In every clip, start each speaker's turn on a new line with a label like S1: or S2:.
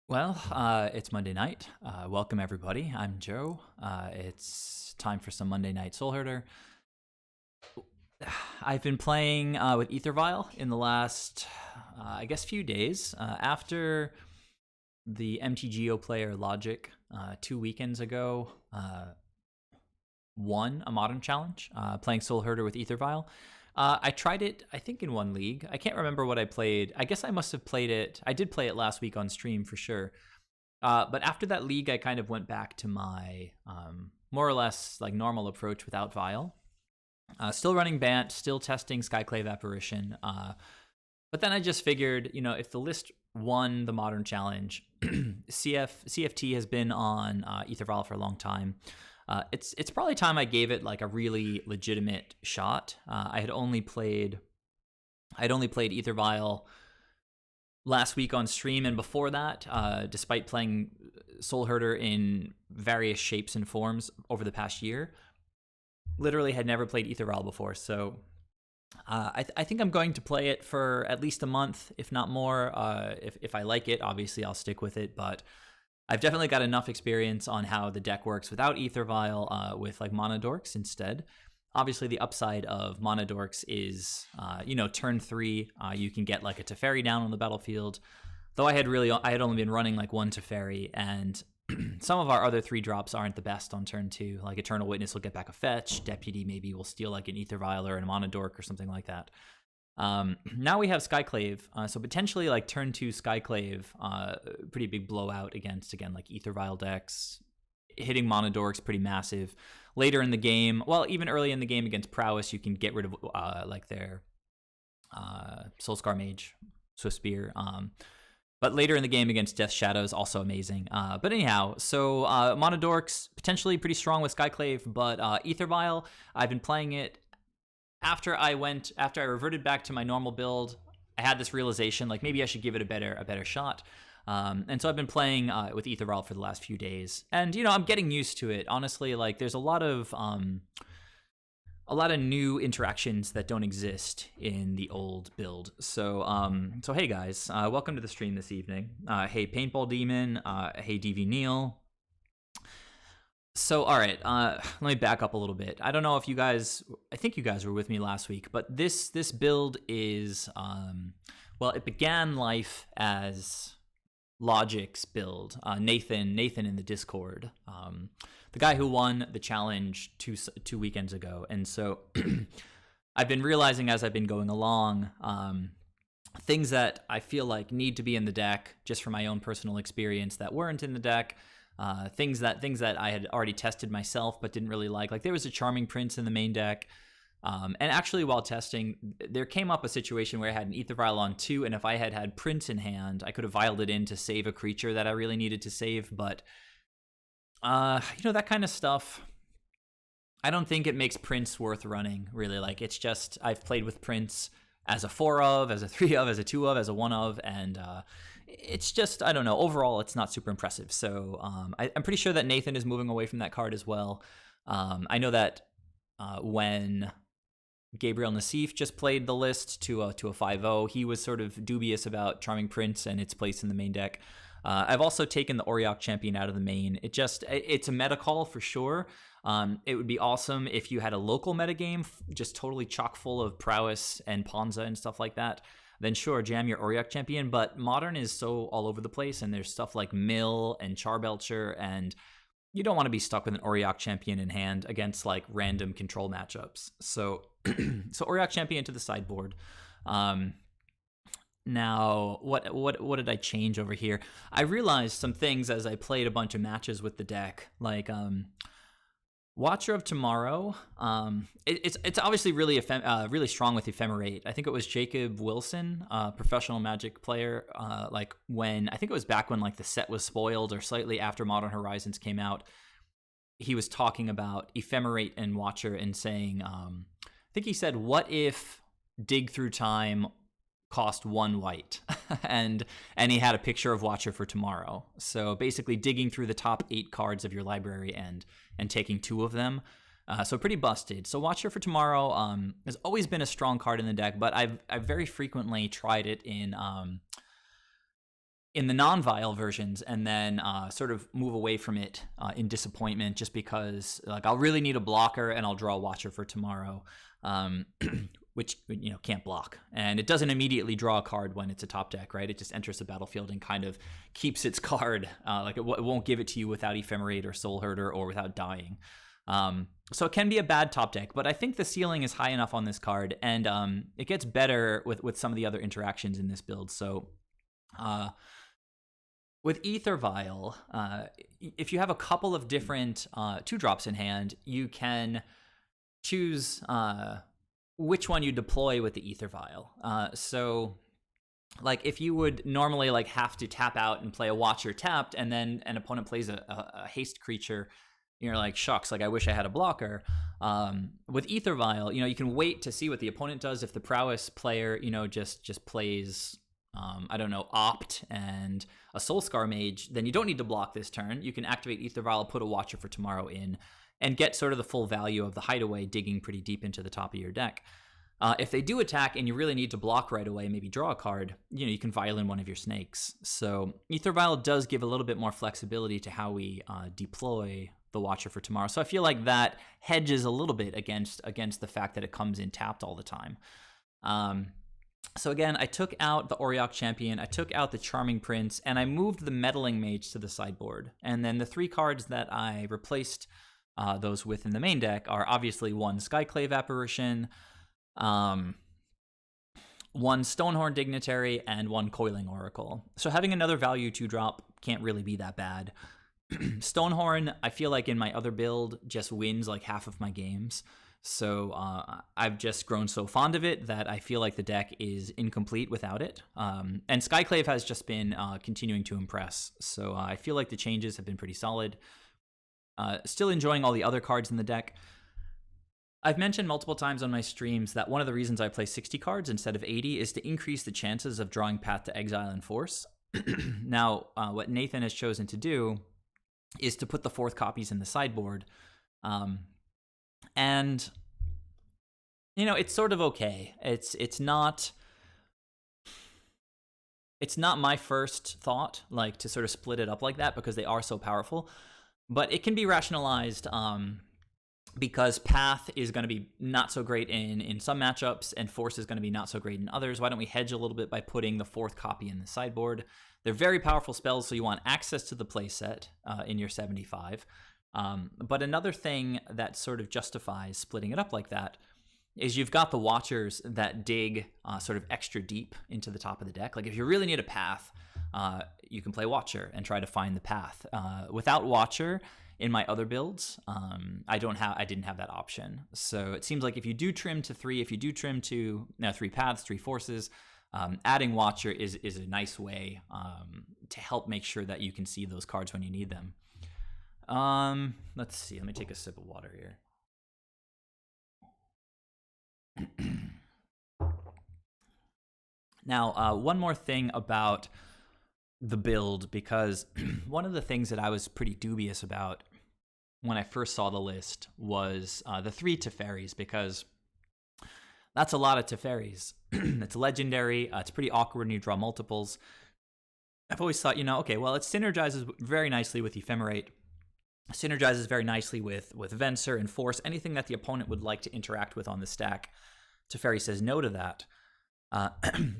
S1: Well, it's Monday night. Welcome, everybody. I'm Joe. It's time for some Monday Night Soulherder. I've been playing with Vial in the last, few days. After the MTGO player Logic 2 weekends ago won a Modern Challenge, playing Soulherder with Vial. I tried it, I think, in one league. I can't remember what I played. I guess I must have played it. I did play it last week on stream for sure. But after that league, I kind of went back to my more or less like normal approach without Vial. Still running Bant, still testing Skyclave Apparition. But then I just figured, if the list won the Modern Challenge, CFT has been on Vial for a long time. It's probably time I gave it like a really legitimate shot. I'd only played Vial last week on stream, and before that, despite playing Soulherder in various shapes and forms over the past year, literally had never played Vial before. So I think I'm going to play it for at least a month, if not more. If I like it, obviously I'll stick with it, but I've definitely got enough experience on how the deck works without Vial with like Monodorks instead. Obviously, the upside of Monodorks is, turn 3, you can get like a Teferi down on the battlefield. Though I had only been running like one Teferi, and some of our other 3 drops aren't the best on turn 2. Like Eternal Witness will get back a fetch, Deputy maybe will steal like an Vial or a Monodork or something like that. Now we have Skyclave, so potentially like turn 2 Skyclave, pretty big blowout against, again, like Vial decks. Hitting Monodorks pretty massive. Later in the game, well, even early in the game against Prowess, you can get rid of like their Soulscar Mage, Swift Spear. But later in the game against Death Shadows, also amazing. But anyhow, so Monodorks, potentially pretty strong with Skyclave, but Vial, I've been playing it after I reverted back to my normal build. I had this realization, like maybe I should give it a better shot. And so I've been playing with Vial for the last few days, and I'm getting used to it. Honestly, like there's a lot of new interactions that don't exist in the old build. So hey guys, welcome to the stream this evening. Hey Paintball Demon, hey DV Neil. So all right, let me back up a little bit. I don't know if you guys, I think you guys were with me last week, but this build is it began life as Logic's build. Nathan in the Discord, the guy who won the challenge two weekends ago. And so I've been realizing as I've been going along, things that I feel like need to be in the deck just from my own personal experience that weren't in the deck. Things that I had already tested myself but didn't really like. Like there was a Charming Prince in the main deck. And actually, while testing, there came up a situation where I had an Vial on 2, and if I had Prince in hand, I could have vialed it in to save a creature that I really needed to save. But, that kind of stuff, I don't think it makes Prince worth running, really. Like, it's just, I've played with Prince as a 4 of, as a 3 of, as a 2 of, as a 1 of, and it's just, I don't know, overall, it's not super impressive. So I'm pretty sure that Nathan is moving away from that card as well. I know that when Gabriel Nassif just played the list to a 5-0. He was sort of dubious about Charming Prince and its place in the main deck. I've also taken the Auriok Champion out of the main. It's a meta call for sure. It would be awesome if you had a local metagame just totally chock full of Prowess and Ponza and stuff like that. Then sure, jam your Auriok Champion. But Modern is so all over the place, and there's stuff like Mill and Charbelcher, and you don't want to be stuck with an Auriok Champion in hand against like random control matchups. So Auriok Champion to the sideboard. Now, what did I change over here? I realized some things as I played a bunch of matches with the deck. Like Watcher of Tomorrow. It's obviously really really strong with Ephemerate. I think it was Jacob Wilson, professional Magic player. Like when I think it was back when like the set was spoiled or slightly after Modern Horizons came out. He was talking about Ephemerate and Watcher and saying, I think he said, "What if Dig Through Time cost 1 white?" and he had a picture of Watcher for Tomorrow. So basically digging through the top 8 cards of your library and taking 2 of them. So pretty busted. So Watcher for Tomorrow has always been a strong card in the deck, but I've very frequently tried it in the non-vial versions and then sort of move away from it in disappointment, just because like I'll really need a blocker and I'll draw Watcher for Tomorrow. Which, you know, can't block. And it doesn't immediately draw a card when it's a top deck, right? It just enters the battlefield and kind of keeps its card. Like it won't give it to you without Ephemerate or Soul Herder or without dying. So it can be a bad top deck, but I think the ceiling is high enough on this card, and it gets better with some of the other interactions in this build. So with Ether Vial, if you have a couple of different 2-drops in hand, you can choose which one you deploy with the Ether Vial. So like if you would normally like have to tap out and play a Watcher tapped, and then an opponent plays a haste creature, you're like, shucks, like I wish I had a blocker. With Ether Vial, you know, you can wait to see what the opponent does. If the prowess player, you know, just plays I don't know, Opt and a Soulscar Mage, then you don't need to block this turn. You can activate Ether Vial, put a Watcher for Tomorrow in, and get sort of the full value of the Hideaway digging pretty deep into the top of your deck. If they do attack and you really need to block right away, maybe draw a card, you know, you can Vial in one of your snakes. So Ether Vial does give a little bit more flexibility to how we deploy the Watcher for Tomorrow. So I feel like that hedges a little bit against the fact that it comes in tapped all the time. So again, I took out the Auriok Champion, I took out the Charming Prince, and I moved the Meddling Mage to the sideboard. And then the 3 cards that I replaced those with in the main deck are obviously 1 Skyclave Apparition, 1 Stonehorn Dignitary, and 1 Coiling Oracle. So having another value 2-drop can't really be that bad. Stonehorn, I feel like in my other build, just wins like half of my games. So I've just grown so fond of it that I feel like the deck is incomplete without it. And Skyclave has just been continuing to impress. So I feel like the changes have been pretty solid. Still enjoying all the other cards in the deck. I've mentioned multiple times on my streams that one of the reasons I play 60 cards instead of 80 is to increase the chances of drawing Path to Exile and Force. Now, what Nathan has chosen to do is to put the 4th copies in the sideboard. And, you know, it's sort of okay. It's not my first thought, like, to sort of split it up like that, because they are so powerful. But it can be rationalized because Path is going to be not so great in some matchups, and Force is going to be not so great in others. Why don't we hedge a little bit by putting the 4th copy in the sideboard? They're very powerful spells, so you want access to the playset in your 75. But another thing that sort of justifies splitting it up like that is you've got the Watchers that dig sort of extra deep into the top of the deck. Like if you really need a path, you can play Watcher and try to find the path. Without Watcher in my other builds, I didn't have that option. So it seems like if you do trim to 3, if you do trim to 3 paths, 3 forces, adding Watcher is a nice way to help make sure that you can see those cards when you need them. Let's see. Let me take a sip of water here. Now, one more thing about the build, because one of the things that I was pretty dubious about when I first saw the list was the 3 Teferis, because that's a lot of Teferis. It's legendary. It's pretty awkward when you draw multiples. I've always thought, okay, well, it synergizes very nicely with Ephemerate. Synergizes very nicely with Venser and Force, anything that the opponent would like to interact with on the stack. Teferi says no to that.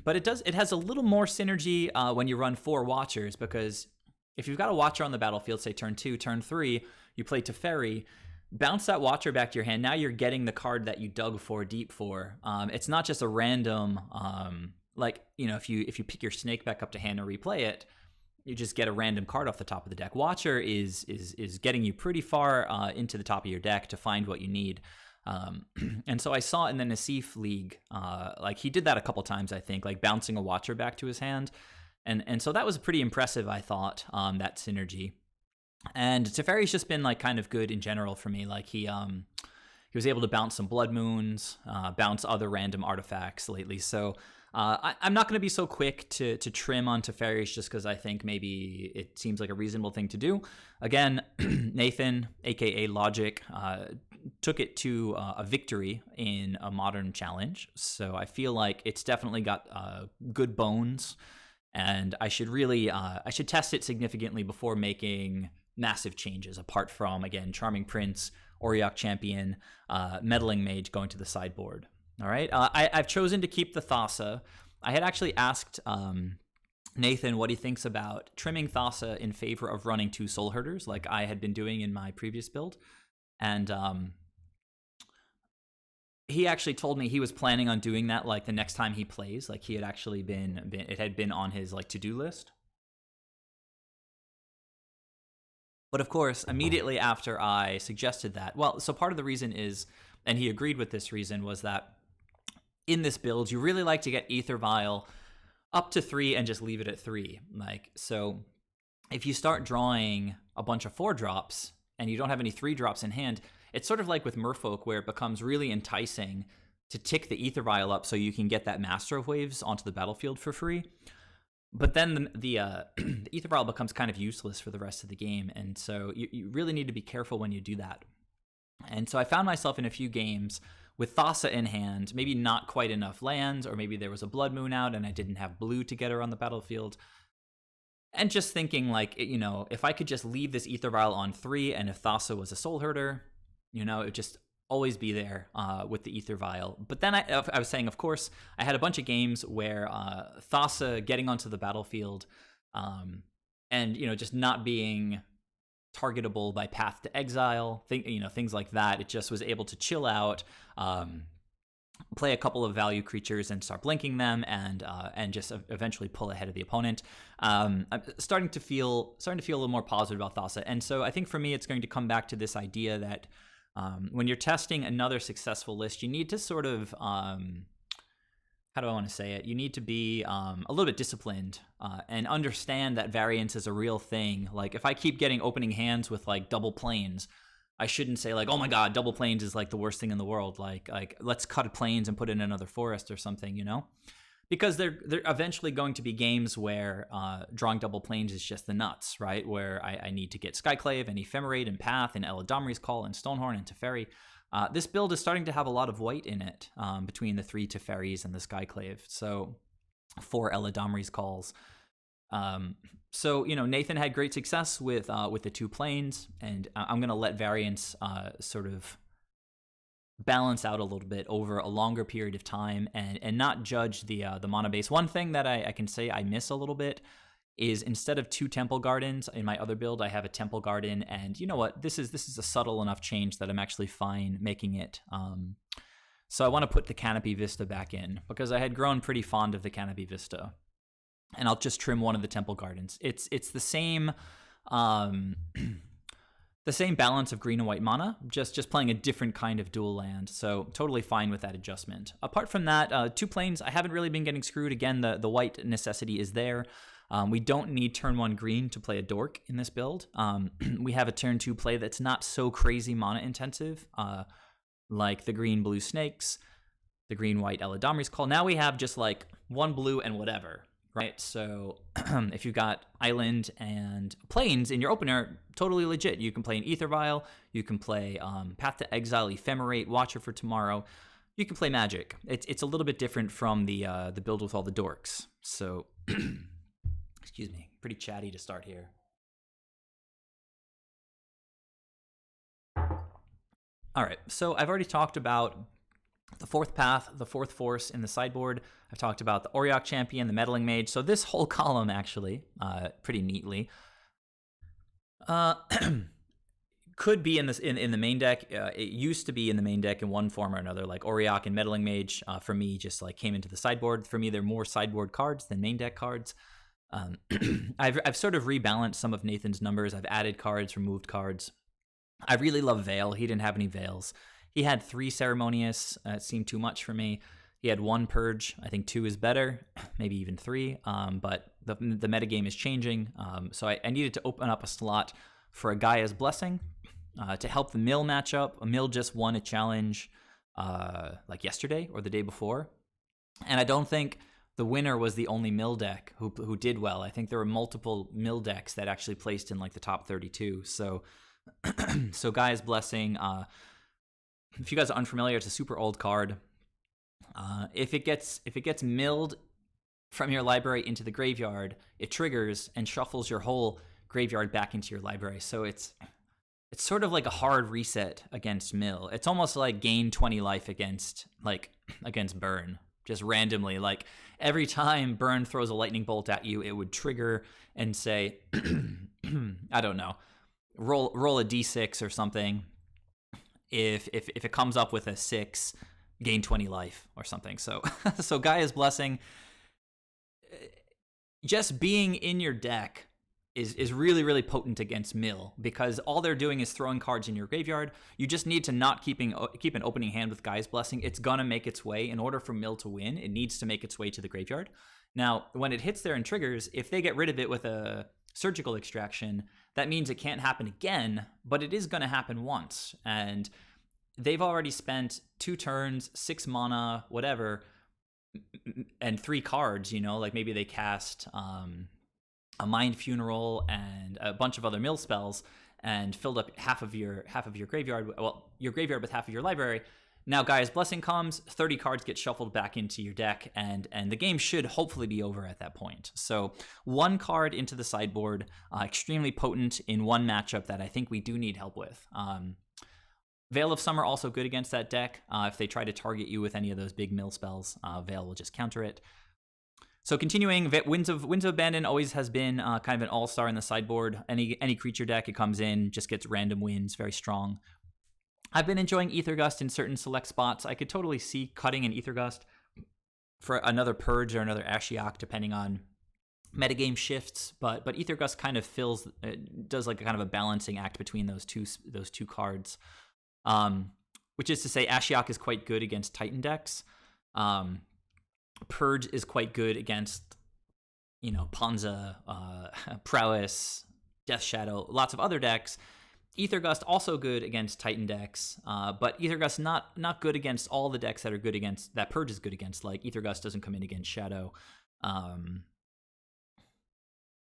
S1: But it has a little more synergy when you run 4 Watchers, because if you've got a Watcher on the battlefield, say turn 2, turn 3, you play Teferi, bounce that Watcher back to your hand. Now you're getting the card that you dug 4 deep for. It's not just a random, if you pick your snake back up to hand and replay it, you just get a random card off the top of the deck. Watcher is getting you pretty far into the top of your deck to find what you need. And so I saw in the Nassif League, like he did that a couple times, I think, like bouncing a Watcher back to his hand. And so that was pretty impressive, I thought, that synergy. And Teferi's just been like kind of good in general for me. Like he was able to bounce some Blood Moons, bounce other random artifacts lately. So I'm not going to be so quick to trim on Teferi's just because I think maybe it seems like a reasonable thing to do. Again, Nathan, aka Logic, took it to a victory in a modern challenge. So I feel like it's definitely got good bones, and I should really I should test it significantly before making massive changes, apart from, again, Charming Prince, Auriok Champion, Meddling Mage going to the sideboard. All right, I've chosen to keep the Thassa. I had actually asked Nathan what he thinks about trimming Thassa in favor of running 2 Soul Herders, like I had been doing in my previous build. And he actually told me he was planning on doing that like the next time he plays. Like he had actually been it had been on his like to-do list. But of course, immediately after I suggested that, well, so part of the reason is, and he agreed with this reason, was that in this build, you really like to get Aether Vial up to 3 and just leave it at 3. Like, so if you start drawing a bunch of 4-drops and you don't have any 3-drops in hand, it's sort of like with Merfolk, where it becomes really enticing to tick the Aether Vial up so you can get that Master of Waves onto the battlefield for free. But then the Aether Vial becomes kind of useless for the rest of the game, and so you really need to be careful when you do that. And so I found myself in a few games with Thassa in hand, maybe not quite enough lands, or maybe there was a Blood Moon out and I didn't have blue to get her on the battlefield. And just thinking, like, you know, if I could just leave this Aether Vial on 3, and if Thassa was a Soul Herder, you know, it would just always be there with the Aether Vial. But then I was saying, of course, I had a bunch of games where Thassa getting onto the battlefield and, you know, just not being targetable by Path to Exile, things like that. It just was able to chill out, play a couple of value creatures and start blinking them, and just eventually pull ahead of the opponent. I'm starting to feel a little more positive about Thassa. And so I think for me, it's going to come back to this idea that when you're testing another successful list, you need to sort of, how do I want to say it? You need to be a little bit disciplined and understand that variance is a real thing. Like, if I keep getting opening hands with like double planes, I shouldn't say like, oh my god, double planes is like the worst thing in the world. Like let's cut planes and put in another forest or something, you know? Because they're eventually going to be games where drawing double planes is just the nuts, right? Where I need to get Skyclave and Ephemerate and Path and Eladamri's Call and Stonehorn and Teferi. This build is starting to have a lot of white in it between the 3 Teferis and the Skyclave. So 4 Eladamri's Calls. So, you know, Nathan had great success with the 2 planes, and I'm going to let variance sort of balance out a little bit over a longer period of time, and not judge the mana base. One thing that I can say I miss a little bit is, instead of 2 Temple Gardens in my other build, I have a Temple Garden, and you know what? This is a subtle enough change that I'm actually fine making it. So I want to put the Canopy Vista back in, because I had grown pretty fond of the Canopy Vista. And I'll just trim one of the Temple Gardens. It's the same the same balance of green and white mana, just playing a different kind of dual land. So totally fine with that adjustment. Apart from that, 2 planes, I haven't really been getting screwed. Again, the white necessity is there. We don't need turn 1 green to play a dork in this build. We have a turn 2 play that's not so crazy mana intensive, like the green blue snakes, the green white Eladamri's Call. Now we have just like 1 blue and whatever. Right, so if you've got Island and Plains in your opener, totally legit. You can play an Aether Vial, you can play Path to Exile, Ephemerate, Watcher for Tomorrow. You can play Magic. It's a little bit different from the build with all the dorks. So, excuse me, pretty chatty to start here. All right, so I've already talked about the 4th Path, the 4th Force in the sideboard. I've talked about the Auriok Champion, the Meddling Mage. So this whole column, actually, pretty neatly, could be in the main deck. It used to be in the main deck in one form or another, like Auriok and Meddling Mage. For me, just like came into the sideboard. For me, they're more sideboard cards than main deck cards. I've sort of rebalanced some of Nathan's numbers. I've added cards, removed cards. I really love Veil. He didn't have any Veils. He had 3 Ceremonious. It seemed too much for me. He had 1 Purge. I think 2 is better, maybe even 3. But the metagame is changing. So I needed to open up a slot for a Gaia's Blessing to help the Mill matchup. A Mill just won a challenge like yesterday or the day before. And I don't think the winner was the only Mill deck who did well. I think there were multiple Mill decks that actually placed in like the top 32. So so Gaia's Blessing, if you guys are unfamiliar, it's a super old card. If it gets milled from your library into the graveyard, it triggers and shuffles your whole graveyard back into your library. So it's sort of like a hard reset against mill. It's almost like gain 20 life against burn, just randomly. Like every time burn throws a lightning bolt at you, it would trigger and say, I don't know, roll a d6 or something. If it comes up with a 6, gain 20 life or something. So so Gaia's Blessing, just being in your deck is really, really potent against mill, because all they're doing is throwing cards in your graveyard. You just need to not keep an opening hand with Gaia's Blessing. It's gonna make its way. In order for mill to win, it needs to make its way to the graveyard. Now, when it hits there and triggers, if they get rid of it with a surgical extraction, that means it can't happen again, but it is gonna happen once. And they've already spent 2 turns, 6 mana, whatever, and 3 cards, like maybe they cast a Mind Funeral and a bunch of other mill spells and filled up half of your graveyard, your graveyard with half of your library. Now Gaia's Blessing comes, 30 cards get shuffled back into your deck, and the game should hopefully be over at that point. So 1 card into the sideboard, extremely potent in one matchup that I think we do need help with. Veil of Summer also good against that deck. If they try to target you with any of those big mill spells, Veil will just counter it. So continuing, Winds of Abandon always has been kind of an all-star in the sideboard. Any creature deck it comes in just gets random wins, very strong. I've been enjoying Aether Gust in certain select spots. I could totally see cutting an Aether Gust for another Purge or another Ashiok, depending on metagame shifts. But Aether Gust kind of does like a kind of a balancing act between those two cards. Which is to say, Ashiok is quite good against Titan decks. Purge is quite good against, Ponza, Prowess, Death Shadow, lots of other decks. Aether Gust also good against Titan decks, but Aether Gust not good against all the decks that are good against, that Purge is good against. Like Aether Gust doesn't come in against Shadow.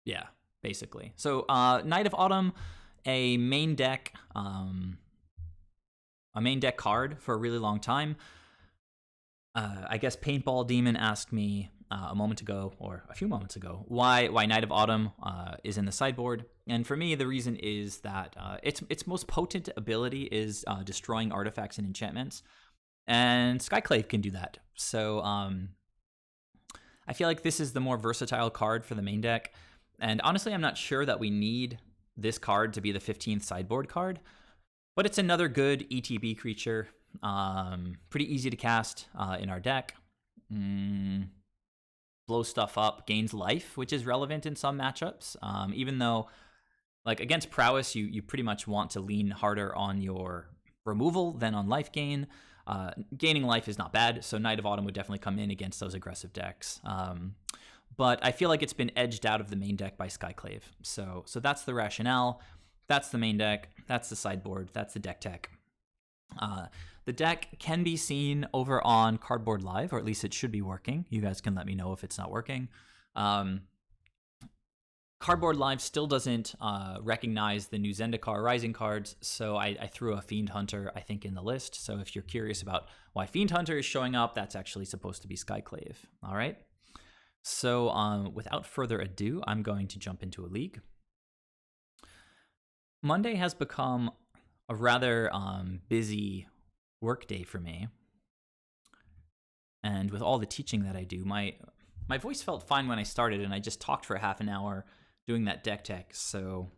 S1: Yeah, basically. So Night of Autumn, a main deck card for a really long time. I guess Paintball Demon asked me a moment ago, or a few moments ago, why Night of Autumn is in the sideboard. And for me, the reason is that its most potent ability is destroying artifacts and enchantments, and Skyclave can do that. So I feel like this is the more versatile card for the main deck. And honestly, I'm not sure that we need this card to be the 15th sideboard card, but it's another good ETB creature. Pretty easy to cast in our deck. Blows stuff up, gains life, which is relevant in some matchups. Even though, like against Prowess, you pretty much want to lean harder on your removal than on life gain. Gaining life is not bad, so Night of Autumn would definitely come in against those aggressive decks. But I feel like it's been edged out of the main deck by Skyclave. So that's the rationale. That's the main deck. That's the sideboard. That's the deck tech. The deck can be seen over on Cardboard Live, or at least it should be working. You guys can let me know if it's not working. Cardboard Live still doesn't recognize the new Zendikar Rising cards, so I threw a Fiend Hunter, I think, in the list. So if you're curious about why Fiend Hunter is showing up, that's actually supposed to be Skyclave. All right. So without further ado, I'm going to jump into a league. Monday has become a rather busy work day for me, and with all the teaching that I do, my voice felt fine when I started, and I just talked for half an hour doing that deck tech. So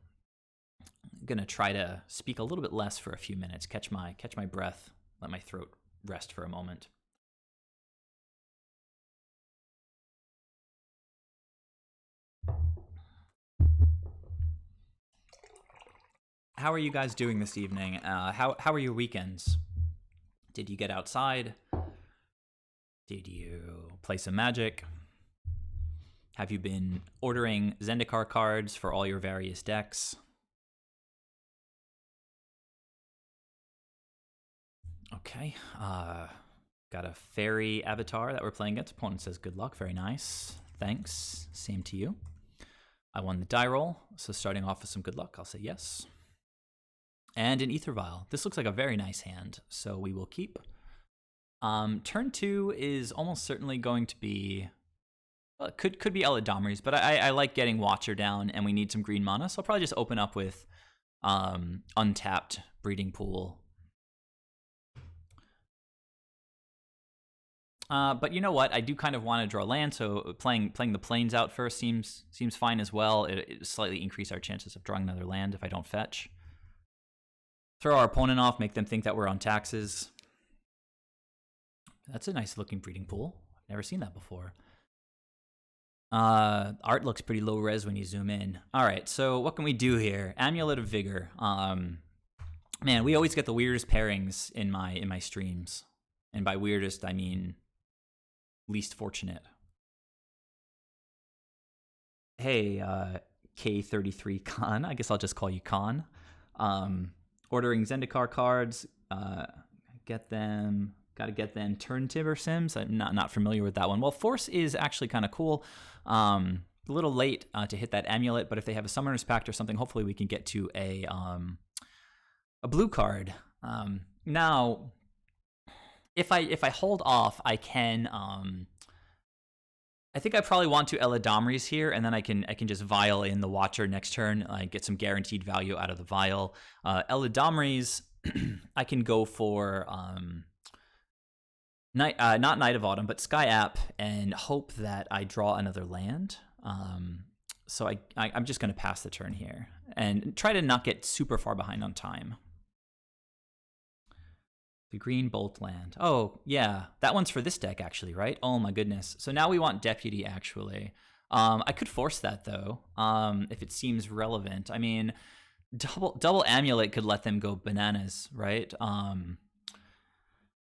S1: I'm gonna try to speak a little bit less for a few minutes, catch my breath, let my throat rest for a moment. How are you guys doing this evening? How are your weekends? Did you get outside? Did you play some Magic? Have you been ordering Zendikar cards for all your various decks? Okay. Got a fairy avatar that we're playing against. Opponent says good luck. Very nice. Thanks. Same to you. I won the die roll, so starting off with some good luck, I'll say yes. And an Ether Vial. This looks like a very nice hand, so we will keep. Turn 2 is almost certainly going to be... Well, it could be Eladamri's, but I like getting Watcher down, and we need some green mana, so I'll probably just open up with untapped Breeding Pool. But you know what? I do kind of want to draw land, so playing the plains out first seems fine as well. It slightly increase our chances of drawing another land if I don't fetch. Throw our opponent off, make them think that we're on taxes. That's a nice looking Breeding Pool. I've never seen that before. Art looks pretty low res when you zoom in. All right, so what can we do here? Amulet of Vigor. Man, we always get the weirdest pairings in my streams, and by weirdest I mean least fortunate. Hey, K33 Khan. I guess I'll just call you Khan. Ordering Zendikar cards. Get them. Got to get them. Turn Timber Sims. I'm not familiar with that one. Well, Force is actually kind of cool. A little late to hit that amulet, but if they have a Summoner's Pact or something, hopefully we can get to a blue card. Now, if I hold off, I can. I think I probably want to Eladamri's here, and then I can just Vial in the Watcher next turn. I get some guaranteed value out of the Vial. Eladamri's, I can go for not Night of Autumn, but Sky App, and hope that I draw another land. So I'm just going to pass the turn here and try to not get super far behind on time. The green Bolt land. Oh, yeah. That one's for this deck, actually, right? Oh, my goodness. So now we want Deputy, actually. I could force that, though, if it seems relevant. I mean, double Amulet could let them go bananas, right?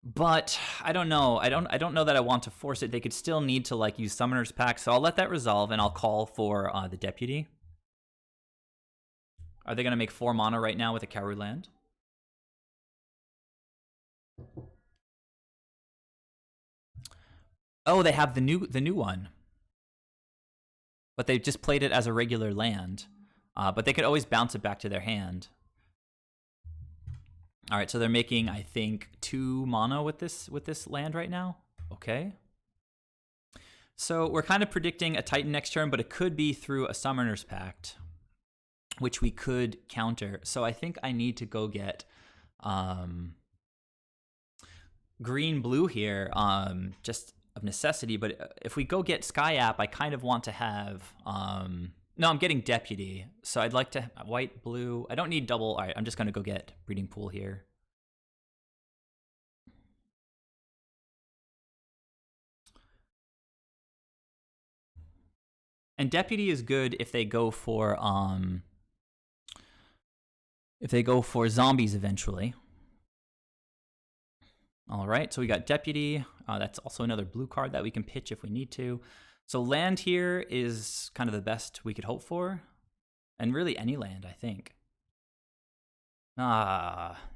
S1: But I don't know. I don't know that I want to force it. They could still need to like use Summoner's Pact, so I'll let that resolve, and I'll call for the Deputy. Are they going to make 4 mana right now with a Karu land? Oh, they have the new one, but they just played it as a regular land. But they could always bounce it back to their hand. All right, so they're making, I think, 2 mana with this land right now. Okay. So we're kind of predicting a Titan next turn, but it could be through a Summoner's Pact, which we could counter. So I think I need to go get green-blue here, just of necessity. But if we go get Sky App, I kind of want to have... No, I'm getting Deputy, so I'd like to white, blue. I don't need double. All right, I'm just going to go get Breeding Pool here. And Deputy is good if they go for zombies eventually. All right, so we got Deputy. That's also another blue card that we can pitch if we need to. So land here is kind of the best we could hope for. And really any land, I think.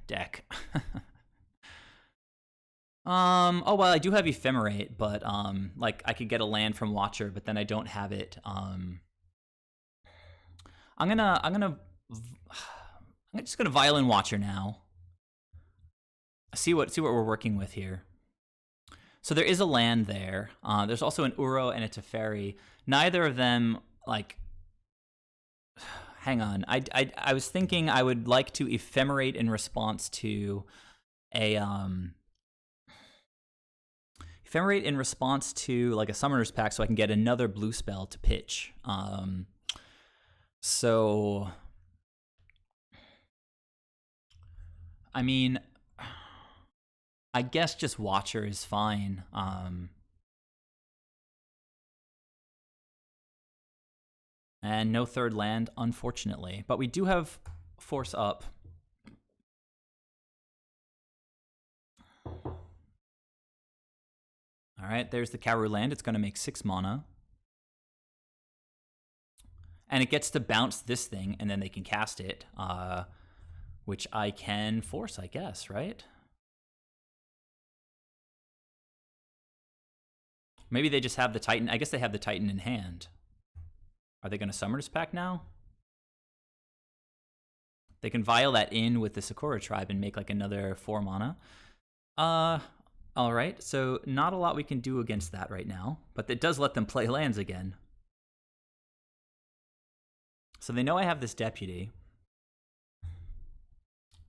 S1: Deck. Oh, well, I do have Ephemerate, but, like, I could get a land from Watcher, but then I don't have it. I'm just gonna Violin Watcher now. See what we're working with here. So there is a land there. There's also an Uro and a Teferi. Neither of them, like... Hang on. I was thinking I would like to Ephemerate in response to a... Ephemerate in response to, like, a Summoner's Pact so I can get another blue spell to pitch. So... I mean... I guess just Watcher is fine. And no third land, unfortunately. But we do have force up. All right, there's the Karu land. It's going to make 6 mana. And it gets to bounce this thing, and then they can cast it, which I can force, I guess, right? Maybe they just have the Titan. I guess they have the Titan in hand. Are they going to Summoners Pact now? They can vial that in with the Sakura tribe and make like another 4 mana. All right, so not a lot we can do against that right now, but it does let them play lands again. So they know I have this Deputy,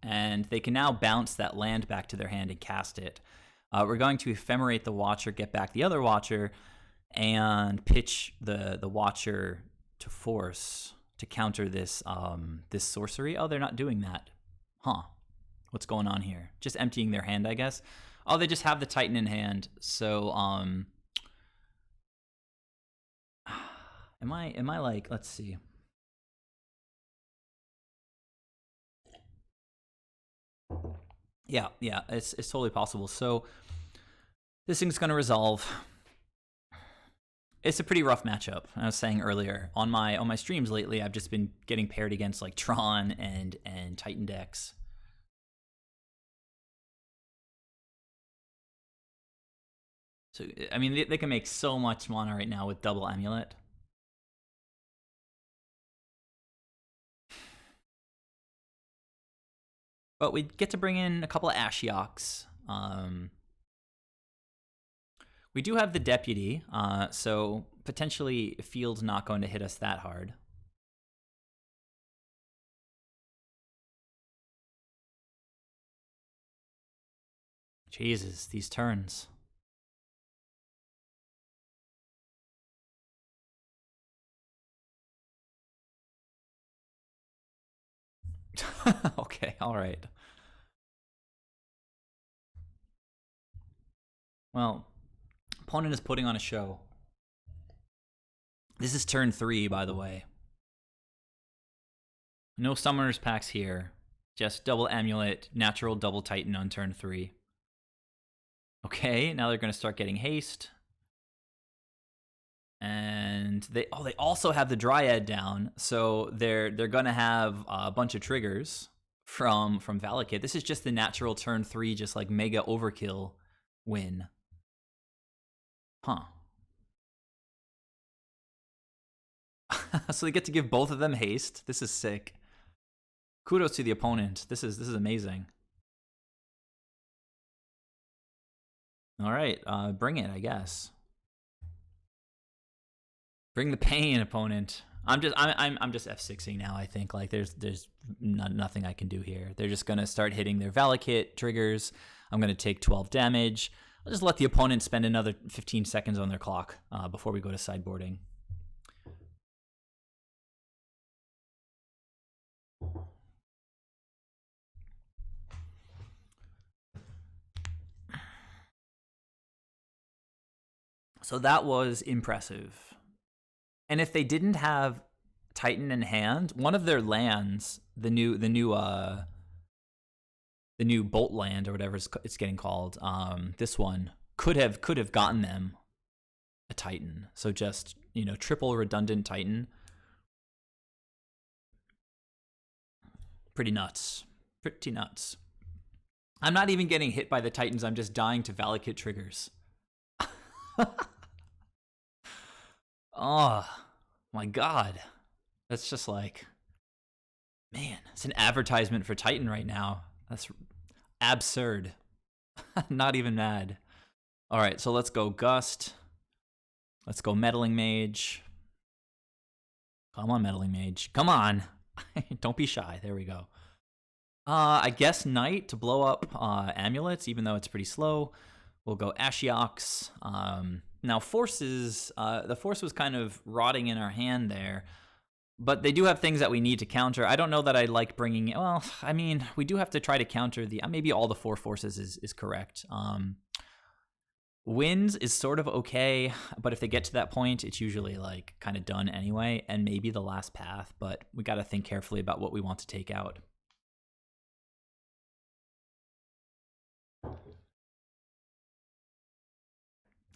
S1: and they can now bounce that land back to their hand and cast it. We're going to Ephemerate the Watcher, get back the other Watcher, and pitch the Watcher to force to counter this this sorcery. Oh, they're not doing that. Huh. What's going on here? Just emptying their hand, I guess. Oh, they just have the Titan in hand. So am I like, let's see. Yeah, it's totally possible. So this thing's going to resolve. It's a pretty rough matchup. I was saying earlier on my streams lately, I've just been getting paired against like Tron and Titan decks. So I mean, they can make so much mana right now with double Amulet. But we get to bring in a couple of Ashioks. We do have the Deputy, so potentially Field's not going to hit us that hard. Jesus, these turns. Okay, all right. Well, opponent is putting on a show. This is turn 3, by the way. No Summoners Packs here. Just double Amulet, natural double Titan on turn 3. Okay, now they're going to start getting haste. And they also have the Dryad down, so they're going to have a bunch of triggers from Valakut. This is just the natural turn 3, just like mega overkill win. Huh. So they get to give both of them haste. This is sick. Kudos to the opponent. This is amazing. All right, bring it, I guess. Bring the pain, opponent. I'm just F6ing now. I think like there's nothing I can do here. They're just gonna start hitting their Valakut triggers. I'm gonna take 12 damage. I'll just let the opponent spend another 15 seconds on their clock before we go to sideboarding. So that was impressive. And if they didn't have Titan in hand, one of their lands, the new Bolt land or whatever it's getting called, this one could have gotten them a Titan. So just, triple redundant Titan. Pretty nuts. Pretty nuts. I'm not even getting hit by the Titans. I'm just dying to Valakut triggers. Oh my god. That's just like, man, it's an advertisement for Titan right now. That's absurd. Not even mad. All right, so let's go Gust. Let's go Meddling Mage. Come on, Meddling Mage. Come on. Don't be shy. There we go. I guess Knight to blow up amulets, even though it's pretty slow. We'll go Ashioks. Now forces, the force was kind of rotting in our hand there, but they do have things that we need to counter. I don't know that I like bringing, well, I mean, we do have to try to counter the, maybe all the 4 forces is correct. Wins is sort of okay, but if they get to that point, it's usually like kind of done anyway, and maybe the last path, but we got to think carefully about what we want to take out.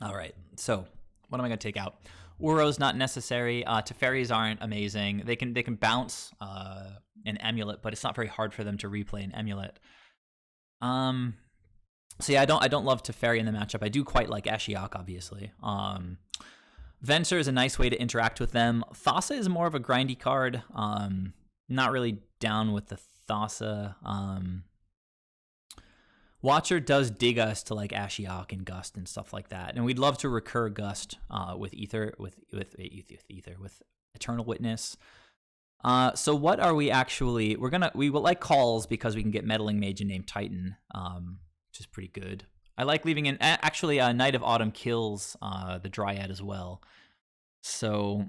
S1: All right, so what am I going to take out? Uro's not necessary. Teferis aren't amazing. They can bounce an Amulet, but it's not very hard for them to replay an Amulet. So yeah, I don't love Teferi in the matchup. I do quite like Ashiok, obviously. Venser is a nice way to interact with them. Thassa is more of a grindy card. Not really down with the Thassa. Watcher does dig us to like Ashiok and Gust and stuff like that, and we'd love to recur Gust with Eternal Witness. So what are we actually? We will like calls because we can get Meddling Mage and Name Titan, which is pretty good. I like leaving in actually Night of Autumn kills the Dryad as well. So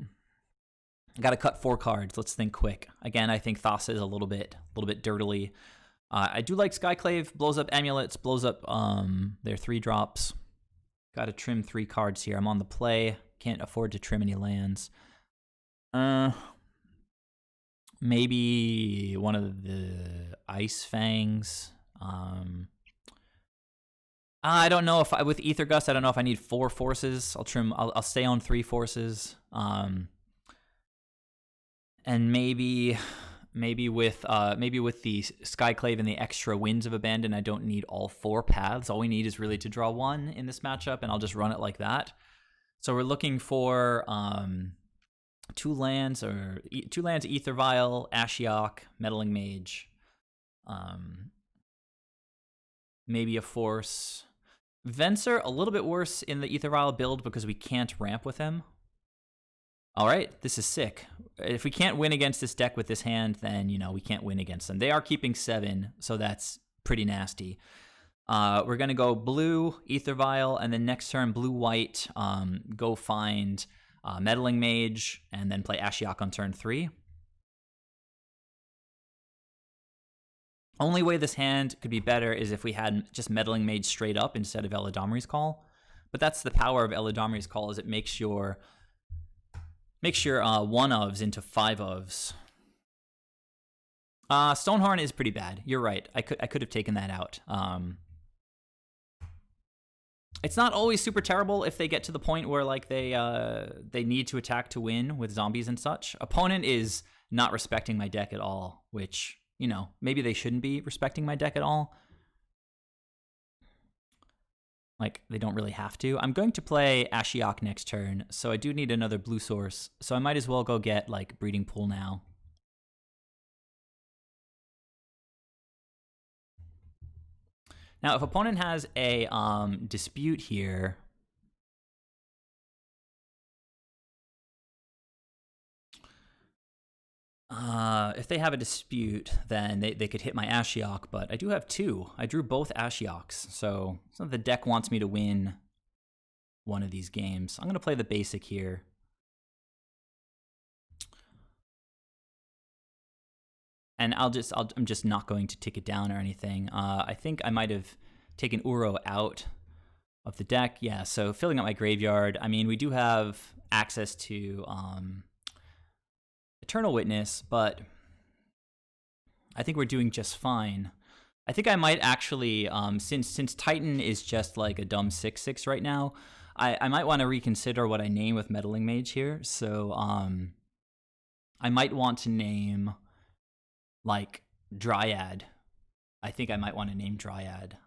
S1: I got to cut 4 cards. Let's think quick. Again, I think Thassa is a little bit dirtily. I do like Skyclave, blows up amulets, blows up their 3-drops. Got to trim 3 cards here. I'm on the play. Can't afford to trim any lands. Maybe one of the Ice Fangs. I don't know if with Ether Gust, I don't know if I need 4 forces. I'll stay on 3 forces. And maybe with the Skyclave and the extra Winds of Abandon, I don't need all 4 paths. All we need is really to draw 1 in this matchup, and I'll just run it like that. So we're looking for 2 lands, Ether Vial, Ashiok, Meddling Mage, maybe a force. Venser, a little bit worse in the Ether Vial build because we can't ramp with him. All right, this is sick. If we can't win against this deck with this hand, then, we can't win against them. They are keeping 7, so that's pretty nasty. We're going to go blue, Ether Vial, and then next turn, blue-white, go find Meddling Mage, and then play Ashiok on turn 3. Only way this hand could be better is if we had just Meddling Mage straight up instead of Eladamri's Call. But that's the power of Eladamri's Call, is it makes your 1-ofs into 5-ofs. Stonehorn is pretty bad. You're right. I could have taken that out. It's not always super terrible if they get to the point where like they need to attack to win with zombies and such. Opponent is not respecting my deck at all, which, maybe they shouldn't be respecting my deck at all. Like, they don't really have to. I'm going to play Ashiok next turn, so I do need another blue source. So I might as well go get, like, Breeding Pool now. Now, if opponent has a dispute here, if they have a dispute, then they could hit my Ashiok, but I do have 2. I drew both Ashioks, so the deck wants me to win one of these games. I'm going to play the basic here. And I'm just not going to tick it down or anything. I think I might have taken Uro out of the deck. Yeah, so filling up my graveyard. I mean, we do have access to Eternal Witness, but I think we're doing just fine. I think I might actually, since Titan is just like a dumb 6/6 right now, I might want to reconsider what I name with Meddling Mage here. So I might want to name like Dryad. I think I might want to name Dryad.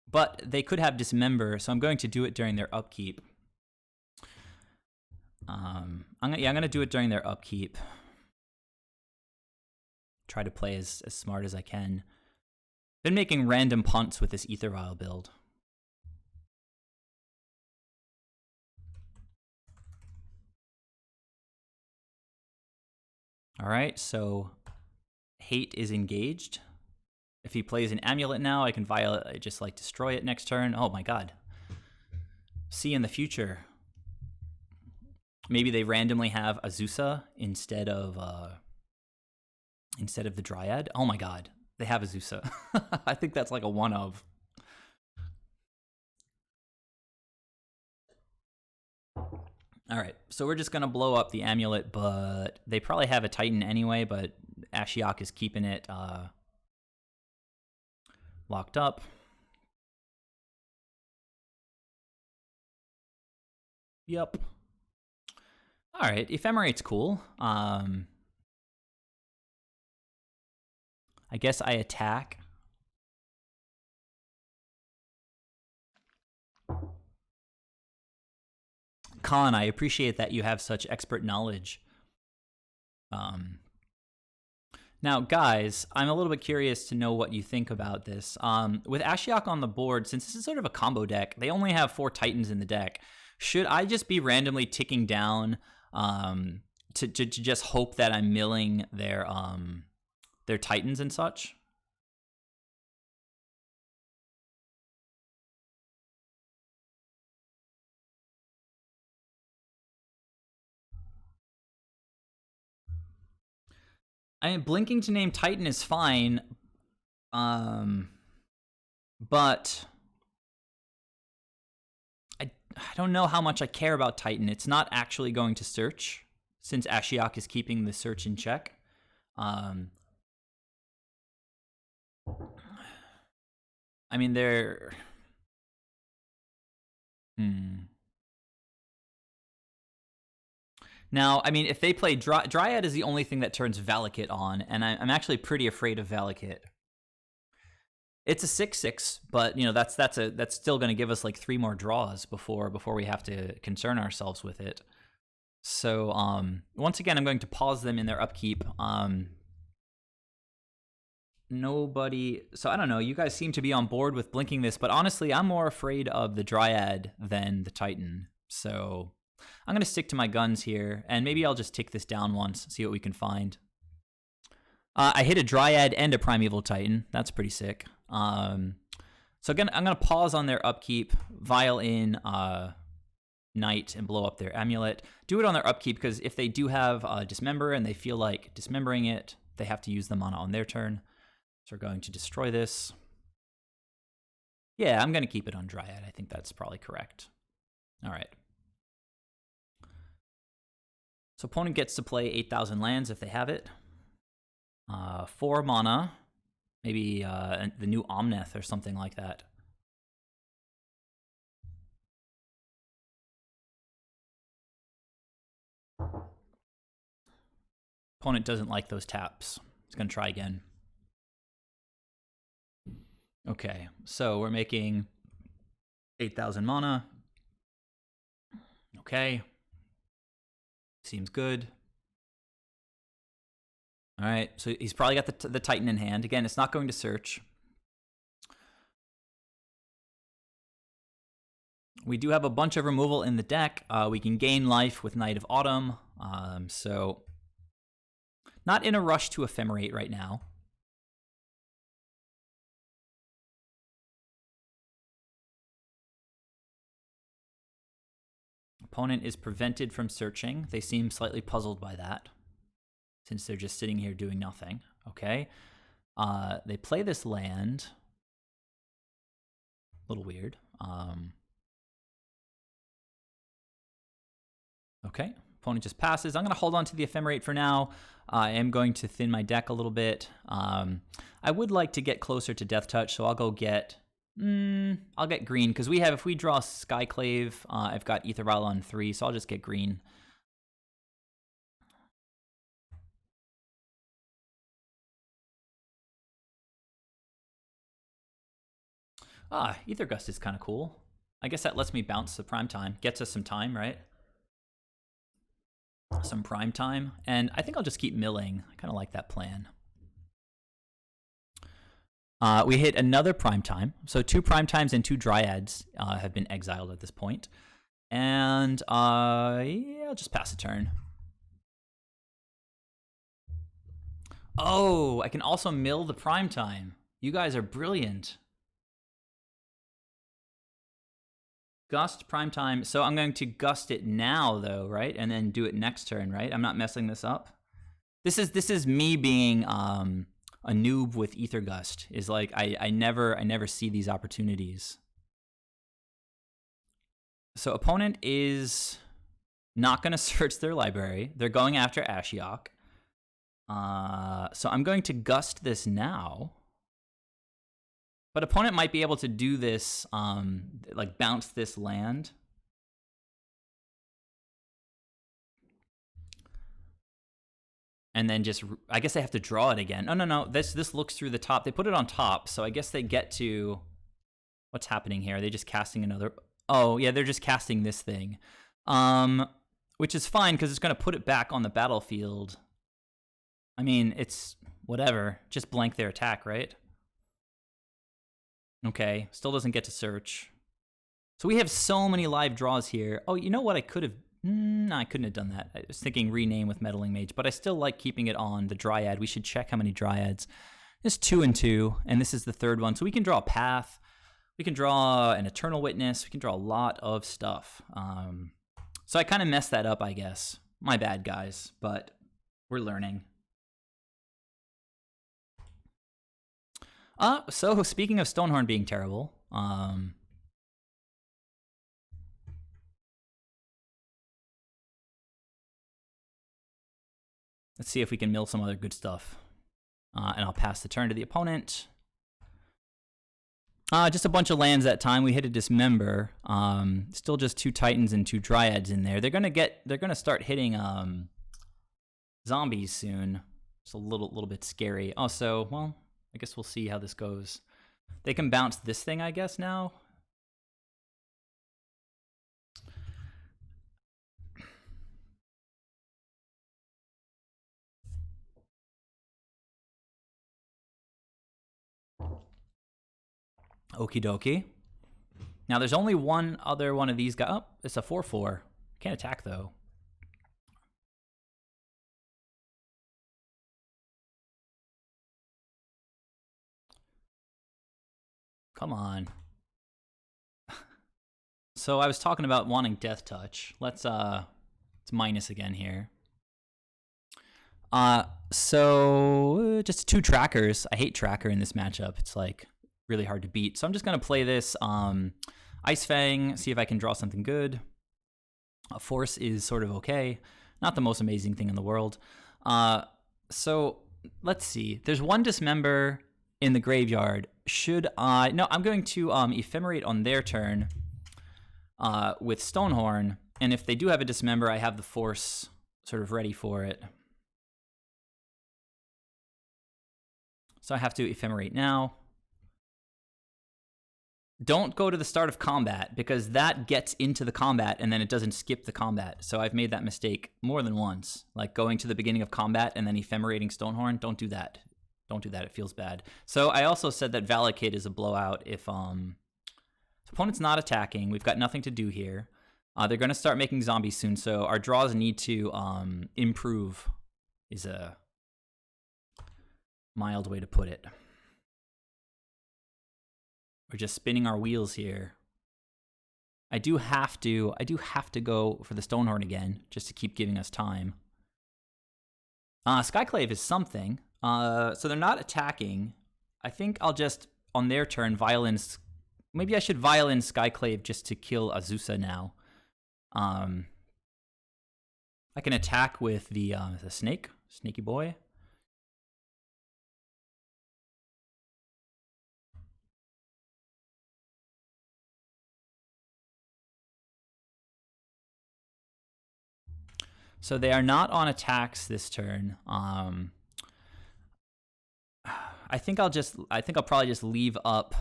S1: But they could have Dismember, so I'm going to do it during their upkeep. I'm gonna do it during their upkeep. Try to play as smart as I can. Been making random punts with this Ether Vial build. All right, so Hate is engaged. If he plays an Amulet now, I can just like destroy it next turn. Oh my god. See in the future. Maybe they randomly have Azusa instead of the Dryad. Oh my god. They have Azusa. I think that's like a one of. All right, so we're just going to blow up the amulet, but they probably have a Titan anyway, but Ashiok is keeping it locked up. Yep. All right, Ephemerate's cool. I guess I attack. Khan, I appreciate that you have such expert knowledge. Now, guys, I'm a little bit curious to know what you think about this. With Ashiok on the board, since this is sort of a combo deck, they only have 4 Titans in the deck. Should I just be randomly ticking down to just hope that I'm milling their Titans and such? I mean, blinking to name Titan is fine, but I don't know how much I care about Titan. It's not actually going to search, since Ashiok is keeping the search in check. I mean, they're... Now, I mean, if they play Dryad is the only thing that turns Valakut on, and I'm actually pretty afraid of Valakut. It's a 6/6, but you know that's still going to give us like 3 more draws before we have to concern ourselves with it. So once again, I'm going to pause them in their upkeep. Nobody. So I don't know. You guys seem to be on board with blinking this, but honestly, I'm more afraid of the Dryad than the Titan. So I'm going to stick to my guns here, and maybe I'll just tick this down once, see what we can find. I hit a Dryad and a Primeval Titan. That's pretty sick. So again, I'm going to pause on their upkeep, vial in Knight, and blow up their amulet. Do it on their upkeep, because if they do have Dismember and they feel like dismembering it, they have to use the mana on their turn. So we're going to destroy this. Yeah, I'm going to keep it on Dryad. I think that's probably correct. All right. So opponent gets to play 8,000 lands if they have it. 4 mana. Maybe the new Omneth or something like that. Opponent doesn't like those taps. He's going to try again. Okay, so we're making 8,000 mana. Okay. Seems good. All right, so he's probably got the Titan in hand. Again, it's not going to search. We do have a bunch of removal in the deck. We can gain life with Knight of Autumn. So not in a rush to Ephemerate right now. Opponent is prevented from searching. They seem slightly puzzled by that, since they're just sitting here doing nothing. Okay. They play this land. A little weird. Okay. Opponent just passes. I'm going to hold on to the Ephemerate for now. I am going to thin my deck a little bit. I would like to get closer to Death Touch, so I'll go get... I'll get green, because if we draw Skyclave, I've got Aether Vial on 3, so I'll just get green. Aether Gust is kind of cool. I guess that lets me bounce the prime time. Gets us some time, right? Some prime time. And I think I'll just keep milling. I kind of like that plan. We hit another prime time. So 2 prime times and 2 dryads have been exiled at this point. And yeah, I'll just pass a turn. Oh, I can also mill the prime time. You guys are brilliant. Gust prime time. So I'm going to gust it now, though, right? And then do it next turn, right? I'm not messing this up. This is me being a noob with Ether Gust. Is like I never see these opportunities. So opponent is not going to search their library. They're going after Ashiok. So I'm going to Gust this now. But opponent might be able to do this, like bounce this land. And then just, I guess they have to draw it again. No. This looks through the top. They put it on top, so I guess they get to, what's happening here? Are they just casting another? Oh, yeah, they're just casting this thing. Which is fine, because it's going to put it back on the battlefield. I mean, it's whatever. Just blank their attack, right? Okay, still doesn't get to search. So we have so many live draws here. Oh, you know what I could have... No, I couldn't have done that. I was thinking rename with Meddling Mage, but I still like keeping it on the Dryad. We should check how many Dryads. There's 2 and 2, and this is the third one. So we can draw a Path. We can draw an Eternal Witness. We can draw a lot of stuff. So I kind of messed that up, I guess. My bad, guys, but we're learning. So speaking of Stonehorn being terrible, let's see if we can mill some other good stuff. And I'll pass the turn to the opponent. Just a bunch of lands that time. We hit a Dismember. Still just 2 Titans and 2 Dryads in there. They're gonna start hitting zombies soon. It's a little bit scary. Also, well, I guess we'll see how this goes. They can bounce this thing, I guess, now. Okie dokie. Now there's only one other one of these guys. Oh, it's a 4/4. Can't attack though. Come on. So I was talking about wanting Death Touch. Let's minus again here. So just 2 trackers. I hate tracker in this matchup. It's like really hard to beat. So I'm just gonna play this Ice Fang, see if I can draw something good. Force is sort of okay. Not the most amazing thing in the world. So let's see. There's 1 Dismember in the graveyard. Should I... No, I'm going to Ephemerate on their turn with Stonehorn. And if they do have a Dismember, I have the Force sort of ready for it. So I have to Ephemerate now. Don't go to the start of combat, because that gets into the combat and then it doesn't skip the combat. So I've made that mistake more than once. Like going to the beginning of combat and then Ephemerating Stonehorn. Don't do that. Don't do that. It feels bad. So I also said that Valakid is a blowout if opponent's not attacking. We've got nothing to do here. They're going to start making zombies soon, so our draws need to improve is a mild way to put it. We're just spinning our wheels here. I do have to go for the Stonehorn again, just to keep giving us time. Skyclave is something. So they're not attacking. I think I'll just, on their turn, violence. Maybe I should violin Skyclave just to kill Azusa now. I can attack with the snaky boy. So they are not on attacks this turn. I think I'll probably just leave up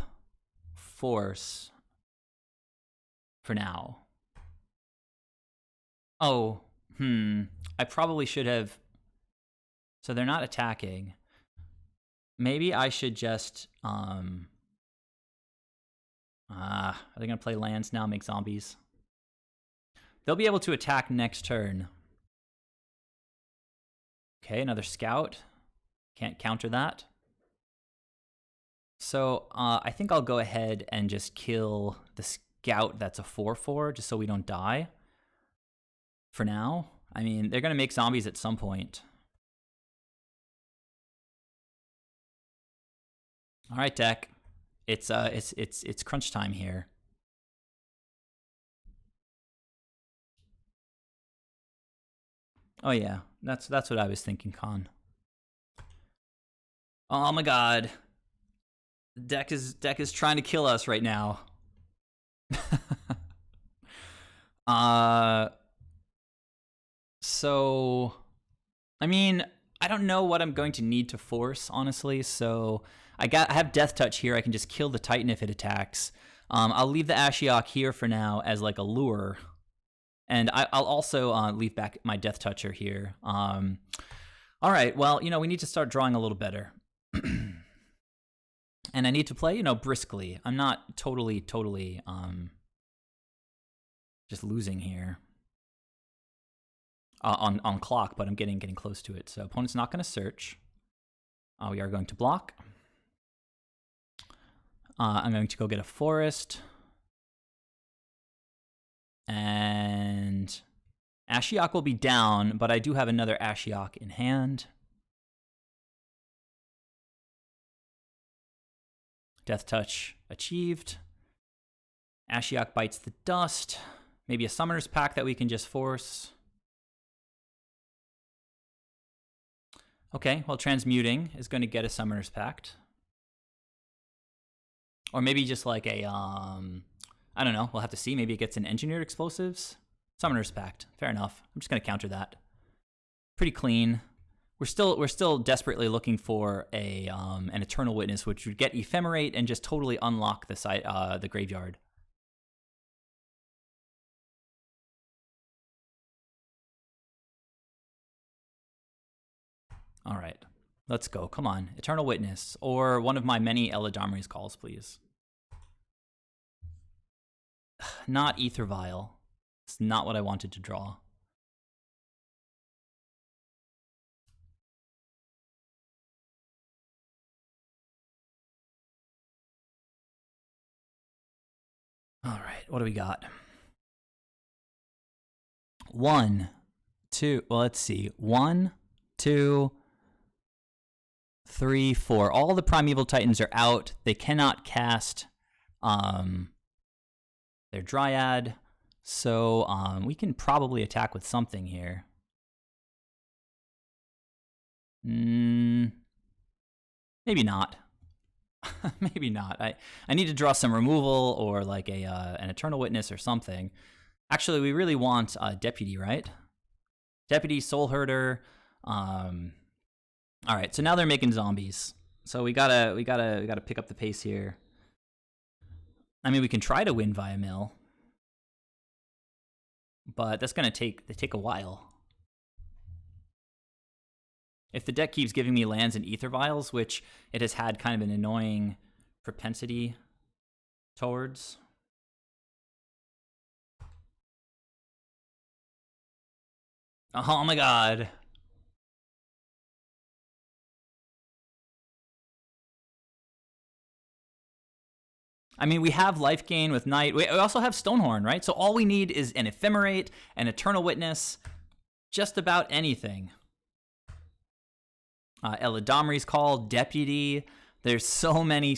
S1: Force for now. Oh, I probably should have. So they're not attacking. Maybe I should just are they gonna play lands now, make zombies? They'll be able to attack next turn. Okay, another scout. Can't counter that. So I think I'll go ahead and just kill the scout that's a 4/4, just so we don't die. For now. I mean, they're going to make zombies at some point. All right, deck. It's crunch time here. Oh yeah, that's what I was thinking, Con. Oh my god. Deck is trying to kill us right now. So I mean, I don't know what I'm going to need to force, honestly. So I have Death Touch here. I can just kill the Titan if it attacks. I'll leave the Ashiok here for now as like a lure, and I'll also leave back my Death Toucher here. All right. Well, we need to start drawing a little better. And I need to play, briskly. I'm not totally just losing here on clock, but I'm getting close to it. So opponent's not going to search. We are going to block. I'm going to go get a forest. And Ashiok will be down, but I do have another Ashiok in hand. Death Touch achieved. Ashiok bites the dust. Maybe a Summoner's Pact that we can just force. Okay, well, Transmuting is going to get a Summoner's Pact. Or maybe just like a, I don't know, we'll have to see. Maybe it gets an Engineered Explosives. Summoner's Pact, fair enough. I'm just going to counter that. Pretty clean. We're still desperately looking for an Eternal Witness, which would get Ephemerate and just totally unlock the graveyard. All right, let's go. Come on, Eternal Witness, or one of my many Eladamri's calls, please. Not Ether Vial. It's not what I wanted to draw. All right, what do we got? 1, 2, well, let's see. 1, 2, 3, 4. All the Primeval Titans are out. They cannot cast their Dryad, so we can probably attack with something here. Maybe not. Maybe not. I need to draw some removal or like an Eternal Witness or something. Actually, we really want Deputy, right? Deputy, Soul Herder. All right, so now they're making zombies. So we gotta pick up the pace here. I mean, we can try to win via mill, but that's gonna take a while. If the deck keeps giving me lands and Ether Vials, which it has had kind of an annoying propensity towards. Oh my god. I mean, we have life gain with Knight. We also have Stonehorn, right? So all we need is an Ephemerate, an Eternal Witness, just about anything. Eladamri's Call, Deputy. There's so many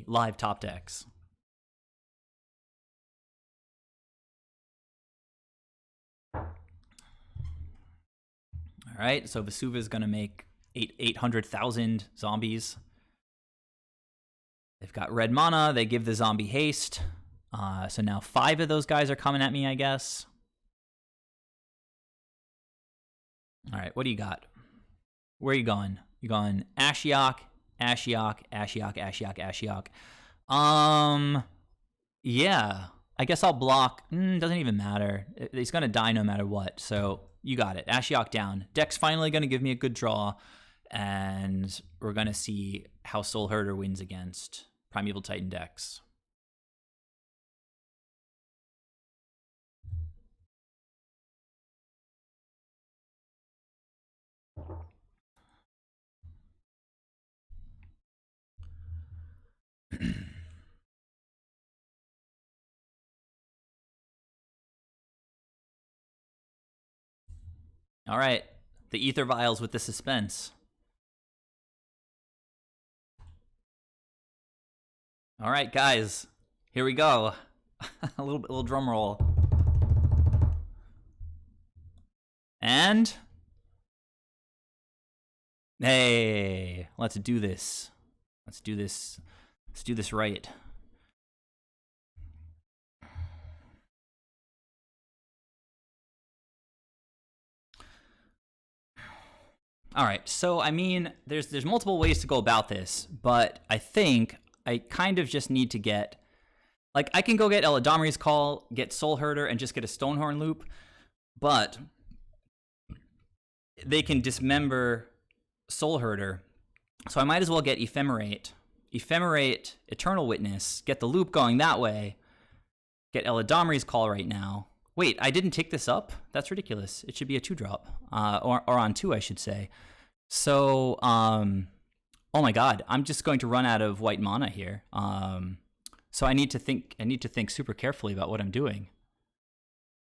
S1: live top decks. All right, so Vesuva's going to make 800,000 zombies. They've got red mana. They give the zombie haste. So now 5 of those guys are coming at me, I guess. All right, what do you got? Where are you going? You're going Ashiok, Ashiok, Ashiok, Ashiok, Ashiok. Yeah. I guess I'll block. Doesn't even matter. He's going to die no matter what. So you got it. Ashiok down. Deck's finally going to give me a good draw. And we're going to see how Soul Herder wins against Primeval Titan decks. All right. The Ether Vials with the suspense. All right, guys, here we go. a little drum roll. And hey, let's do this. Let's do this. Let's do this right. All right, so I mean, there's multiple ways to go about this, but I think I kind of just need to get, like, I can go get Eladamri's Call, get Soulherder, and just get a Stonehorn loop, but they can dismember Soulherder, so I might as well get Ephemerate, Eternal Witness, get the loop going that way, get Eladamri's Call right now. Wait, I didn't take this up? That's ridiculous. It should be a 2-drop, or on 2, I should say. So, oh my god, I'm just going to run out of white mana here. So I need to think super carefully about what I'm doing.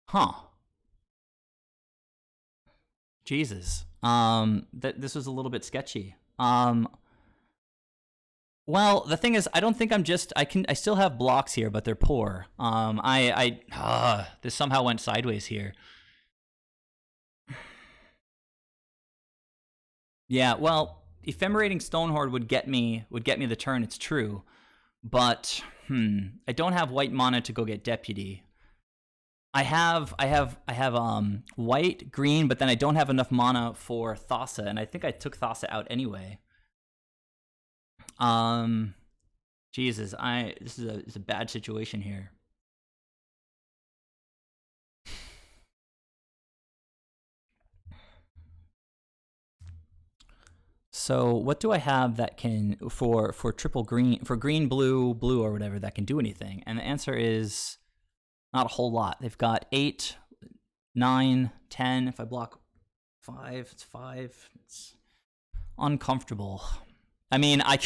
S1: Huh. Jesus. This was a little bit sketchy. Well, the thing is, I don't think I still have blocks here, but they're poor. This somehow went sideways here. Yeah, well, Ephemerating Stonehorde would get me the turn, it's true. But, I don't have white mana to go get Deputy. I have white, green, but then I don't have enough mana for Thassa, and I think I took Thassa out anyway. Jesus, this is a bad situation here. So what do I have that can for triple green, for green, blue, blue, or whatever that can do anything? And the answer is not a whole lot. They've got 8, 9, 10. If I block 5, it's 5. It's uncomfortable. I mean, I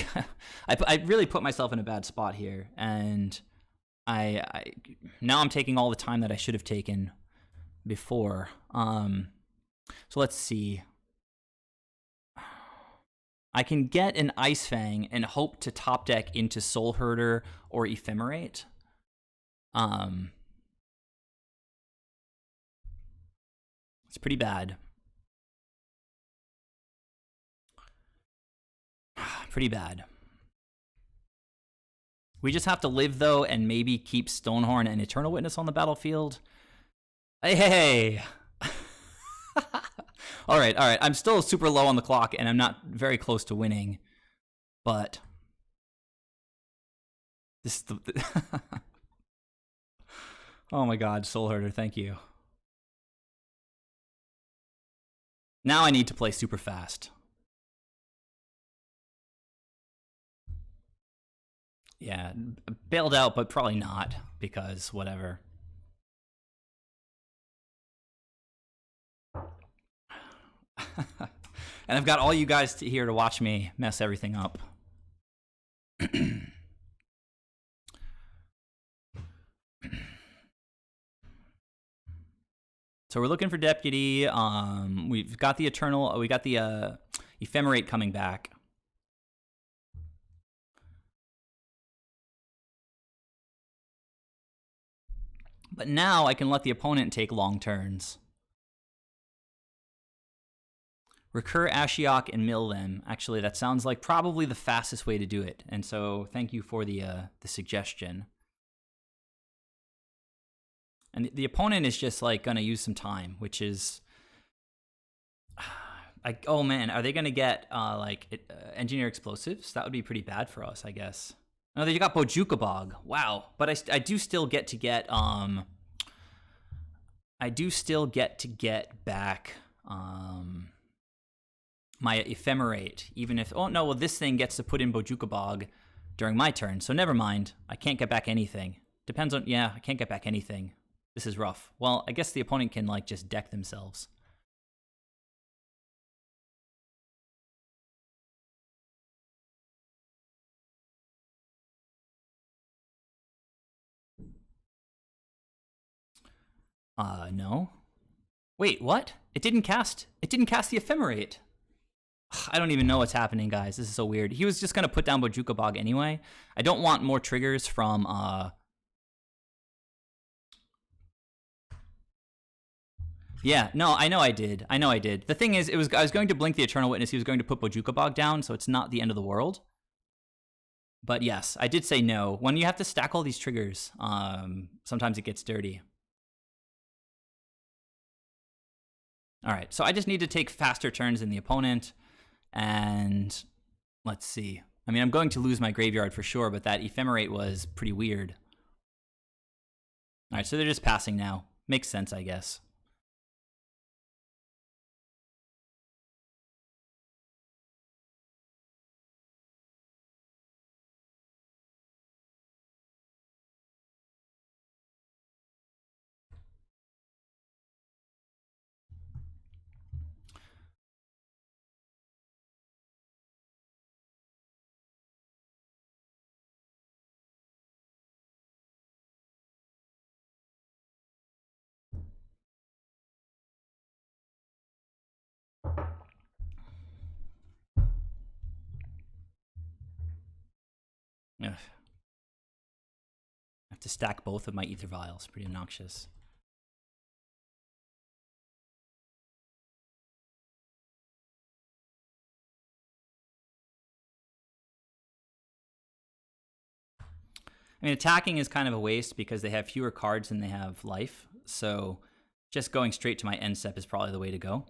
S1: really put myself in a bad spot here, and I now I'm taking all the time that I should have taken before. So let's see. I can get an Ice Fang and hope to top deck into Soulherder or Ephemerate. It's pretty bad. Pretty bad. We just have to live, though, and maybe keep Stonehorn and Eternal Witness on the battlefield. Hey! All right. I'm still super low on the clock, and I'm not very close to winning. But this. Oh my God, Soulherder, thank you. Now I need to play super fast. Yeah, bailed out, but probably not, because whatever. And I've got all you guys here to watch me mess everything up. So we're looking for Deputy. We've got the Eternal. We got the Ephemerate coming back. But now I can let the opponent take long turns. Recur Ashiok and mill them. Actually, that sounds like probably the fastest way to do it. And so thank you for the suggestion. And the opponent is just like going to use some time, which is... oh man, are they going to get Engineer Explosives? That would be pretty bad for us, I guess. No, they got Bojuka Bog. Wow. But I do still get to get... I do still get to get back... my Ephemerate, even if... Oh, no, well, this thing gets to put in Bojuka Bog during my turn, so never mind. I can't get back anything. Depends on... Yeah, I can't get back anything. This is rough. Well, I guess the opponent can, like, just deck themselves. No. Wait, what? It didn't cast the Ephemerate. I don't even know what's happening, guys. This is so weird. He was just going to put down Bojuka Bog anyway. I don't want more triggers from... Yeah, no, I know I did. I know I did. The thing is, I was going to blink the Eternal Witness. He was going to put Bojuka Bog down, so it's not the end of the world. But yes, I did say no. When you have to stack all these triggers, sometimes it gets dirty. All right, so I just need to take faster turns than the opponent. And let's see. I mean, I'm going to lose my graveyard for sure, but that Ephemerate was pretty weird. All right, so they're just passing now. Makes sense, I guess. Ugh. I have to stack both of my Ether Vials. Pretty obnoxious. I mean, attacking is kind of a waste because they have fewer cards than they have life. So just going straight to my end step is probably the way to go.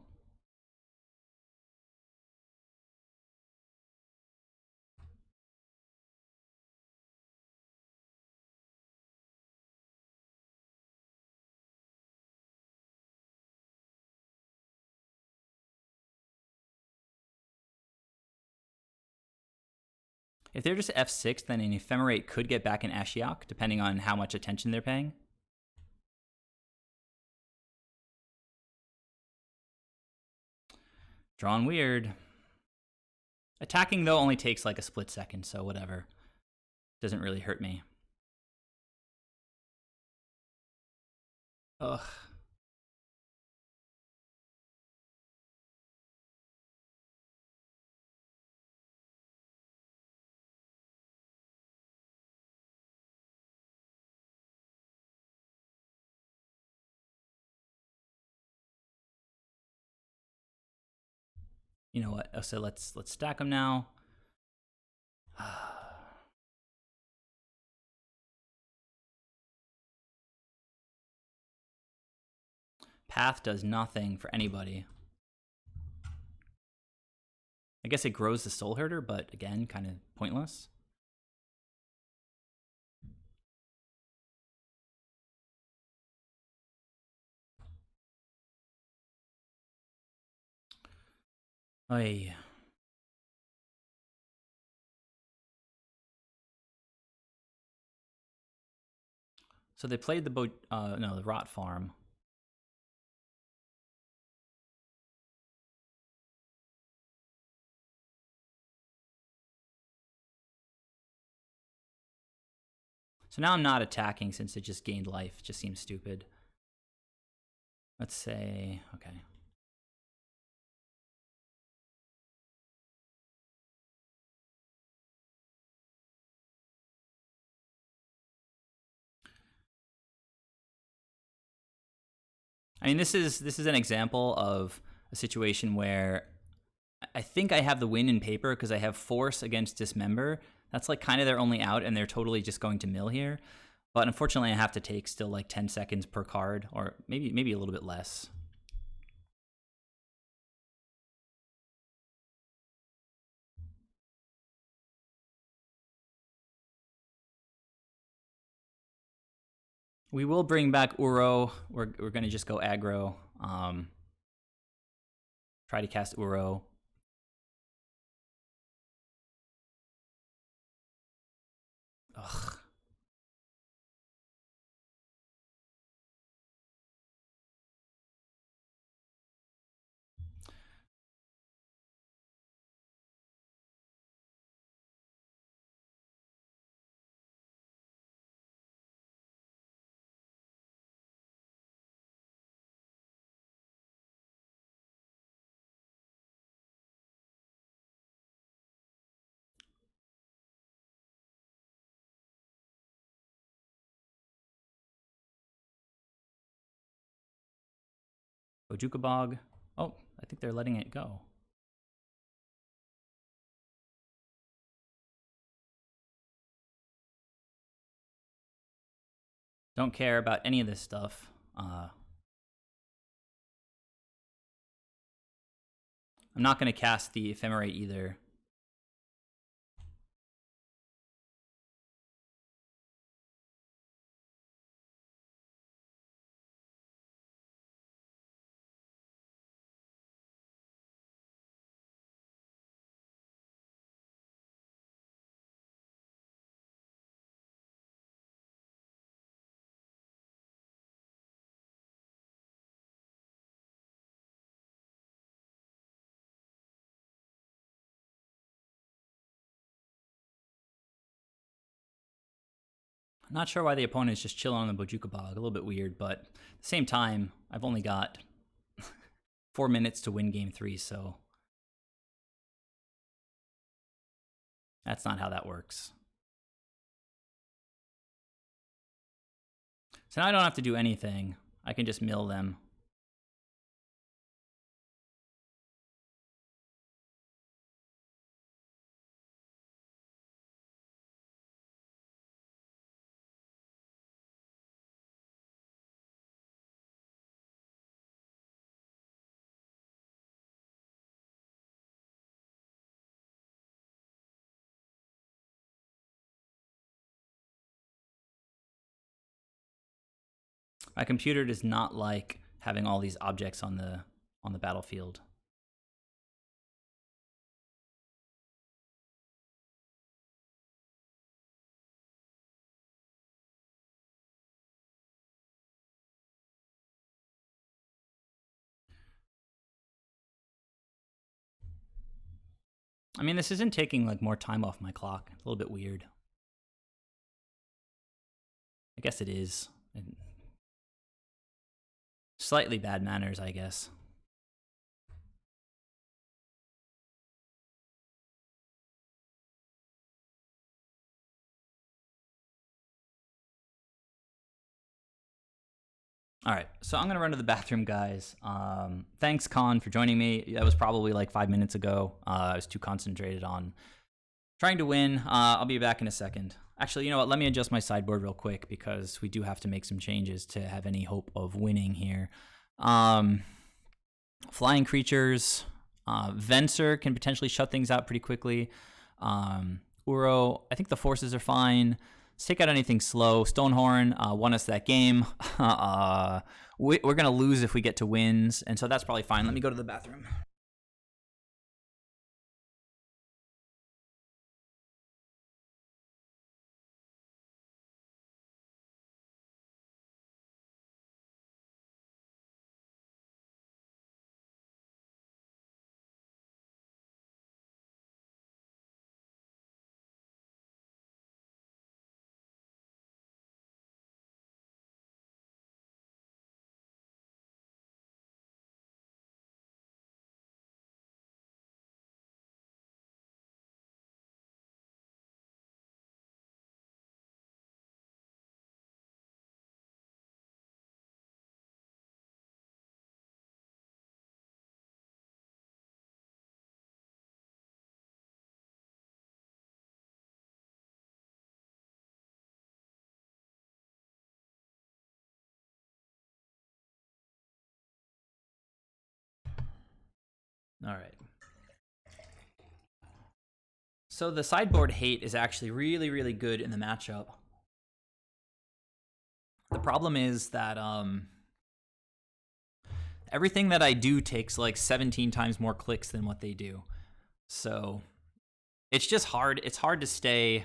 S1: If they're just F6, then an Ephemerate could get back an Ashiok, depending on how much attention they're paying. Drawn weird. Attacking, though, only takes like a split second, so whatever. Doesn't really hurt me. Ugh. You know what? Oh, so let's stack them now. Path does nothing for anybody. I guess it grows the Soul Herder, but again, kind of pointless. Oy. So they played the the Rot Farm. So now I'm not attacking since it just gained life. It just seems stupid. Let's say, okay. I mean, this is an example of a situation where I think I have the win in paper because I have Force against Dismember. That's like kind of their only out, and they're totally just going to mill here. But unfortunately, I have to take still like 10 seconds per card, or maybe a little bit less. We will bring back Uro. We're going to just go aggro. Try to cast Uro. Ugh. Bojuka Bog. Oh, I think they're letting it go. Don't care about any of this stuff. I'm not going to cast the Ephemerate either. Not sure why the opponent is just chilling on the Bojuka Bog. A little bit weird, but at the same time, I've only got 4 minutes to win game 3, so that's not how that works. So now I don't have to do anything. I can just mill them. My computer does not like having all these objects on the battlefield. I mean, this isn't taking like more time off my clock. A little bit weird. I guess it is. Slightly bad manners, I guess. All right, so I'm gonna run to the bathroom, guys. Thanks, Con, for joining me. That was probably like 5 minutes ago. I was too concentrated on trying to win. I'll be back in a second. Actually, you know what? Let me adjust my sideboard real quick because we do have to make some changes to have any hope of winning here. Flying creatures. Venser can potentially shut things out pretty quickly. Uro, I think the forces are fine. Let's take out anything slow. Stonehorn won us that game. We're going to lose if we get to wins, and so that's probably fine. Let me go to the bathroom. All right. So the sideboard hate is actually really, really good in the matchup. The problem is that everything that I do takes like 17 times more clicks than what they do. So it's just hard. It's hard to stay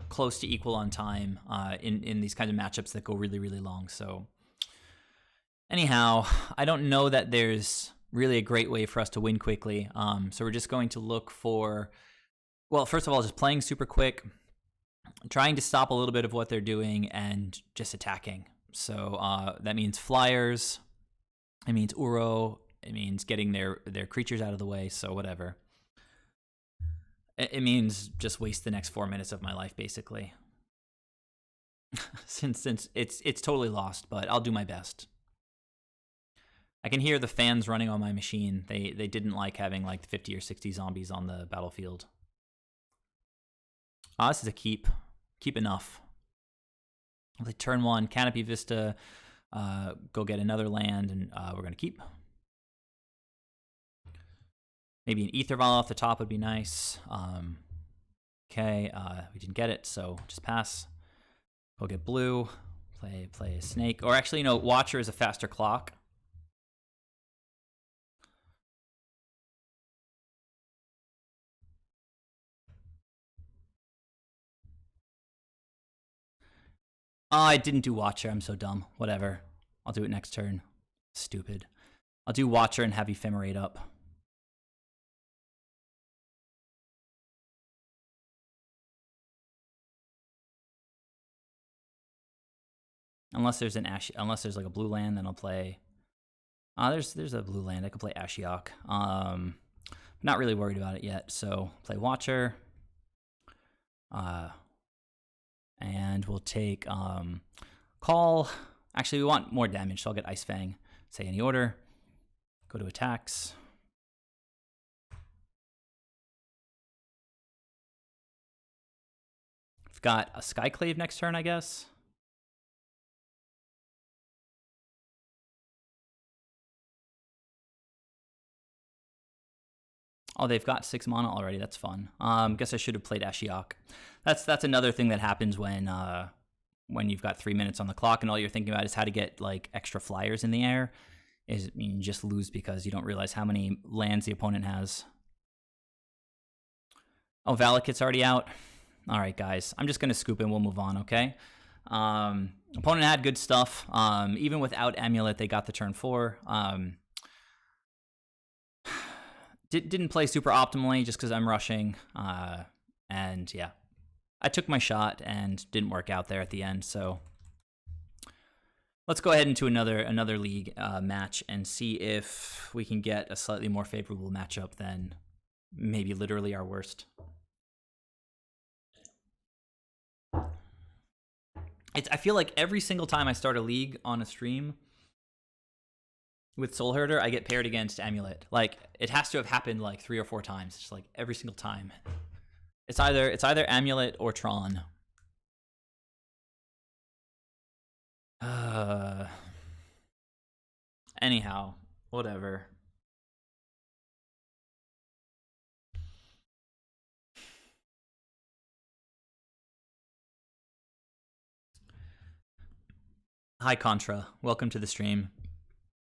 S1: close to equal on time in these kinds of matchups that go really, really long. So anyhow, I don't know that there's really a great way for us to win quickly. So we're just going to look for, well, first of all, just playing super quick, trying to stop a little bit of what they're doing, and just attacking. So that means flyers, it means Uro, it means getting their creatures out of the way, so whatever. It means just waste the next 4 minutes of my life, basically. since it's totally lost, but I'll do my best. I can hear the fans running on my machine. They didn't like having like 50 or 60 zombies on the battlefield. This is a keep. Keep enough. Like turn 1, Canopy Vista, go get another land, and we're going to keep. Maybe an Ether Vial off the top would be nice. Okay, we didn't get it, so just pass. Go get blue, play a snake. Or actually, Watcher is a faster clock. Oh, I didn't do Watcher. I'm so dumb. Whatever. I'll do it next turn. Stupid. I'll do Watcher and have Ephemerate up. Unless there's like a blue land, then I'll play. There's a blue land. I could play Ashiok. Not really worried about it yet. So play Watcher. And we'll take call. Actually, we want more damage, so I'll get Ice Fang. Say any order. Go to attacks. We've got a Skyclave next turn, I guess. Oh, they've got 6 mana already. That's fun. Guess I should have played Ashiok. That's another thing that happens when you've got 3 minutes on the clock and all you're thinking about is how to get like extra flyers in the air. You just lose because you don't realize how many lands the opponent has. Oh, Valakut's already out. All right, guys. I'm just gonna scoop and we'll move on. Okay. Opponent had good stuff. Even without Amulet, they got the turn 4. Didn't play super optimally just because I'm rushing. And yeah, I took my shot and didn't work out there at the end. So let's go ahead into another league match and see if we can get a slightly more favorable matchup than maybe literally our worst. I feel like every single time I start a league on a stream with Vialherder, I get paired against Amulet. Like, it has to have happened like 3 or 4 times. Just like every single time. It's either Amulet or Tron. Anyhow, whatever. Hi, Contra. Welcome to the stream.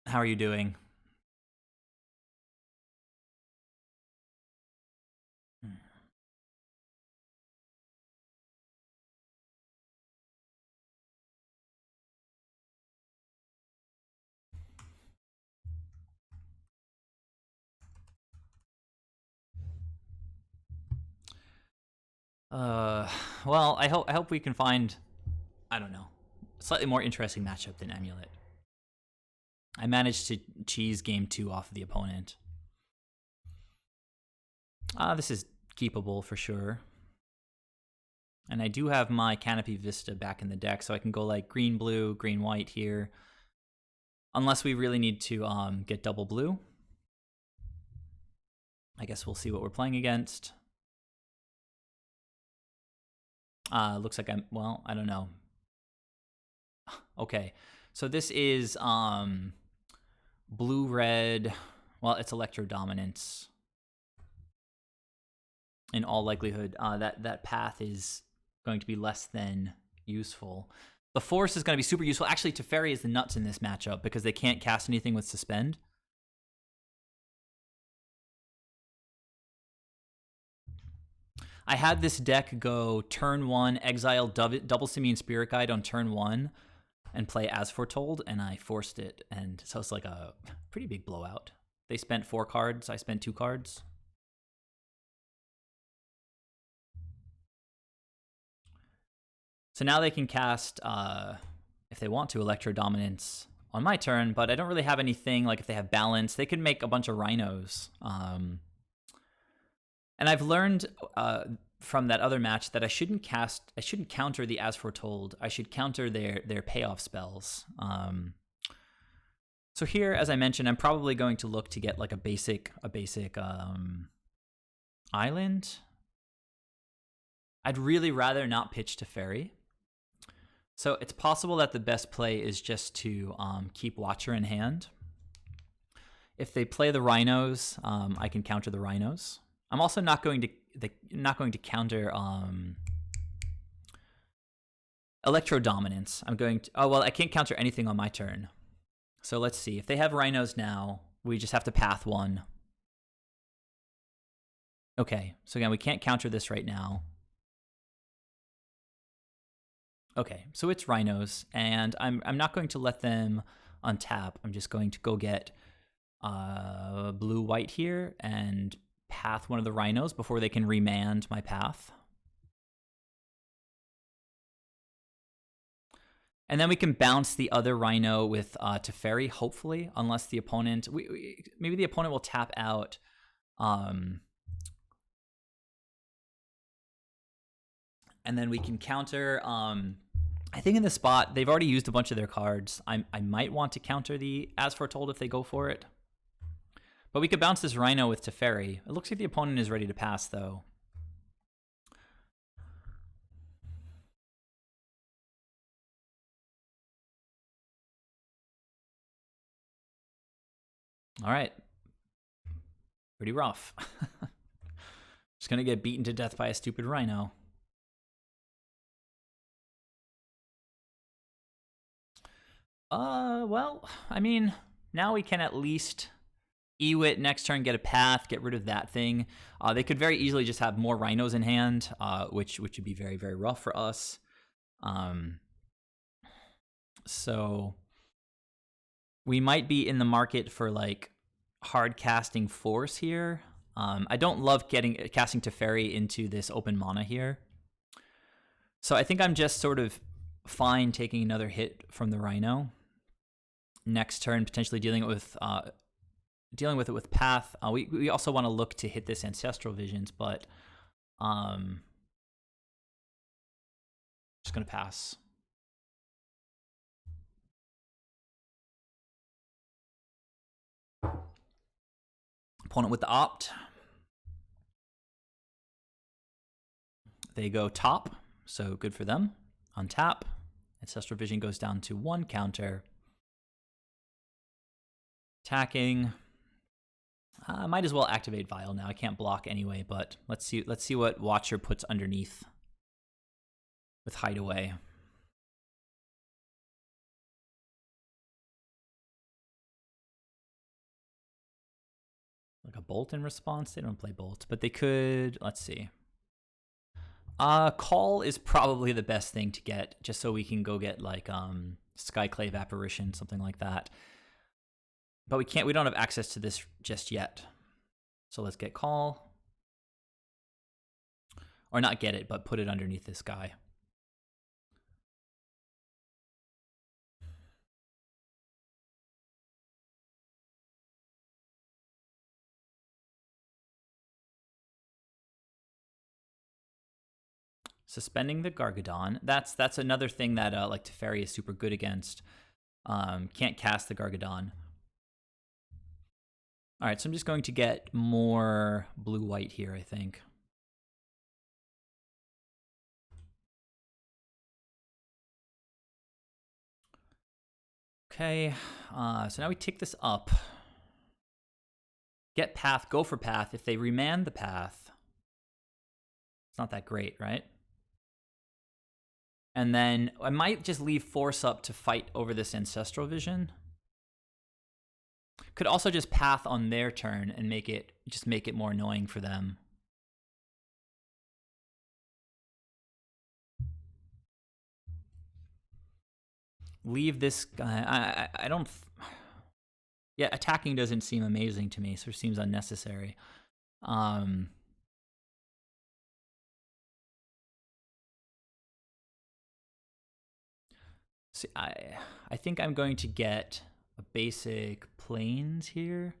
S1: How are you doing? Well, I hope we can find, I don't know, a slightly more interesting matchup than Amulet. I managed to cheese game 2 off of the opponent. This is keepable for sure. And I do have my Canopy Vista back in the deck, so I can go like green, blue, green, white here. Unless we really need to get double blue. I guess we'll see what we're playing against. Looks like well, I don't know. Okay, so this is blue-red. Well, it's Electro Dominance. In all likelihood, that path is going to be less than useful. The Force is going to be super useful. Actually, Teferi is the nuts in this matchup because they can't cast anything with Suspend. I had this deck go turn 1, exile double Simian Spirit Guide on turn 1, and play As Foretold, and I forced it, and so it's like a pretty big blowout. They spent 4 cards, I spent 2 cards. So now they can cast, if they want to, Electro Dominance on my turn, but I don't really have anything, like if they have Balance, they can make a bunch of Rhinos. And I've learned from that other match that I shouldn't counter the As Foretold. I should counter their payoff spells. So here, as I mentioned, I'm probably going to look to get like a basic island. I'd really rather not pitch to ferry. So it's possible that the best play is just to keep Watcher in hand. If they play the rhinos, I can counter the rhinos. I'm also not going to counter Electro Dominance. I'm going to. Oh well, I can't counter anything on my turn. So let's see. If they have rhinos now, we just have to path one. Okay, so again, we can't counter this right now. Okay, so it's rhinos, and I'm not going to let them untap. I'm just going to go get blue-white here and path one of the rhinos before they can remand my path. And then we can bounce the other rhino with Teferi, hopefully, unless the opponent... maybe the opponent will tap out... and then we can counter... I think in this spot, they've already used a bunch of their cards. I might want to counter the As Foretold if they go for it. But we could bounce this rhino with Teferi. It looks like the opponent is ready to pass, though. All right. Pretty rough. Just gonna get beaten to death by a stupid rhino. Well, I mean, now we can at least Ewit next turn, get a path, get rid of that thing. They could very easily just have more rhinos in hand, which would be very, very rough for us. So we might be in the market for like hard casting force here. I don't love casting Teferi into this open mana here. So I think I'm just sort of fine taking another hit from the rhino. Next turn, potentially dealing with it with path. We also want to look to hit this Ancestral Visions, but just gonna pass. Opponent with the opt. They go top, so good for them. Untap. Ancestral Vision goes down to 1 counter. Attacking. I might as well activate Vial now. I can't block anyway, but let's see what Watcher puts underneath with Hideaway. Like a Bolt in response? They don't play Bolt, but they could. Let's see. Call is probably the best thing to get, just so we can go get like Skyclave Apparition, something like that. But we don't have access to this just yet. So let's get Call. Or not get it, but put it underneath this guy. Suspending the Gargadon. That's another thing that like Teferi is super good against. Can't cast the Gargadon. All right, so I'm just going to get more blue-white here, I think. Okay, so now we take this up. Get path, go for path. If they remand the path, it's not that great, right? And then I might just leave force up to fight over this Ancestral Vision. Could also just path on their turn and make it more annoying for them. Leave this guy. I don't. Yeah, attacking doesn't seem amazing to me, so it seems unnecessary. See, I think I'm going to get a basic plains here.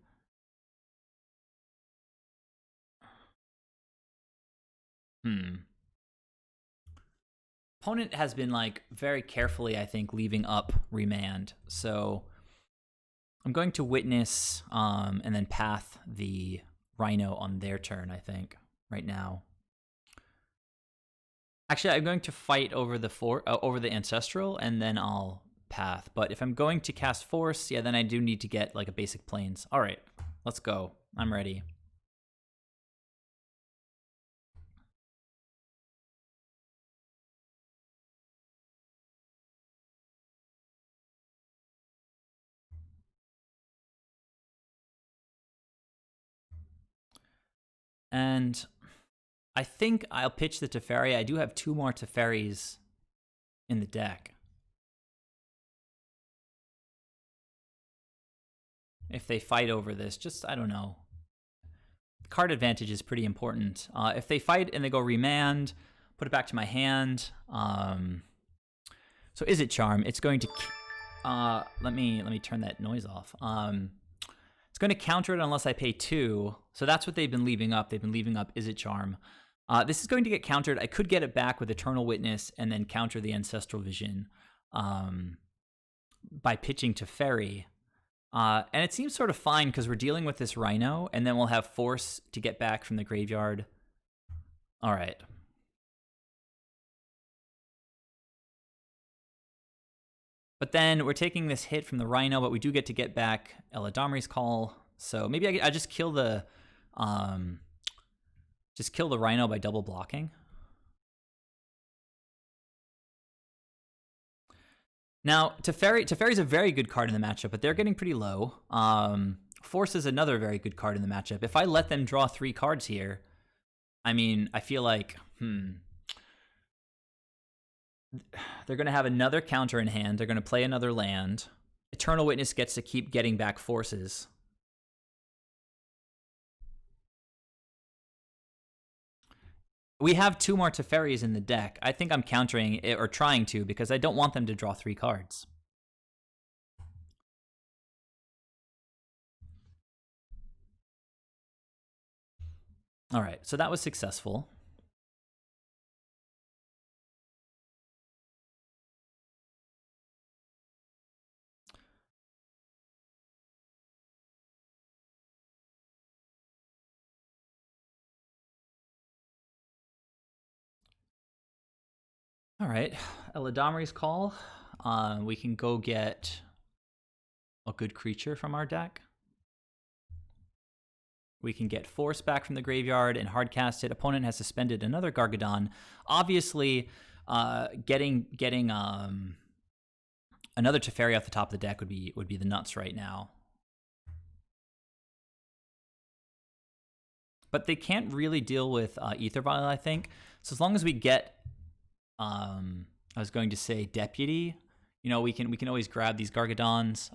S1: Opponent has been like very carefully, I think, leaving up remand. So I'm going to witness and then path the rhino on their turn, I think, right now. Actually, I'm going to fight over the ancestral, and then I'll path. But if I'm going to cast force, yeah, then I do need to get like a basic planes. All right, let's go. I'm ready. And I think I'll pitch the Teferi. I do have 2 more Teferis in the deck. If they fight over this, just, I don't know. Card advantage is pretty important. If they fight and they go remand, put it back to my hand. So is it charm? It's going to... let me turn that noise off. It's going to counter it unless I pay 2. So that's what they've been leaving up. They've been leaving up Is It Charm. This is going to get countered. I could get it back with Eternal Witness and then counter the Ancestral Vision by pitching Teferi. And it seems sort of fine because we're dealing with this Rhino, and then we'll have Force to get back from the graveyard. All right. But then we're taking this hit from the Rhino, but we do get to get back Eladamri's Call. So maybe I just kill the Rhino by double blocking. Now, Teferi's a very good card in the matchup, but they're getting pretty low. Force is another very good card in the matchup. If I let them draw 3 cards here, I mean, I feel like, they're going to have another counter in hand. They're going to play another land. Eternal Witness gets to keep getting back forces. We have 2 more Teferis in the deck. I think I'm countering it, or trying to, because I don't want them to draw 3 cards. All right, so that was successful. All right, Eladamri's Call. We can go get a good creature from our deck. We can get Force back from the graveyard and hardcast it. Opponent has suspended another Gargadon. Obviously, getting another Teferi off the top of the deck would be the nuts right now. But they can't really deal with Aether Vial, I think. So as long as we get, I was going to say Deputy, you know, we can always grab these Gargadons.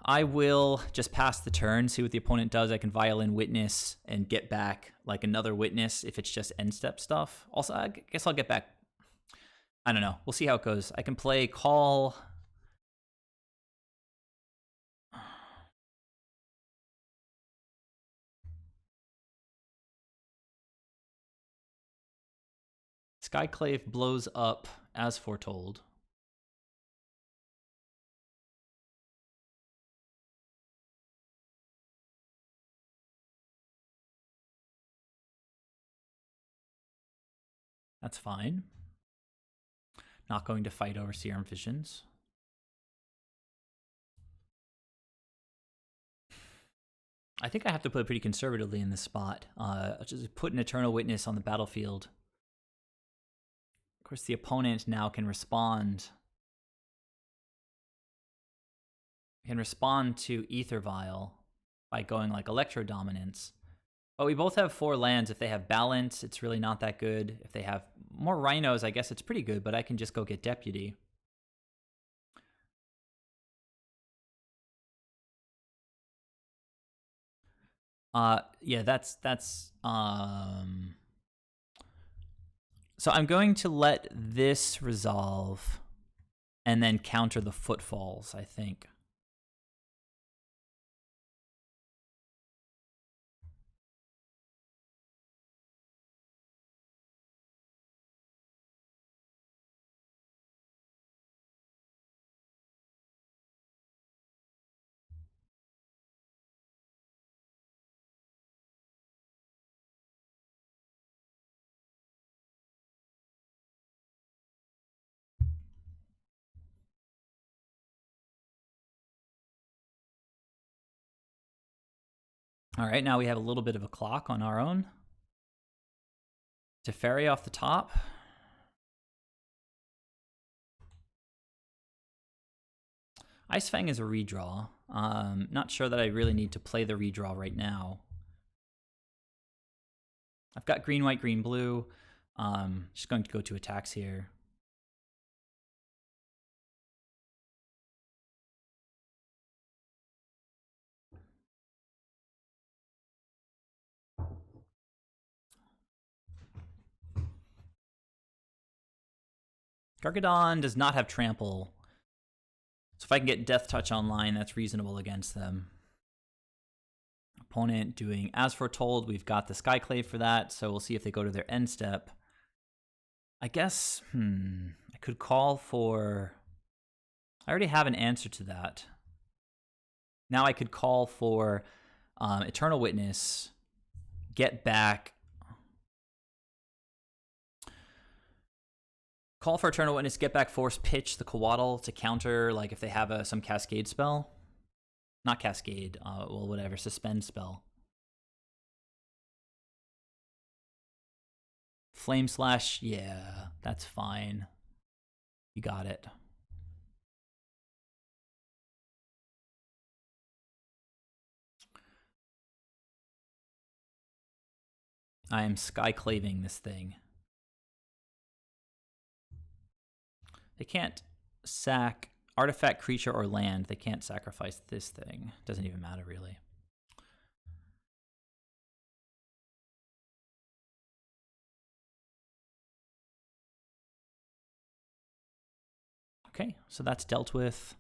S1: I will just pass the turn, see what the opponent does. I can Violin Witness and get back like another Witness if it's just end step stuff. Also, I guess I'll get back, I don't know. We'll see how it goes. I can play Call. Skyclave blows up as foretold. That's fine. Not going to fight over Serum Visions. I think I have to play pretty conservatively in this spot. Just put an Eternal Witness on the battlefield. Of course, the opponent now can respond. Can respond to Aether Vial by going like Electro Dominance. But we both have 4 lands. If they have balance, it's really not that good. If they have more Rhinos, I guess it's pretty good, but I can just go get Deputy. Yeah, that's so I'm going to let this resolve and then counter the Footfalls, I think. All right, now we have a little bit of a clock on our own. Teferi off the top. Ice Fang is a redraw. Not sure that I really need to play the redraw right now. I've got green, white, green, blue. Just going to go to attacks here. Gargadon does not have trample. So if I can get Death Touch online, that's reasonable against them. Opponent doing As Foretold. We've got the Skyclave for that, so we'll see if they go to their end step. I guess, I could call for... I already have an answer to that. Now I could call for Eternal Witness, get back... Call for Eternal Witness, get back Force Pitch the Coatl to counter, like if they have some Cascade spell. Not Cascade, well, whatever, Suspend spell. Flame Slash, yeah, that's fine. You got it. I am Skyclaving this thing. They can't sack artifact, creature, or land. They can't sacrifice this thing. Doesn't even matter, really. Okay, so that's dealt with.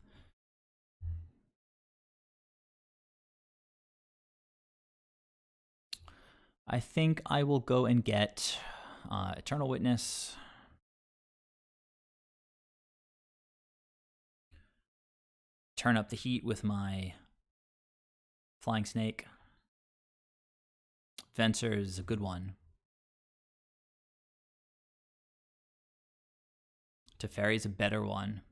S1: I think I will go and get Eternal Witness. Turn up the heat with my Flying Snake. Venser is a good one. Teferi is a better one.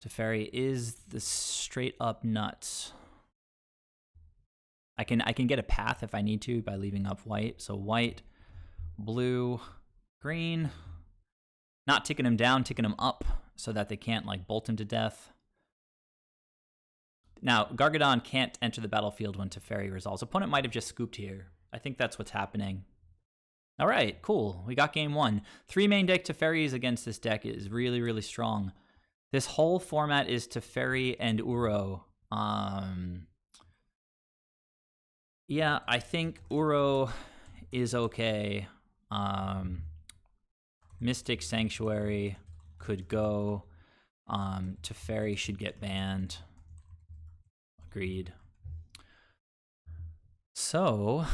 S1: Teferi is the straight up nuts. I can get a path if I need to by leaving up white. So white, blue, green. Not ticking him down, ticking him up so that they can't like bolt him to death. Now, Gargadon can't enter the battlefield when Teferi resolves. Opponent might have just scooped here. I think that's what's happening. All right, cool. We got game one. 3 main deck Teferis against this deck is really, really strong. This whole format is Teferi and Uro. Yeah, I think Uro is okay. Mystic Sanctuary could go. Teferi should get banned. Agreed. So,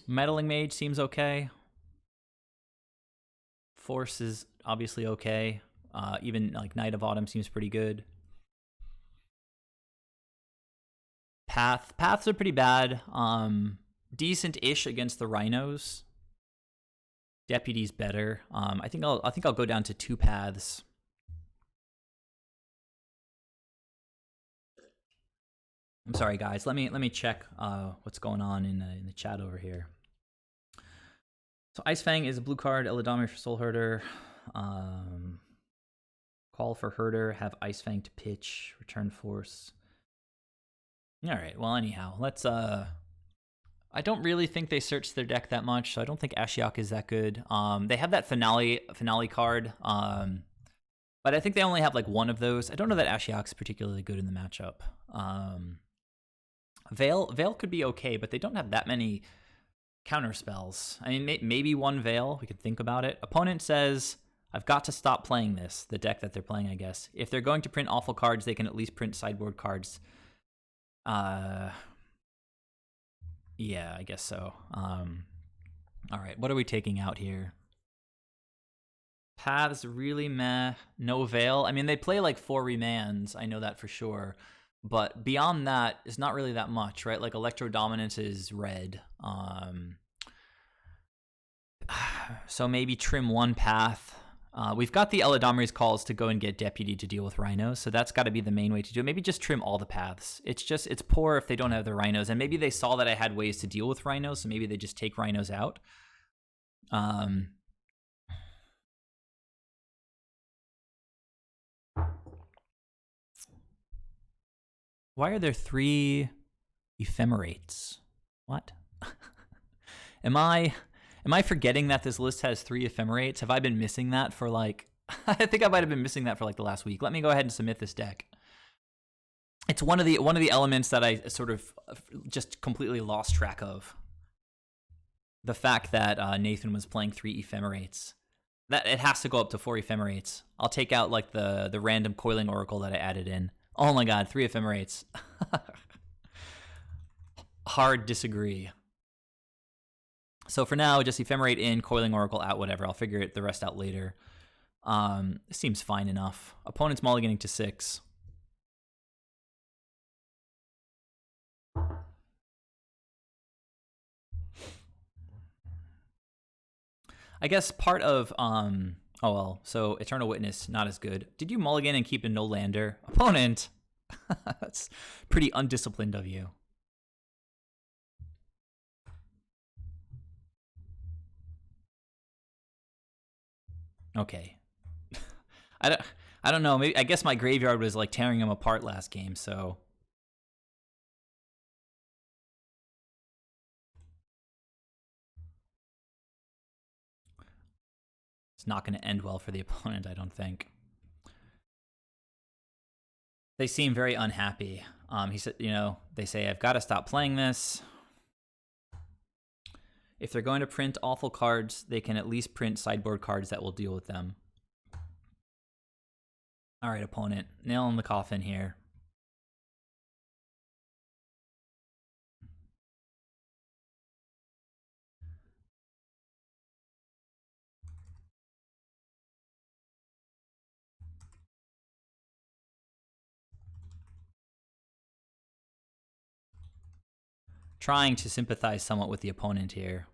S1: Meddling Mage seems okay. Force is obviously okay. Even like Knight of Autumn seems pretty good. Paths are pretty bad. Decent-ish against the Rhinos. Deputy's better. I think I'll go down to 2 paths. I'm sorry, guys. Let me check what's going on in the chat over here. So Ice Fang is a blue card. Eladamir for Soul Herder. Call for Herder. Have Ice Fang to pitch. Return Force. All right. Well, anyhow, let's. I don't really think they searched their deck that much, so I don't think Ashiok is that good. They have that finale card, but I think they only have like one of those. I don't know that Ashiok's particularly good in the matchup. Veil could be okay, but they don't have that many counter spells. I mean, maybe one Veil. We could think about it. Opponent says, I've got to stop playing this, the deck that they're playing, I guess. If they're going to print awful cards, they can at least print sideboard cards. Yeah, I guess so. All right, what are we taking out here? Paths really meh. No Veil. I mean, they play like 4 remands. I know that for sure. But beyond that, it's not really that much, right? Like Electro Dominance is red. So maybe trim 1 path. We've got the Eladamri's calls to go and get Deputy to deal with rhinos, so that's got to be the main way to do it. Maybe just trim all the paths. It's poor if they don't have the rhinos, and maybe they saw that I had ways to deal with rhinos, so maybe they just take rhinos out. Why are there 3 ephemerates? What? Am I forgetting that this list has 3 ephemerates? Have I been missing that for like... I think I might have been missing that for like the last week. Let me go ahead and submit this deck. It's one of the elements that I sort of just completely lost track of. The fact that Nathan was playing 3 ephemerates. That it has to go up to 4 ephemerates. I'll take out like the random coiling oracle that I added in. Oh my god, 3 ephemerates. Hard disagree. So for now, just ephemerate in, coiling oracle out, whatever. I'll figure the rest out later. Seems fine enough. Opponent's mulliganing to 6. I guess part of oh well, so Eternal Witness, not as good. Did you mulligan and keep a no lander? Opponent! That's pretty undisciplined of you. Okay. I don't know. Maybe I guess my graveyard was like tearing him apart last game, so it's not going to end well for the opponent, I don't think. They seem very unhappy. He said, they say, I've got to stop playing this. If they're going to print awful cards, they can at least print sideboard cards that will deal with them. All right, opponent, nail in the coffin here. Trying to sympathize somewhat with the opponent here.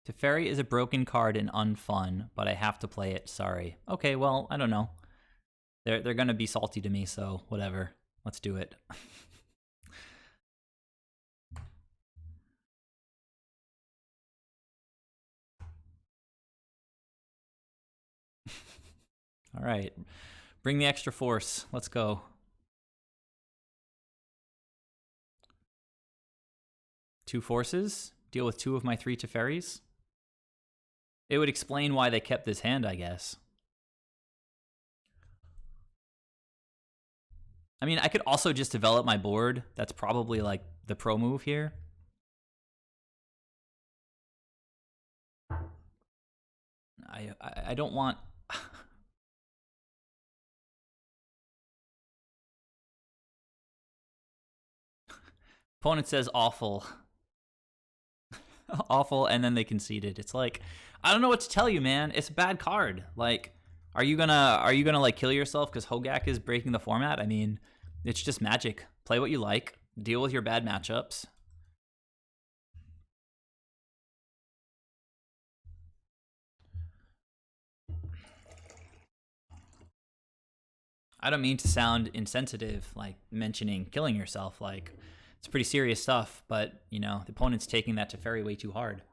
S1: Teferi is a broken card and unfun, but I have to play it, sorry. Okay, well, I don't know. They're gonna be salty to me, so whatever. Let's do it. All right, bring the extra force. Let's go. Two forces? Deal with 2 of my 3 Teferis? It would explain why they kept this hand, I guess. I mean, I could also just develop my board. That's probably like the pro move here. I don't want... Opponent says awful. Awful, and then they conceded. It's like, I don't know what to tell you, man. It's a bad card. Like, are you gonna like kill yourself because Hogak is breaking the format? I mean, it's just Magic. Play what you like. Deal with your bad matchups. I don't mean to sound insensitive, like mentioning killing yourself. Like, it's pretty serious stuff, but, the opponent's taking that Teferi way too hard.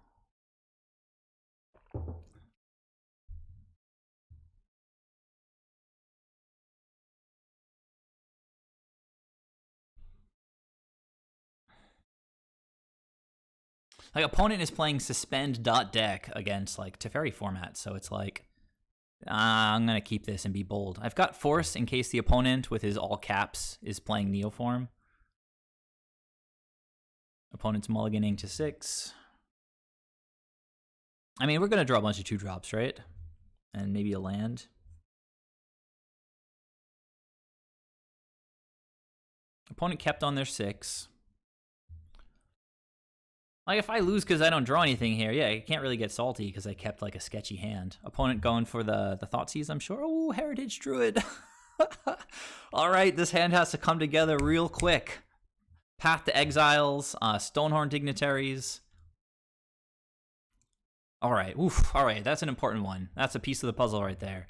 S1: Like, opponent is playing suspend.deck against, like, Teferi format, so it's like, I'm going to keep this and be bold. I've got force in case the opponent, with his all caps, is playing Neoform. Opponent's mulliganing to 6. I mean, we're going to draw a bunch of 2-drops, right? And maybe a land. Opponent kept on their 6. Like, if I lose because I don't draw anything here, yeah, I can't really get salty because I kept, like, a sketchy hand. Opponent going for the Thoughtseize, I'm sure. Oh, Heritage Druid. All right, this hand has to come together real quick. Path to Exiles, Stonehorn Dignitaries. All right, oof. All right, that's an important one. That's a piece of the puzzle right there.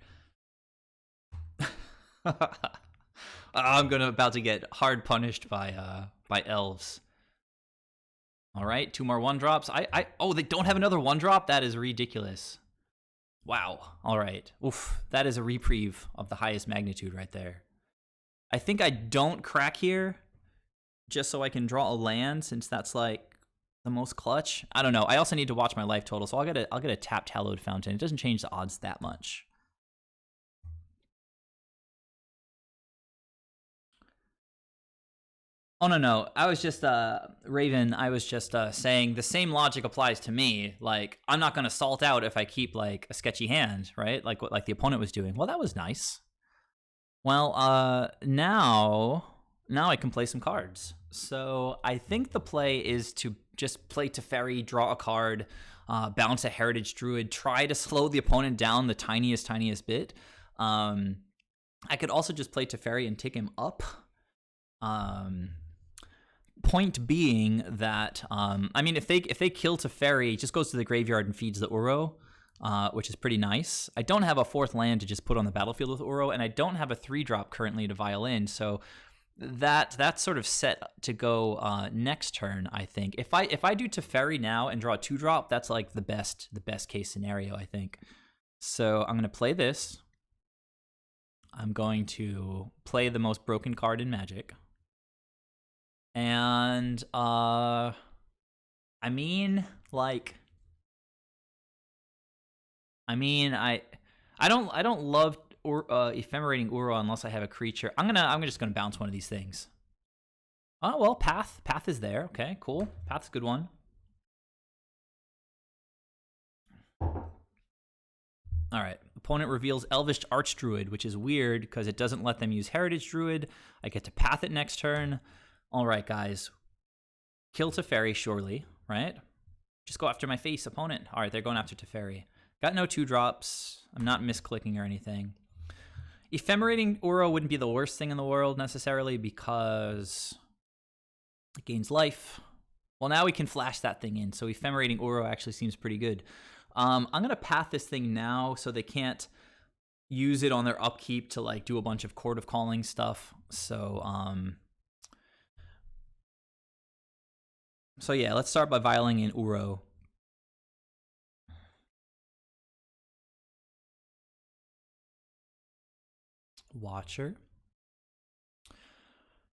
S1: I'm about to get hard punished by elves. All right, 2 more 1-drops. Oh, they don't have another 1-drop? That is ridiculous. Wow. All right. Oof. That is a reprieve of the highest magnitude right there. I think I don't crack here just so I can draw a land, since that's like the most clutch. I don't know. I also need to watch my life total, so I'll get a tapped Hallowed Fountain. It doesn't change the odds that much. Oh, no. I was just, Raven, I was just saying the same logic applies to me. Like, I'm not going to salt out if I keep, like, a sketchy hand, right? Like what the opponent was doing. Well, that was nice. Well, now I can play some cards. So I think the play is to just play Teferi, draw a card, bounce a Heritage Druid, try to slow the opponent down the tiniest bit. I could also just play Teferi and tick him up. Point being that, I mean, if they kill Teferi, it just goes to the graveyard and feeds the Uro, which is pretty nice. I don't have a 4th land to just put on the battlefield with Uro, and I don't have a 3-drop currently to Violin, so that's sort of set to go next turn, I think. If I do Teferi now and draw a 2-drop, that's like the best case scenario, I think. So I'm going to play this. I'm going to play the most broken card in Magic. And I mean, like, I don't love ephemerating Uro unless I have a creature. I'm just gonna bounce one of these things. Oh well, Path is there. Okay, cool. Path's a good one. All right. Opponent reveals Elvish Archdruid, which is weird because it doesn't let them use Heritage Druid. I get to Path it next turn. All right, guys. Kill Teferi, surely, right? Just go after my face opponent. All right, they're going after Teferi. Got no 2-drops. I'm not misclicking or anything. Ephemerating Uro wouldn't be the worst thing in the world necessarily because it gains life. Well, now we can flash that thing in, so ephemerating Uro actually seems pretty good. I'm going to path this thing now so they can't use it on their upkeep to like do a bunch of Court of Calling stuff. So yeah, let's start by vialing in Uro. Watcher.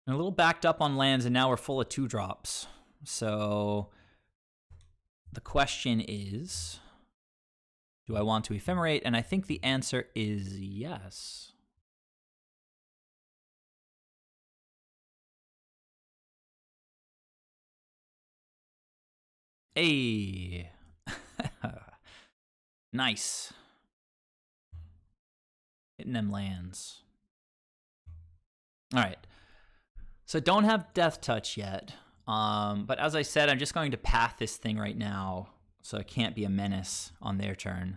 S1: And a little backed up on lands, and now we're full of 2-drops. So the question is, do I want to ephemerate? And I think the answer is yes. Hey. Nice. Hitting them lands. All right. So don't have Death Touch yet. But as I said, I'm just going to path this thing right now, so it can't be a menace on their turn.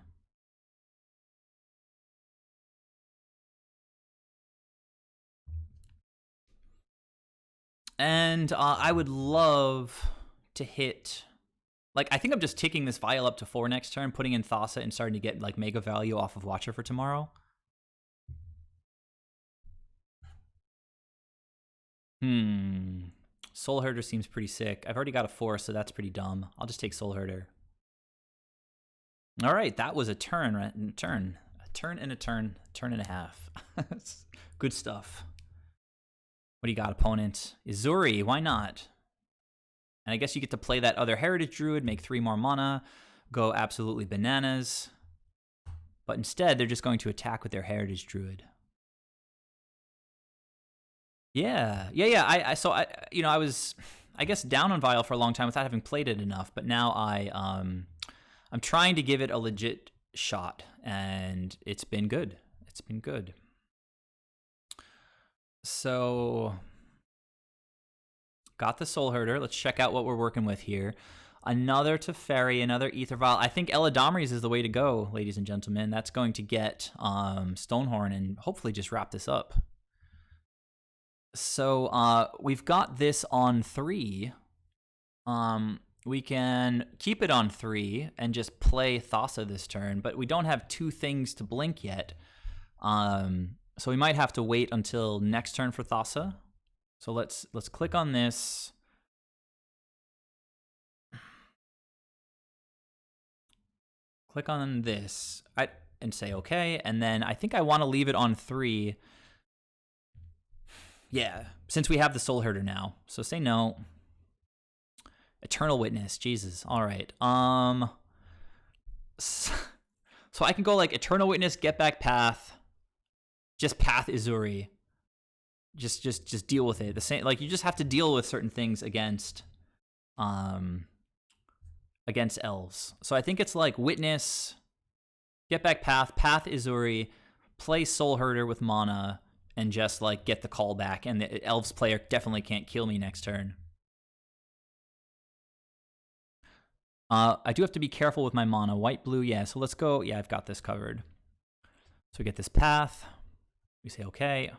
S1: And I would love to hit... Like, I think I'm just ticking this Vial up to 4 next turn, putting in Thassa, and starting to get, like, mega value off of Watcher for tomorrow. Soul Herder seems pretty sick. I've already got a 4, so that's pretty dumb. I'll just take Soul Herder. All right, that was a turn, right? A turn and a turn and a half. Good stuff. What do you got, opponent? Izuri, why not? And I guess you get to play that other Heritage Druid, make 3 more mana, go absolutely bananas. But instead, they're just going to attack with their Heritage Druid. Yeah. I was, I guess, down on Vial for a long time without having played it enough. But now I'm trying to give it a legit shot, and it's been good. It's been good. So, got the Soul Herder. Let's check out what we're working with here. Another Teferi, another Aether Vial. I think Eladamri's is the way to go, ladies and gentlemen. That's going to get Stonehorn and hopefully just wrap this up. So we've got this on 3. We can keep it on 3 and just play Thassa this turn, but we don't have 2 things to blink yet. So we might have to wait until next turn for Thassa. So let's click on this. Click on this and say okay, and then I think I want to leave it on 3. Yeah, since we have the Soul Herder now. So say no. Eternal Witness, Jesus. All right. So I can go like Eternal Witness, Get Back Path, just Path Izuri. Just deal with it. The same, like you just have to deal with certain things against elves. So I think it's like Witness, Get Back Path, Path Izuri, play Soul Herder with mana, and just like get the call back. And the elves player definitely can't kill me next turn. I do have to be careful with my mana. White, blue, yeah. So let's go. Yeah, I've got this covered. So we get this path. We say okay.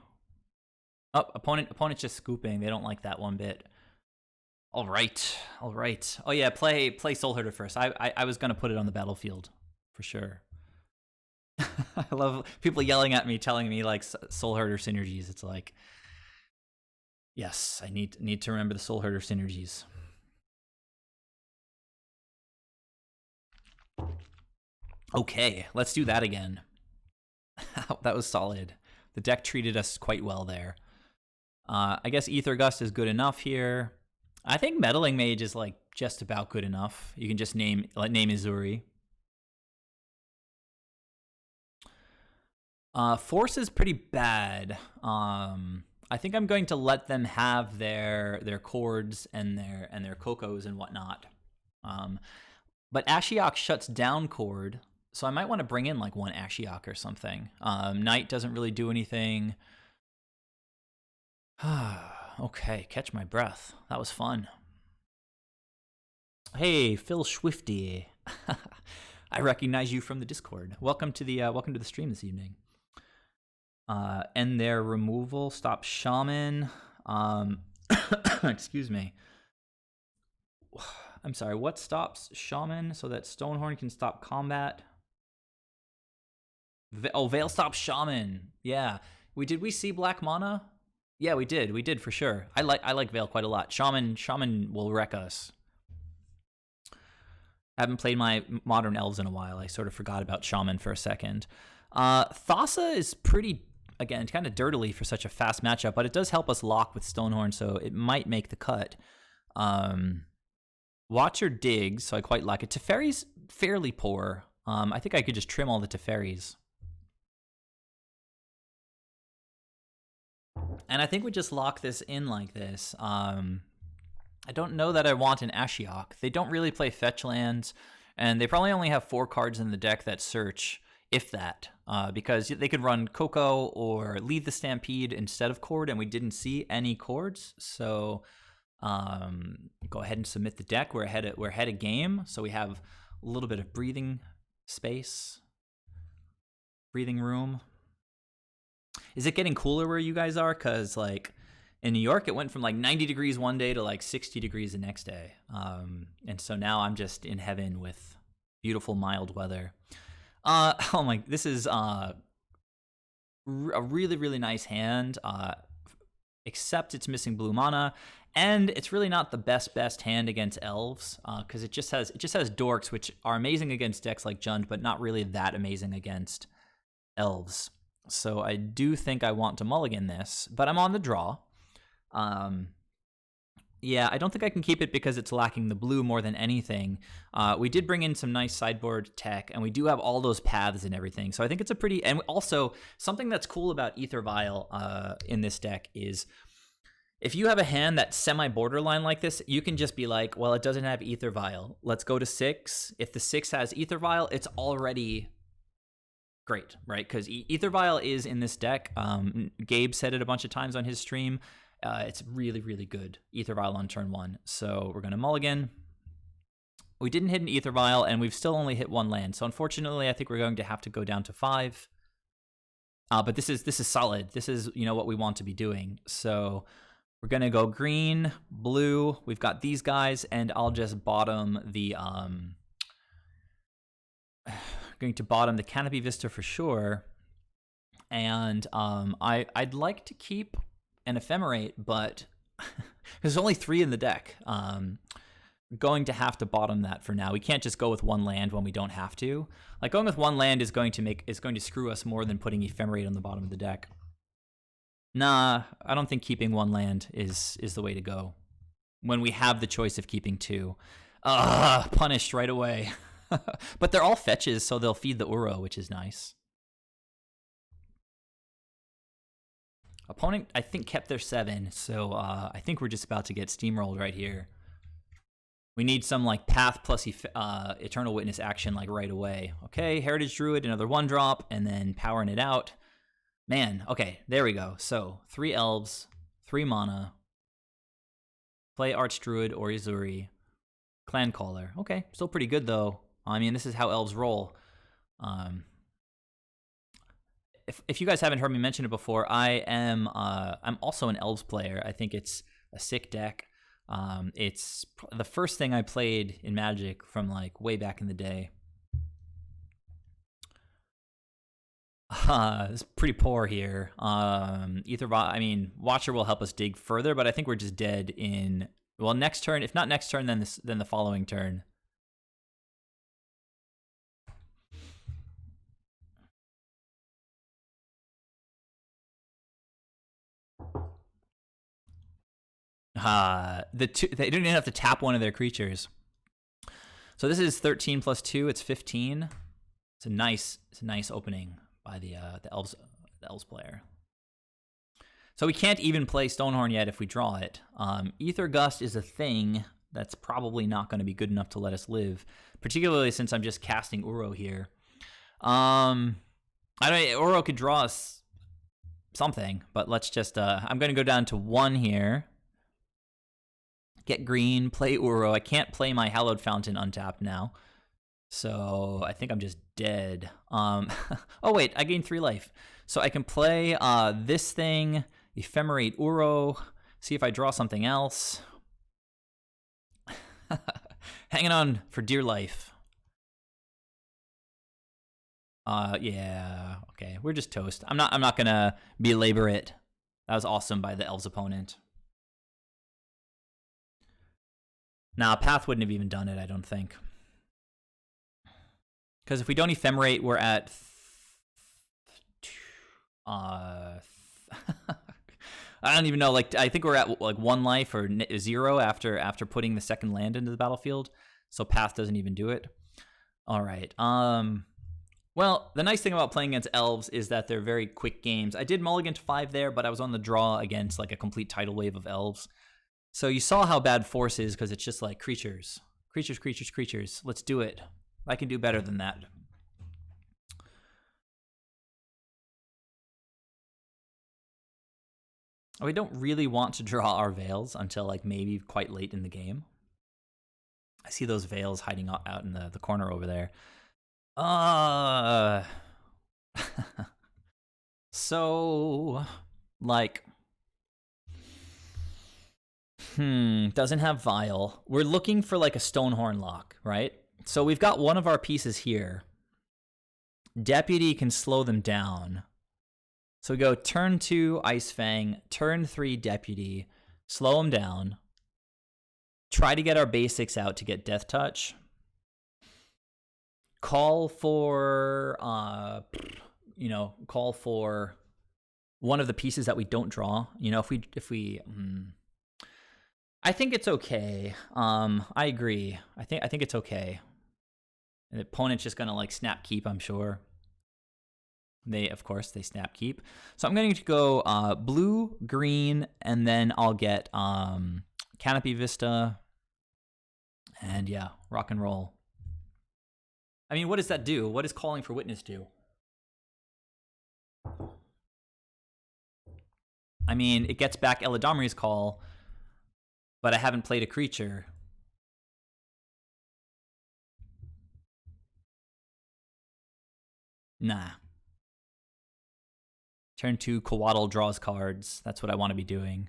S1: Oh, opponent's just scooping. They don't like that one bit. All right. Oh yeah, play Soul Herder first. I was gonna put it on the battlefield for sure. I love people yelling at me, telling me like Soul Herder synergies. It's like, yes, I need to remember the Soul Herder synergies. Okay, let's do that again. That was solid. The deck treated us quite well there. I guess Ether Gust is good enough here. I think Meddling Mage is like just about good enough. You can just name Izuri. Force is pretty bad. I think I'm going to let them have their chords and their cocos and whatnot. But Ashiok shuts down chord, so I might want to bring in like one Ashiok or something. Knight doesn't really do anything. Okay, catch my breath. That was fun. Hey, Phil Swifty. I recognize you from the Discord. Welcome to the stream this evening. And their removal, stop Shaman. Excuse me. I'm sorry, what stops Shaman so that Stonehorn can stop combat? Veil stops Shaman. Yeah. Did we see black mana? Yeah, we did for sure. I like Veil quite a lot. Shaman will wreck us. I haven't played my modern elves in a while. I sort of forgot about Shaman for a second. Thassa is pretty, again, kind of dirtily for such a fast matchup, but it does help us lock with Stonehorn, so it might make the cut. Watcher digs, so I quite like it. Teferi's fairly poor. I think I could just trim all the Teferis. And I think we just lock this in like this. I don't know that I want an Ashiok. They don't really play fetch lands, and they probably only have 4 cards in the deck that search, if that, because they could run Coco or Lead the Stampede instead of Chord, and we didn't see any chords. So go ahead and submit the deck. We're ahead of game, so we have a little bit of breathing space, breathing room. Is it getting cooler where you guys are? Because like in New York, it went from like 90 degrees one day to like 60 degrees the next day. And so now I'm just in heaven with beautiful mild weather. Oh my, this is a really, really nice hand, except it's missing blue mana. And it's really not the best hand against elves, because it just has dorks, which are amazing against decks like Jund, but not really that amazing against elves. So I do think I want to mulligan this, but I'm on the draw. Yeah, I don't think I can keep it because it's lacking the blue more than anything. We did bring in some nice sideboard tech, and we do have all those paths and everything. So I think it's a pretty... And also, something that's cool about Aether Vial in this deck is if you have a hand that's semi-borderline like this, you can just be like, well, it doesn't have Aether Vial. Let's go to 6. If the 6 has Aether Vial, it's already... great, right? Because Aether Vial is in this deck. Gabe said it a bunch of times on his stream. It's really, really good. Aether Vial on turn 1. So we're going to mulligan. We didn't hit an Aether Vial, and we've still only hit 1 land. So unfortunately, I think we're going to have to go down to 5. But this is solid. This is, you know, what we want to be doing. So we're gonna go green, blue. We've got these guys, and I'll just bottom the going to bottom the Canopy Vista for sure. And I'd like to keep an Ephemerate, but there's only 3 in the deck. Going to have to bottom that for now. We can't just go with 1 land when we don't have to. Like, going with 1 land is going to screw us more than putting Ephemerate on the bottom of the deck. Nah, I don't think keeping 1 land is the way to go when we have the choice of keeping 2. Punished right away. But they're all fetches, so they'll feed the Uro, which is nice. Opponent, I think, kept their 7, so I think we're just about to get steamrolled right here. We need some, like, Path plus Eternal Witness action, like, right away. Okay, Heritage Druid, another 1-drop, and then powering it out. Man, okay, there we go. So, 3 elves, 3 mana. Play Archdruid or Izuri. Clan Caller. Okay, still pretty good, though. I mean, this is how elves roll. If you guys haven't heard me mention it before, I'm also an elves player. I think it's a sick deck. It's the first thing I played in Magic from, like, way back in the day. It's pretty poor here. Watcher will help us dig further, but I think we're just dead in, well, next turn. If not next turn, then the following turn. They don't even have to tap one of their creatures. So this is 13 plus 2. It's 15. It's a nice opening by the elves player. So we can't even play Stonehorn yet if we draw it. Ether Gust is a thing that's probably not going to be good enough to let us live, particularly since I'm just casting Uro here. Uro could draw us something, but let's just I'm going to go down to 1 here. Get green, play Uro. I can't play my Hallowed Fountain untapped now, so I think I'm just dead. Oh wait, I gained 3 life, so I can play this thing, Ephemerate Uro, see if I draw something else. Hanging on for dear life. Yeah, okay, we're just toast. I'm not gonna belabor it. That was awesome by the elves opponent. Nah, Path wouldn't have even done it, I don't think. Because if we don't Ephemerate, we're at... I don't even know. Like, I think we're at, like, 1 life or 0 after putting the second land into the battlefield. So Path doesn't even do it. All right. Well, the nice thing about playing against elves is that they're very quick games. I did mulligan to 5 there, but I was on the draw against, like, a complete tidal wave of elves. So you saw how bad Force is, because it's just like creatures. Creatures. Let's do it. I can do better than that. We don't really want to draw our Veils until, like, maybe quite late in the game. I see those Veils hiding out in the corner over there. So, like... doesn't have Vial. We're looking for, like, a Stonehorn lock, right? So we've got one of our pieces here. Deputy can slow them down. So we go turn 2 Ice Fang, turn 3 Deputy, slow them down. Try to get our basics out to get Death Touch. Call for one of the pieces that we don't draw. You know, if we I think it's okay. I agree. I think it's okay. The opponent's just gonna, like, snap keep, I'm sure. Of course they snap keep. So I'm going to go blue, green, and then I'll get Canopy Vista. And yeah, rock and roll. I mean, what does that do? What does Calling for Witness do? I mean, it gets back Eladamri's Call, but I haven't played a creature. Nah. Turn 2, Coatl draws cards. That's what I want to be doing.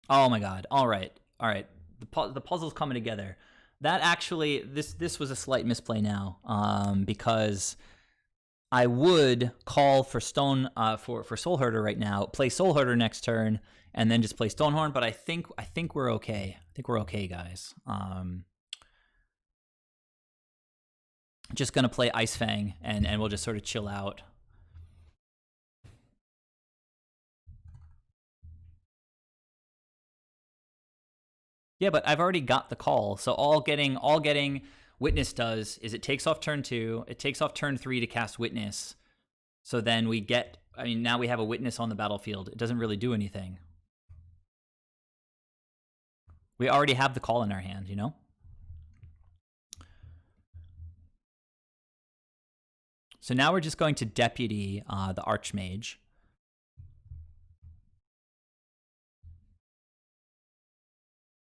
S1: Oh my god. All right. The puzzle's coming together. That actually, this was a slight misplay now, because I would call for Soul Herder right now, play Soul Herder next turn, and then just play Stonehorn. But I think we're okay. I think we're okay, guys. Just gonna play Ice Fang, and we'll just sort of chill out. Yeah, but I've already got the call, so all getting Witness does is it takes off turn 2, it takes off turn 3 to cast Witness. So then we get, I mean, now we have a Witness on the battlefield. It doesn't really do anything. We already have the call in our hand, you know? So now we're just going to Deputy the Archmage.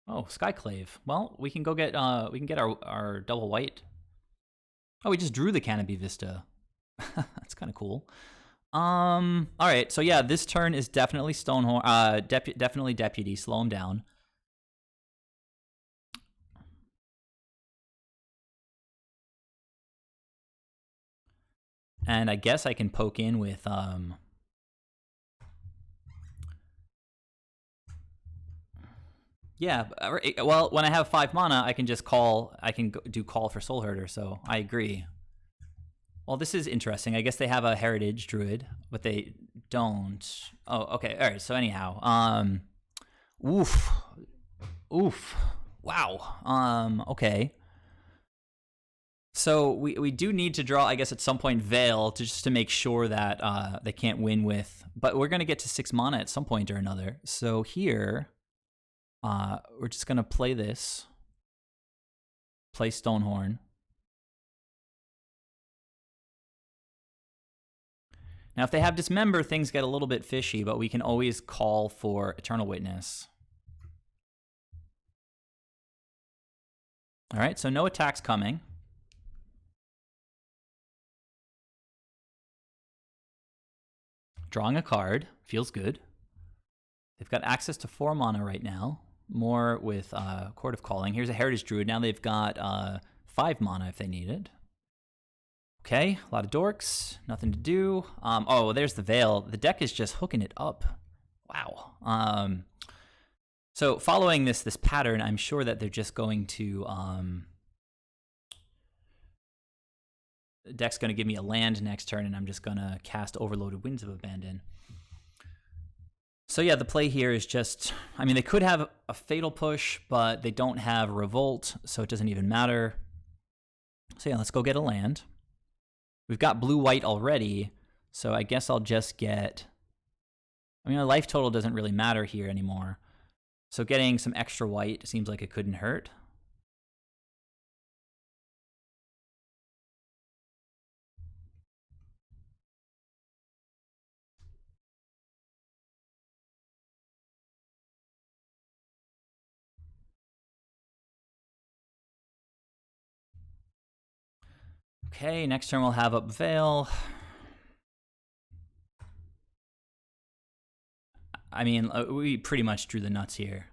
S1: Oh, Skyclave. Well, we can go get our double white. Oh, we just drew the Canopy Vista. That's kind of cool. All right. So yeah, this turn is definitely Stonehorn. Definitely Deputy. Slow him down. And I guess I can poke in with yeah, well, when I have 5 mana, I can just call. I can do call for Soul Herder. So I agree. Well, this is interesting. I guess they have a Heritage Druid, but they don't. Oh, okay. All right. So anyhow, oof, wow. Okay. So we do need to draw, I guess, at some point Veil just to make sure that they can't win with. But we're gonna get to 6 mana at some point or another. So here, we're just gonna play this. Play Stonehorn. Now, if they have Dismember, things get a little bit fishy, but we can always call for Eternal Witness. All right, so no attacks coming. Drawing a card. Feels good. They've got access to 4 mana right now. More with Court of Calling. Here's a Heritage Druid. Now they've got 5 mana if they need it. Okay, a lot of dorks. Nothing to do. Oh, there's the Veil. The deck is just hooking it up. Wow. So following this pattern, I'm sure that they're just going to... the deck's going to give me a land next turn, and I'm just going to cast Overloaded Winds of Abandon. So yeah, the play here is just... I mean, they could have a Fatal Push, but they don't have Revolt, so it doesn't even matter. So yeah, let's go get a land. We've got blue-white already, so I guess I'll just get... I mean, my life total doesn't really matter here anymore. So getting some extra white seems like it couldn't hurt. Okay, next turn we'll have up Veil. I mean, we pretty much drew the nuts here.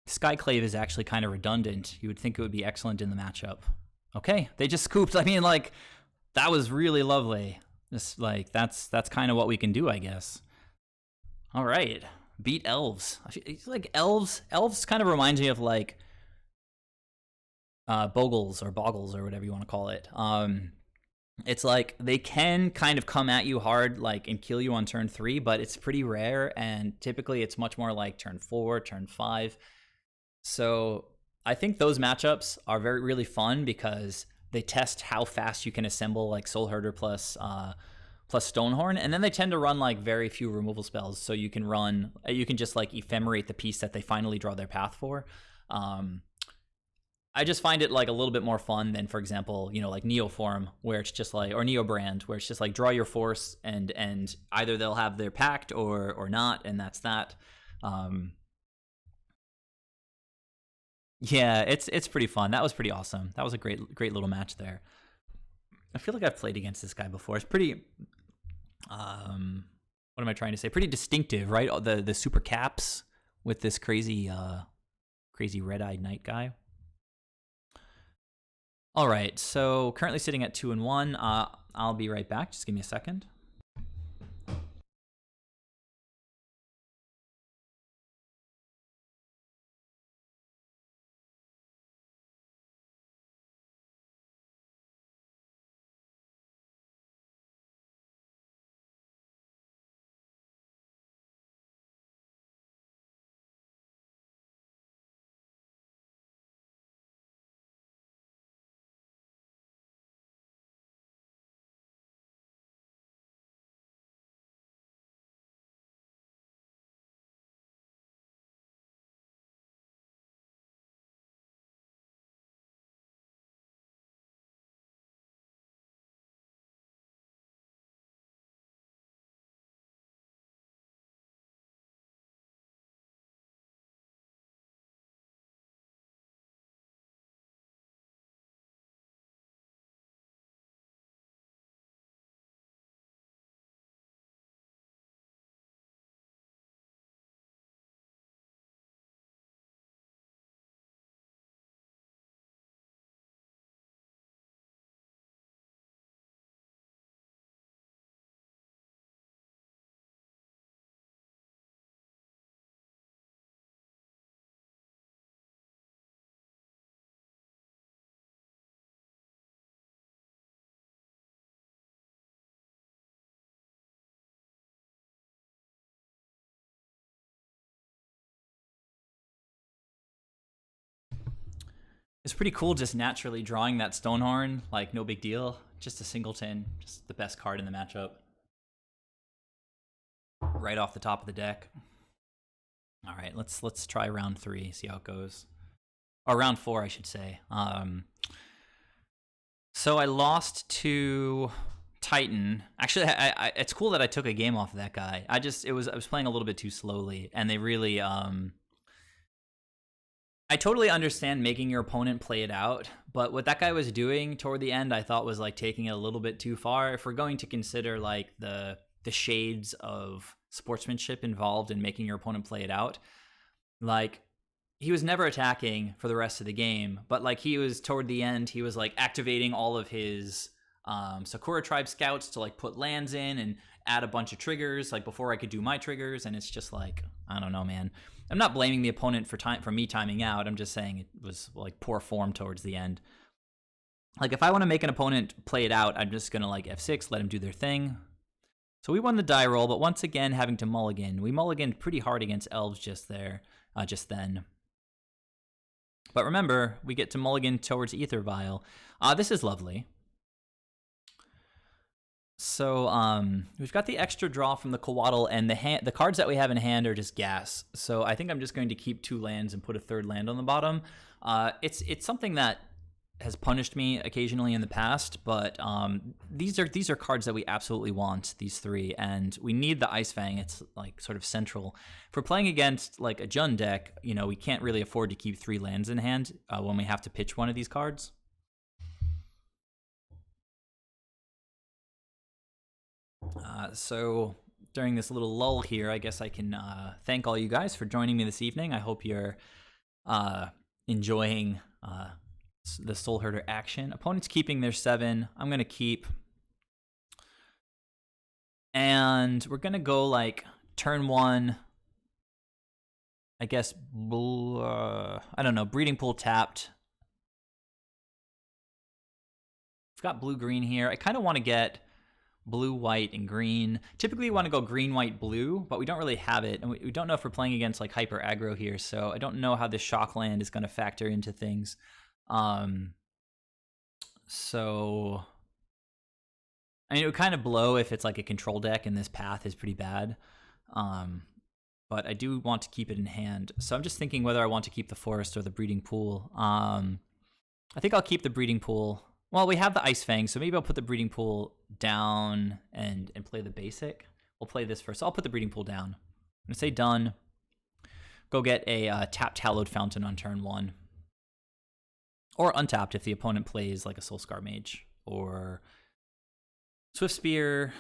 S1: Skyclave is actually kind of redundant. You would think it would be excellent in the matchup. Okay, they just scooped. I mean, like, that was really lovely. Just like that's kind of what we can do, I guess. All right, beat elves. It's like elves kind of reminds me of like Bogles or Boggles or whatever you want to call it. It's like they can kind of come at you hard, like, and kill you on turn 3, but it's pretty rare, and typically it's much more like turn 4, turn 5. So I think those matchups are really fun because they test how fast you can assemble like Soul Herder plus Stonehorn, and then they tend to run like very few removal spells, so you can just like ephemerate the piece that they finally draw their path for. I just find it like a little bit more fun than, for example, you know, like Neoform, where it's just like, or Neobrand, where it's just like draw your force and either they'll have their pact or not, and that's that. Yeah, it's pretty fun. That was pretty awesome. That was a great little match there. I feel like I've played against this guy before. It's pretty what am I trying to say? Pretty distinctive, right? The super caps with this crazy red-eyed knight guy. All right, so currently sitting at 2-1. I'll be right back. Just give me a second. It's pretty cool just naturally drawing that Stonehorn, like no big deal. Just a singleton, just the best card in the matchup. Right off the top of the deck. All right, let's try round 3, see how it goes. Or round 4, I should say. So I lost to Titan. Actually, it's cool that I took a game off of that guy. I was playing a little bit too slowly, and they really I totally understand making your opponent play it out, but what that guy was doing toward the end, I thought was like taking it a little bit too far. If we're going to consider like the shades of sportsmanship involved in making your opponent play it out, like he was never attacking for the rest of the game, but like he was toward the end, he was like activating all of his Sakura tribe scouts to like put lands in and add a bunch of triggers like before I could do my triggers, and it's just like, I don't know, man. I'm not blaming the opponent for me timing out. I'm just saying it was like poor form towards the end. Like if I want to make an opponent play it out, I'm just gonna like F6, let him do their thing. So we won the die roll, but once again having to mulligan. We mulliganed pretty hard against elves just then. But remember, we get to mulligan towards Ether Vial. This is lovely. So we've got the extra draw from the Coatl, and the cards that we have in hand are just gas. So I think I'm just going to keep 2 lands and put a 3rd land on the bottom. It's something that has punished me occasionally in the past, but these are cards that we absolutely want, these 3, and we need the Ice Fang. It's like sort of central. If we're playing against like a Jund deck, we can't really afford to keep 3 lands in hand when we have to pitch one of these cards. So during this little lull here, I guess I can thank all you guys for joining me this evening. I hope you're enjoying the Soul Herder action. Opponent's keeping their 7. I'm going to keep. And we're going to go like turn 1. I guess, I don't know, Breeding Pool tapped. We've got blue-green here. I kind of want to get blue, white, and green. Typically, we want to go green, white, blue, but we don't really have it. And we don't know if we're playing against like hyper aggro here, so I don't know how this shock land is going to factor into things. So I mean, it would kind of blow if it's like a control deck and this path is pretty bad. But I do want to keep it in hand. So I'm just thinking whether I want to keep the forest or the breeding pool. I think I'll keep the breeding pool. Well, we have the Ice Fang, so maybe I'll put the breeding pool down and play the basic. We'll play this first. So I'll put the breeding pool down. I'm going to say done. Go get a tapped Hallowed Fountain on turn 1. Or untapped if the opponent plays like a Soulscar Mage or Swift Spear.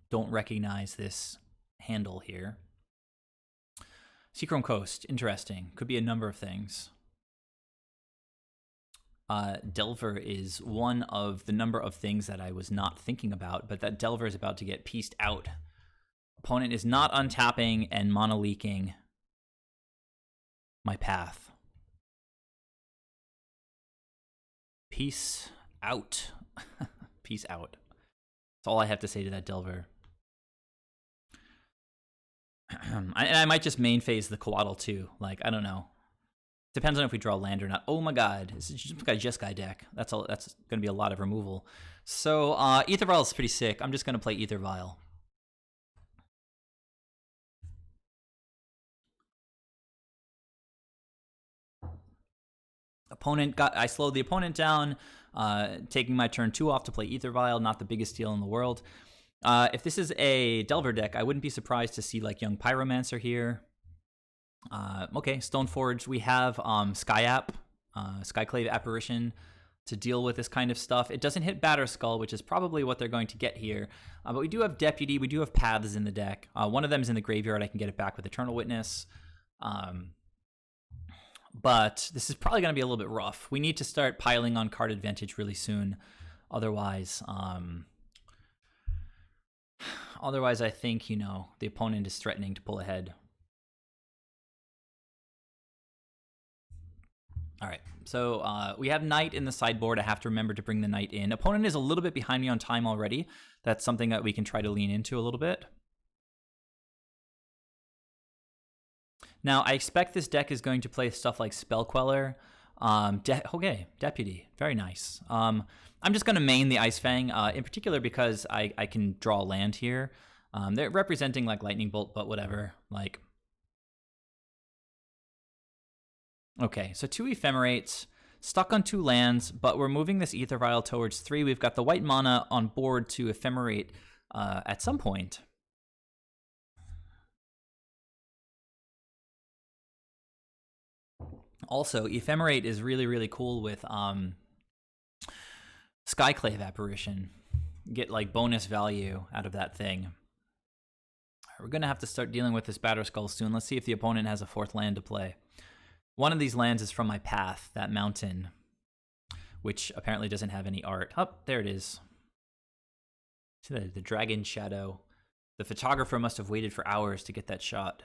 S1: Don't recognize this handle here. Seachrome Coast, interesting. Could be a number of things. Delver is one of the number of things that I was not thinking about, but that Delver is about to get pieced out. Opponent is not untapping and mono-leaking my path. Peace out. Peace out. That's all I have to say to that Delver. And I might just main phase the Coatl too. Like, I don't know. Depends on if we draw land or not. Oh my god, this is just a Jeskai deck. That's all. That's going to be a lot of removal. So Aether Vial is pretty sick. I'm just going to play Aether Vial. I slowed the opponent down, taking my turn 2 off to play Aether Vial. Not the biggest deal in the world. If this is a Delver deck, I wouldn't be surprised to see like Young Pyromancer here. Okay, Stoneforge. We have Skyclave Apparition to deal with this kind of stuff. It doesn't hit Batterskull, which is probably what they're going to get here. But we do have Deputy. We do have Paths in the deck. One of them is in the graveyard. I can get it back with Eternal Witness. But this is probably going to be a little bit rough. We need to start piling on card advantage really soon. Otherwise, I think, you know, the opponent is threatening to pull ahead. All right, so we have Knight in the sideboard. I have to remember to bring the Knight in. Opponent is a little bit behind me on time already. That's something that we can try to lean into a little bit. Now, I expect this deck is going to play stuff like Spell Queller. Okay, Deputy, very nice. I'm just going to main the Ice Fang, in particular because I can draw land here. They're representing like Lightning Bolt, but whatever. Like, okay, so 2 Ephemerates, stuck on 2 lands, but we're moving this Aether Vial towards 3. We've got the white mana on board to Ephemerate at some point. Also, Ephemerate is really, really cool with Skyclave Apparition. Get like bonus value out of that thing. We're going to have to start dealing with this Batterskull soon. Let's see if the opponent has a 4th land to play. One of these lands is from my path, that mountain, which apparently doesn't have any art. Oh, there it is. See the dragon shadow. The photographer must have waited for hours to get that shot.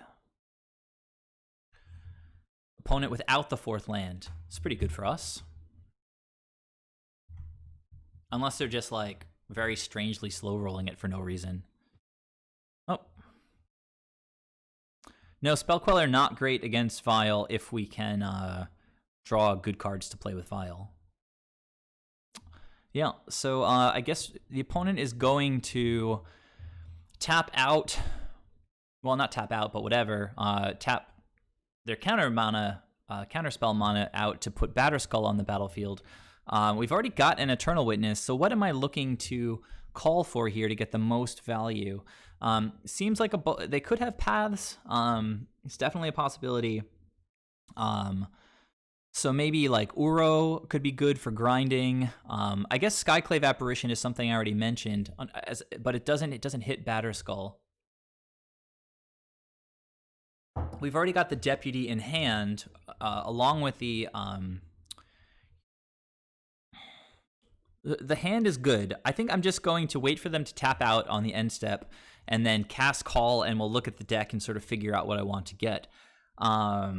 S1: Opponent without the 4th land. It's pretty good for us. Unless they're just like very strangely slow rolling it for no reason. Oh. No, Spell Queller not great against Vial if we can draw good cards to play with Vial. Yeah, so I guess the opponent is going to tap out. Well, not tap out, but whatever. Tap their counterspell mana out to put Batterskull on the battlefield. We've already got an Eternal Witness, so what am I looking to call for here to get the most value? Seems like they could have Paths. It's definitely a possibility. So maybe like Uro could be good for grinding. I guess Skyclave Apparition is something I already mentioned, but it doesn't hit Batterskull. We've already got the Deputy in hand, along with the hand is good. I think I'm just going to wait for them to tap out on the end step and then cast Call, and we'll look at the deck and sort of figure out what I want to get. I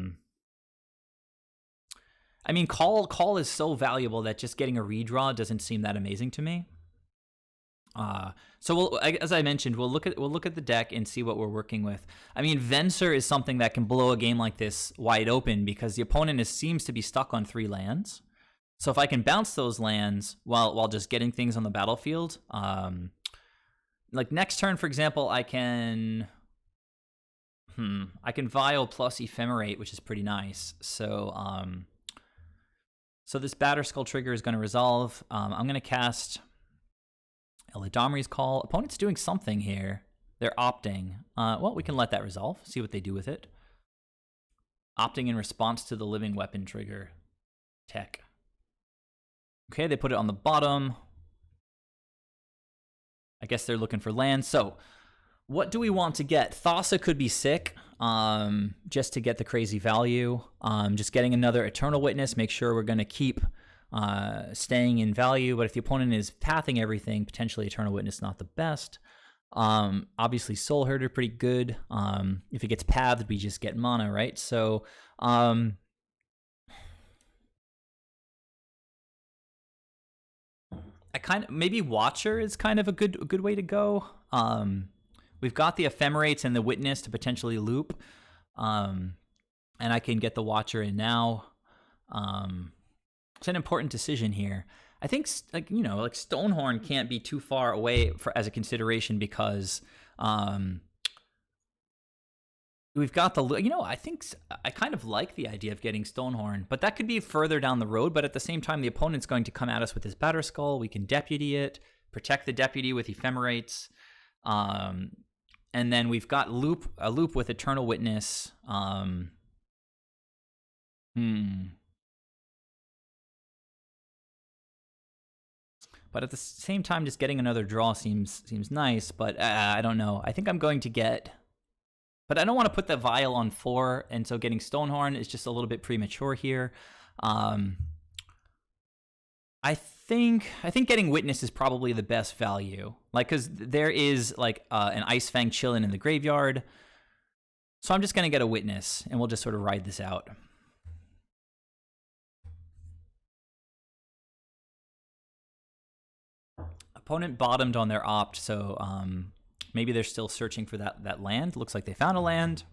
S1: mean, Call is so valuable that just getting a redraw doesn't seem that amazing to me. So as I mentioned, we'll look at the deck and see what we're working with. I mean, Venser is something that can blow a game like this wide open because the opponent seems to be stuck on 3 lands. So if I can bounce those lands while just getting things on the battlefield, like next turn, for example, I can Vial plus Ephemerate, which is pretty nice. So so this Batterskull trigger is going to resolve. I'm going to cast Eladamri's Call. Opponent's doing something here. They're opting. Well, we can let that resolve, see what they do with it. Opting in response to the living weapon trigger tech. Okay, they put it on the bottom. I guess they're looking for land. So what do we want to get? Thassa could be sick, just to get the crazy value. Just getting another Eternal Witness, make sure we're going to keep staying in value. But if the opponent is pathing everything, potentially Eternal Witness not the best. Obviously Vialherder pretty good. If it gets pathed, we just get mana, right? So I kind of, maybe Watcher is kind of a good way to go. We've got the Ephemerates and the Witness to potentially loop, and I can get the Watcher in now. It's an important decision here. I think, like, you know, like Stonehorn can't be too far away as a consideration because we've got the, you know, I think I kind of like the idea of getting Stonehorn, but that could be further down the road. But at the same time, the opponent's going to come at us with his Batterskull. We can deputy it, protect the deputy with Ephemerates. And then we've got a loop with Eternal Witness. But at the same time, just getting another draw seems nice. But I don't know. I think I'm going to get... But I don't want to put the Vial on 4, and so getting Stonehorn is just a little bit premature here. I think getting Witness is probably the best value. Like, because there is like an Ice Fang chilling in the graveyard. So I'm just going to get a Witness, and we'll just sort of ride this out. Opponent bottomed on their opt, so maybe they're still searching for that land. Looks like they found a land.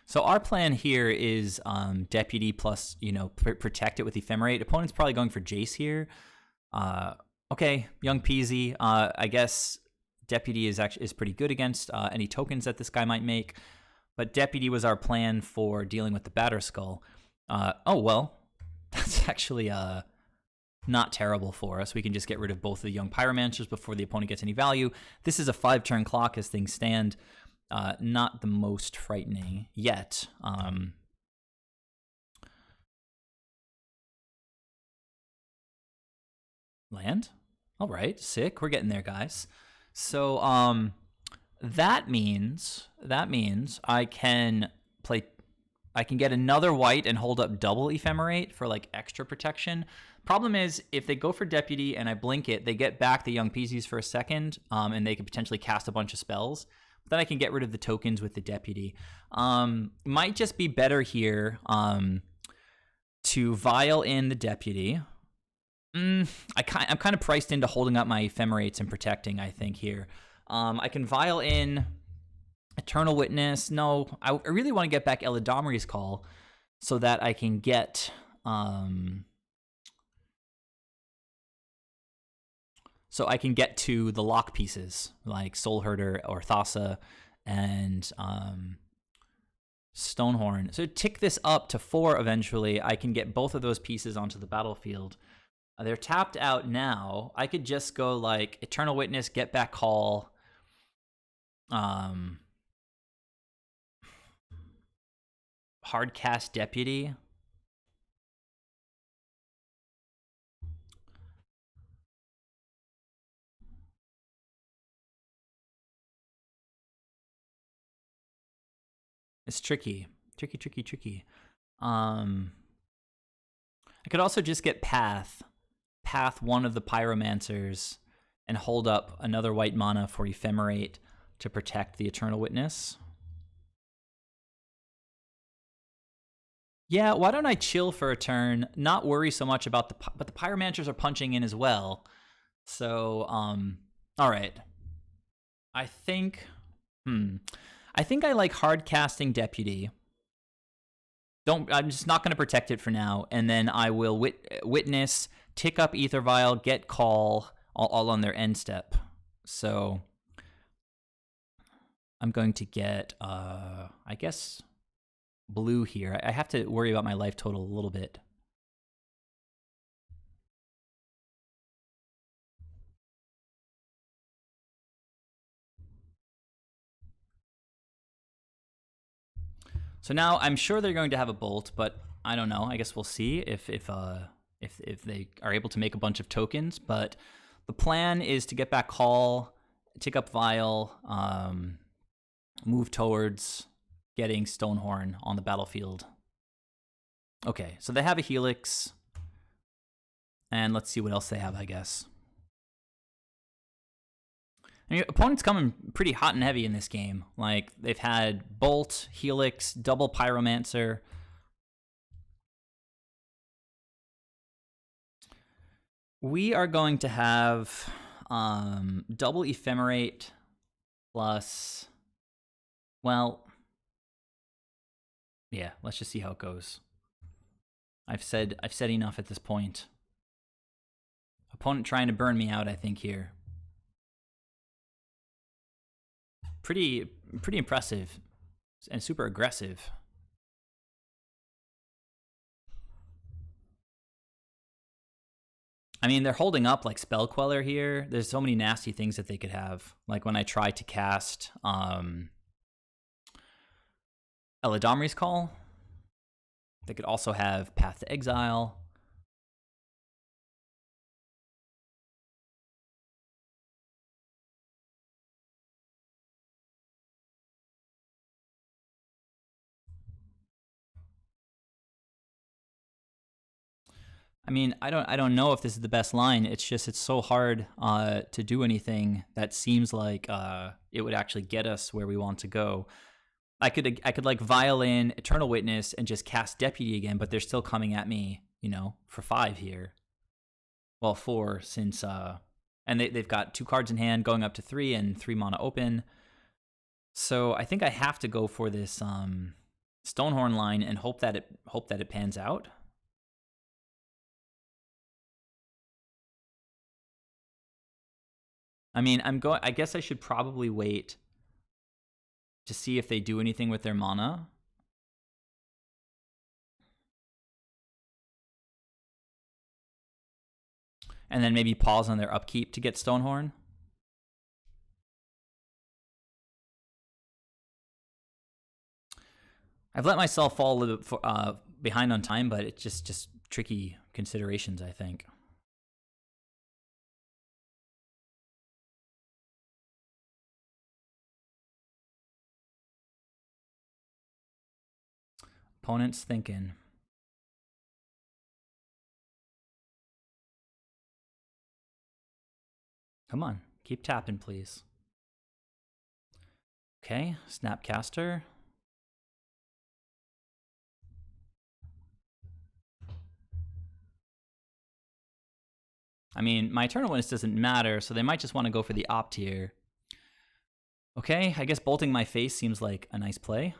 S1: So our plan here is Deputy plus, you know, protect it with Ephemerate. Opponent's probably going for Jace here. Okay, young peasy. I guess Deputy is pretty good against any tokens that this guy might make. But Deputy was our plan for dealing with the Batterskull. Oh, well, that's actually not terrible for us. We can just get rid of both of the young Pyromancers before the opponent gets any value. This is a 5-turn clock as things stand. Not the most frightening yet. Land? All right, sick. We're getting there, guys. So that means I can get another white and hold up double Ephemerate for like extra protection. Problem is, if they go for Deputy and I blink it, they get back the young Peasies for a second, and they could potentially cast a bunch of spells. But then I can get rid of the tokens with the Deputy. Might just be better here to Vial in the Deputy. I'm kind of priced into holding up my Ephemerates and protecting, I think, here. I can Vial in Eternal Witness. No, I really want to get back Elidomri's Call so that I can get... So I can get to the lock pieces, like Vialherder or Thassa and Stonehorn. So tick this up to 4 eventually. I can get both of those pieces onto the battlefield. They're tapped out now. I could just go like Eternal Witness, get back Call. Hard cast Deputy. It's tricky. Tricky. I could also just get path one of the Pyromancers and hold up another white mana for Ephemerate to protect the Eternal Witness. Yeah, why don't I chill for a turn, not worry so much about but the Pyromancers are punching in as well. So, all right. I think I like hard casting Deputy. I'm just not going to protect it for now, and then I will Witness, tick up Aether Vial, get Call, all on their end step. So I'm going to get, I guess, blue here. I have to worry about my life total a little bit. So now I'm sure they're going to have a bolt, but I don't know. I guess we'll see if they are able to make a bunch of tokens. But the plan is to get back call, tick up Vial, move towards getting Stonehorn on the battlefield. Okay, so they have a Helix. And let's see what else they have, I guess. I mean, opponents coming pretty hot and heavy in this game. Like, they've had Bolt, Helix, double Pyromancer. We are going to have double Ephemerate plus, well, yeah, let's just see how it goes. I've said enough at this point. Opponent trying to burn me out, I think, here. Pretty impressive and super aggressive. I mean, they're holding up like Spell Queller here. There's so many nasty things that they could have. Like when I try to cast Eladomri's Call, they could also have Path to Exile. I mean, I don't know if this is the best line. It's just it's so hard to do anything that seems like it would actually get us where we want to go. I could like Vial in Eternal Witness and just cast Deputy again, but they're still coming at me, you know, for 5 here. Well, 4 since and they've got 2 cards in hand going up to 3 and 3 mana open. So I think I have to go for this Stonehorn line and hope that it pans out. I mean, I guess I should probably wait to see if they do anything with their mana. And then maybe pause on their upkeep to get Stonehorn. I've let myself fall a little bit behind on time, but it's just tricky considerations, I think. Opponent's thinking. Come on, keep tapping, please. Okay, Snapcaster. I mean, my Eternal Witness doesn't matter, so they might just want to go for the opt here. Okay, I guess bolting my face seems like a nice play.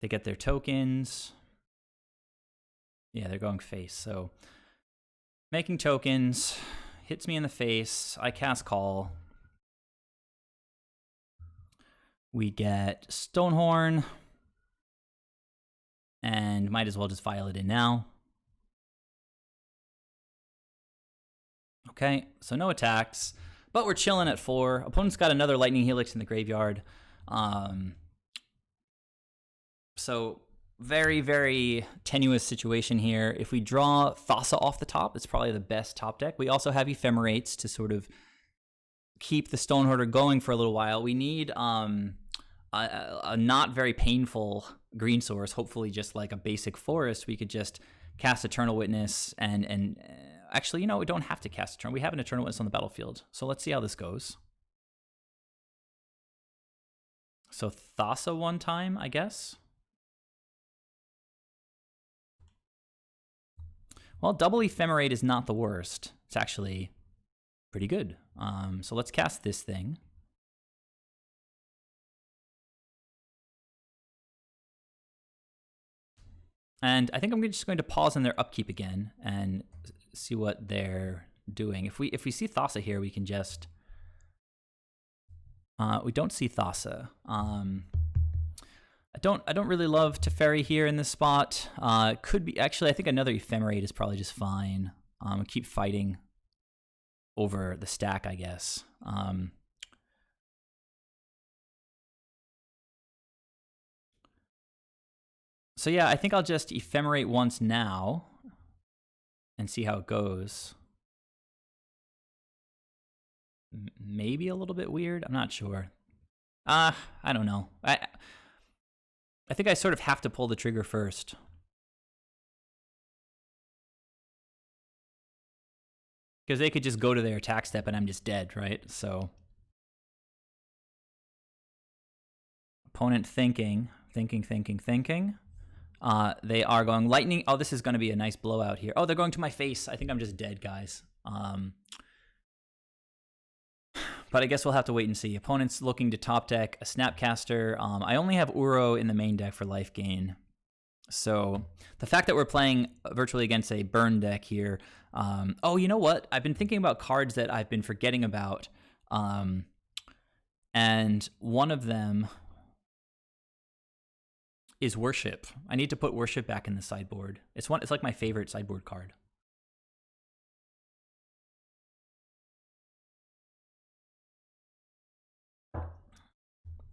S1: They get their tokens. Yeah, they're going face. So making tokens, hits me in the face. I cast Call. We get Stonehorn. And might as well just Vial it in now. Okay, so no attacks. But we're chilling at 4. Opponent's got another Lightning Helix in the graveyard. So very, very tenuous situation here. If we draw Thassa off the top, it's probably the best top deck. We also have Ephemerates to sort of keep the Stonehoarder going for a little while. We need a not very painful green source, hopefully just like a basic forest. We could just cast Eternal Witness and actually, you know, we don't have to cast Eternal. We have an Eternal Witness on the battlefield. So let's see how this goes. So Thassa one time, I guess. Well, double Ephemerate is not the worst. It's actually pretty good. So let's cast this thing. And I think I'm just going to pause on their upkeep again and see what they're doing. If we see Thassa here, we can just... we don't see Thassa. I don't really love Teferi here in this spot. Could be actually. I think another Ephemerate is probably just fine. Keep fighting over the stack, I guess. So yeah, I think I'll just Ephemerate once now and see how it goes. Maybe a little bit weird. I'm not sure. I don't know. I think I sort of have to pull the trigger first. Because they could just go to their attack step and I'm just dead, right? So opponent thinking. They are going lightning. Oh, this is going to be a nice blowout here. Oh, they're going to my face. I think I'm just dead, guys. But I guess we'll have to wait and see. Opponent's looking to top deck a Snapcaster. I only have Uro in the main deck for life gain. So the fact that we're playing virtually against a burn deck here. Oh, you know what? I've been thinking about cards that I've been forgetting about. And one of them is Worship. I need to put Worship back in the sideboard. It's like my favorite sideboard card.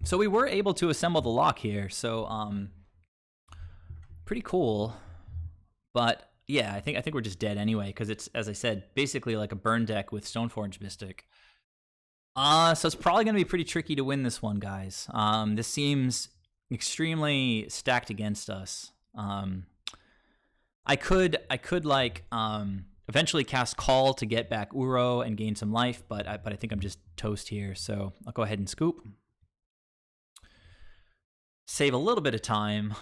S1: So we were able to assemble the lock here, so pretty cool. But yeah, I think we're just dead anyway, because it's, as I said, basically like a burn deck with Stoneforge Mystic. So it's probably gonna be pretty tricky to win this one, guys. This seems extremely stacked against us. I could like eventually cast Call to get back Uro and gain some life, but I think I'm just toast here, so I'll go ahead and scoop. Save a little bit of time.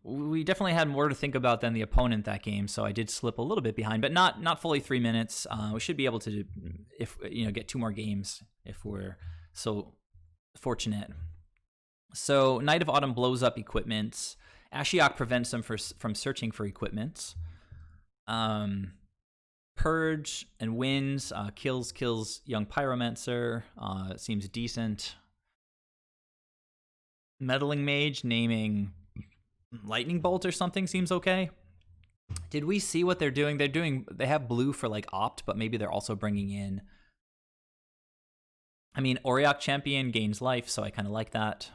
S1: We definitely had more to think about than the opponent that game, so I did slip a little bit behind, but not fully 3 minutes. We should be able to, get 2 more games if we're so fortunate. So Night of Autumn blows up equipments. Ashiok prevents them from searching for equipments. Purge and wins. Kills young Pyromancer. Seems decent. Meddling Mage naming Lightning Bolt or something seems okay. Did we see what they're doing? They have blue for like opt, but maybe they're also bringing in. I mean, Auriok Champion gains life, so I kind of like that.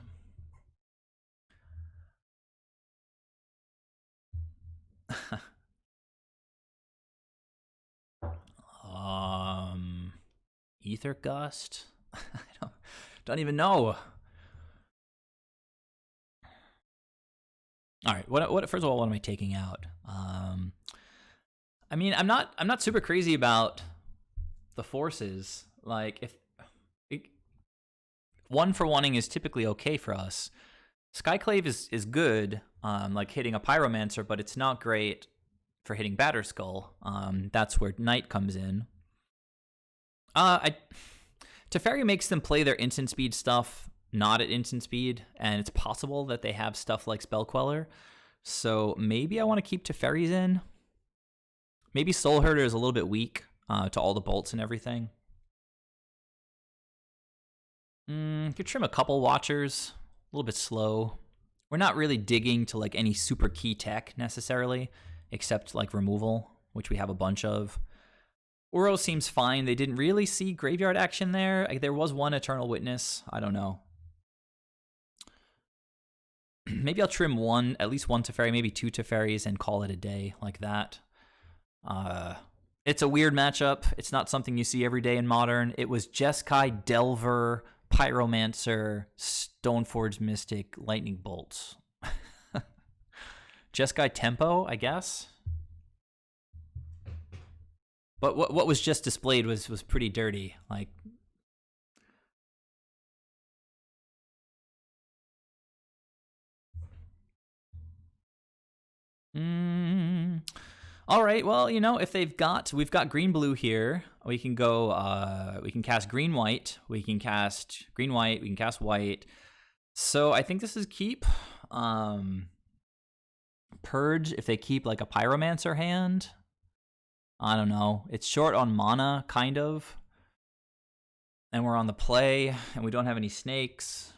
S1: Ether Gust? I don't even know. All right. What? First of all, what am I taking out? I mean, I'm not super crazy about the forces. Like, if 1-for-1ing is typically okay for us. Skyclave is good, like hitting a Pyromancer, but it's not great for hitting Batterskull. That's where Knight comes in. Teferi makes them play their instant speed stuff not at instant speed, and it's possible that they have stuff like Spell Queller. So maybe I want to keep Teferi's in. Maybe Soul Herder is a little bit weak to all the bolts and everything. Could trim a couple Watchers, a little bit slow. We're not really digging to like any super key tech necessarily, except like removal, which we have a bunch of. Uro seems fine. They didn't really see graveyard action there. There was one Eternal Witness. I don't know. Maybe I'll trim at least one Teferi, maybe 2 Teferis, and call it a day like that. It's a weird matchup. It's not something you see every day in Modern. It was Jeskai, Delver, Pyromancer, Stoneforge Mystic, Lightning Bolts. Jeskai Tempo, I guess. But what was just displayed was pretty dirty. Like, all right. Well, if we've got green blue here, we can go. We can cast green white. We can cast green white. We can cast white. So I think this is keep. Purge if they keep like a Pyromancer hand. I don't know. It's short on mana, kind of. And we're on the play, and we don't have any snakes.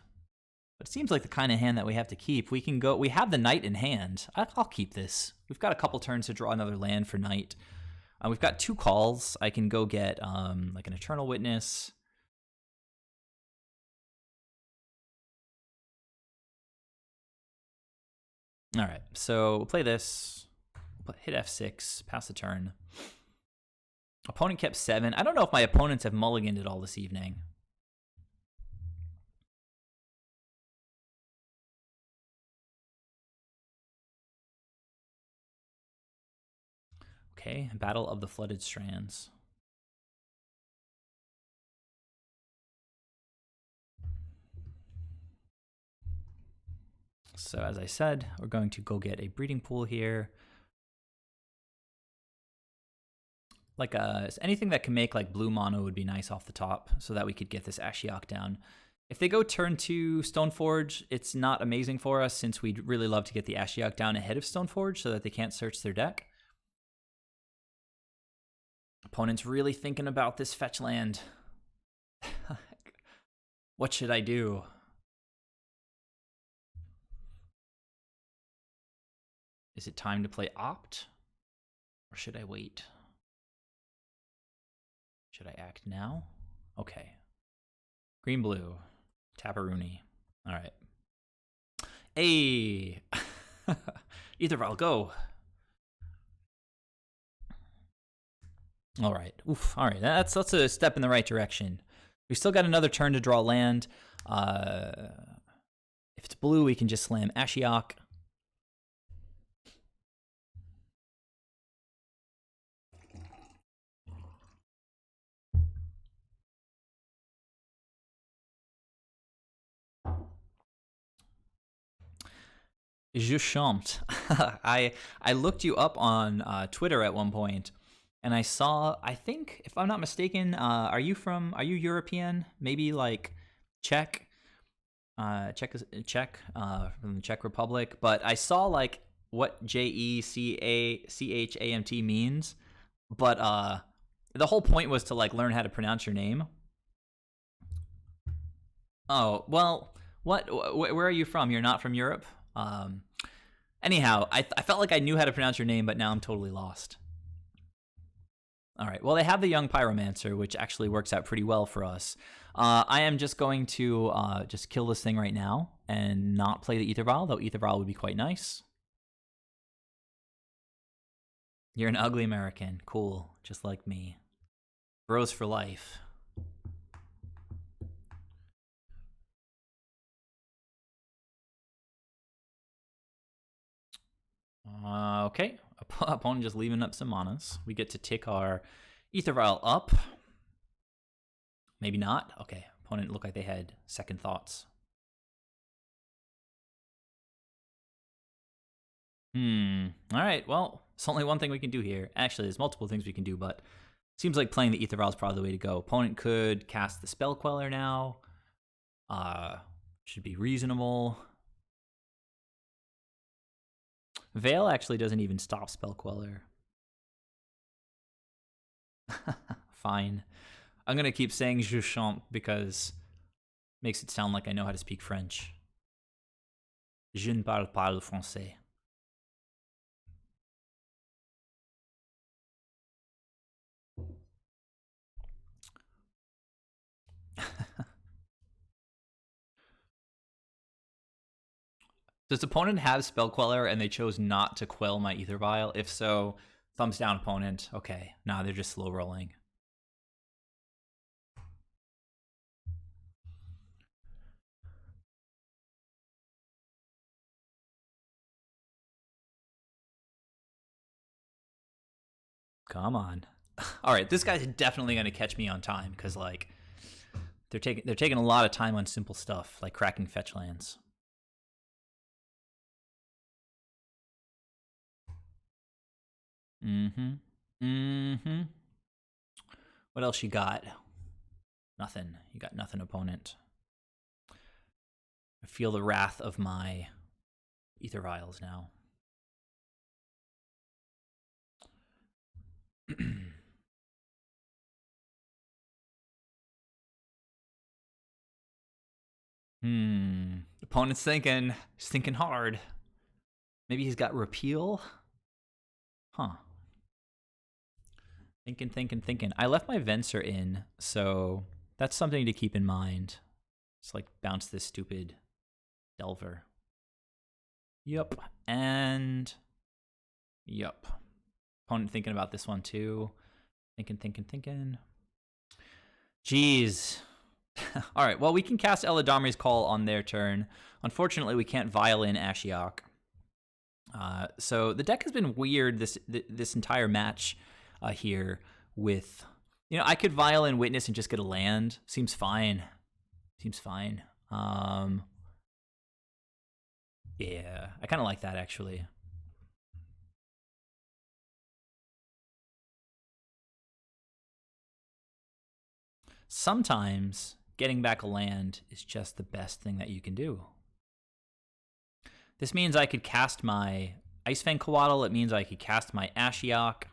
S1: But it seems like the kind of hand that we have to keep. We can go. We have the knight in hand. I'll keep this. We've got a couple turns to draw another land for knight. We've got 2 calls. I can go get like an Eternal Witness. All right, so we'll play this. We'll hit F6, pass the turn. Opponent kept 7. I don't know if my opponents have mulliganed at all this evening. Okay, Battle of the Flooded Strands. So as I said, we're going to go get a breeding pool here. Like anything that can make like blue mono would be nice off the top so that we could get this Ashiok down. If they go turn 2 Stoneforge, it's not amazing for us since we'd really love to get the Ashiok down ahead of Stoneforge so that they can't search their deck. Opponent's really thinking about this fetch land. What should I do? Is it time to play Opt? Or should I wait? Should I act now? Okay. Green blue. Taparuni. All right. Hey! Either I'll go. All right. Oof. All right. That's a step in the right direction. We still got another turn to draw land. If it's blue, we can just slam Ashiok. Je chante. I looked you up on Twitter at one point, and I saw. I think, if I'm not mistaken, are you European? Maybe like Czech, Czech from the Czech Republic. But I saw like what JECHAMT means, but the whole point was to like learn how to pronounce your name. Oh well, where are you from? You're not from Europe. Anyhow, I felt like I knew how to pronounce your name, but now I'm totally lost. All right. Well, they have the Young Pyromancer, which actually works out pretty well for us. I am just going to just kill this thing right now and not play the Ether Vial, though Ether Vial would be quite nice. You're an ugly American. Cool. Just like me. Bros for life. Okay. Opponent just leaving up some manas. We get to tick our Ether Vial up. Maybe not. Okay. Opponent looked like they had second thoughts. All right. Well, it's only one thing we can do here. Actually, there's multiple things we can do, but it seems like playing the Ether Vial is probably the way to go. Opponent could cast the Spell Queller now. Should be reasonable. Veil actually doesn't even stop Spell Queller. Fine. I'm going to keep saying je chante because it makes it sound like I know how to speak French. Je ne parle pas le français. Does opponent have Spell Queller and they chose not to quell my Ether Vial? If so, thumbs down, opponent. Okay, nah, they're just slow rolling. Come on. All right, this guy's definitely going to catch me on time because like they're taking a lot of time on simple stuff like cracking fetch lands. What else you got? Nothing. You got nothing, opponent. I feel the wrath of my Ether Vials now. Opponent's thinking. He's thinking hard. Maybe he's got repeal? Huh. Thinking. I left my Venser in, so that's something to keep in mind. Just like bounce this stupid Delver. Yup. And yup. Opponent thinking about this one too. Thinking. Jeez. All right, well, we can cast Eladamri's Call on their turn. Unfortunately, we can't Violin Ashiok. So the deck has been weird this entire match here with, you know, I could Violin Witness and just get a land. Seems fine. Yeah, I kind of like that, actually. Sometimes getting back a land is just the best thing that you can do. This means I could cast my Ice Fang Coatl. It means I could cast my Ashiok.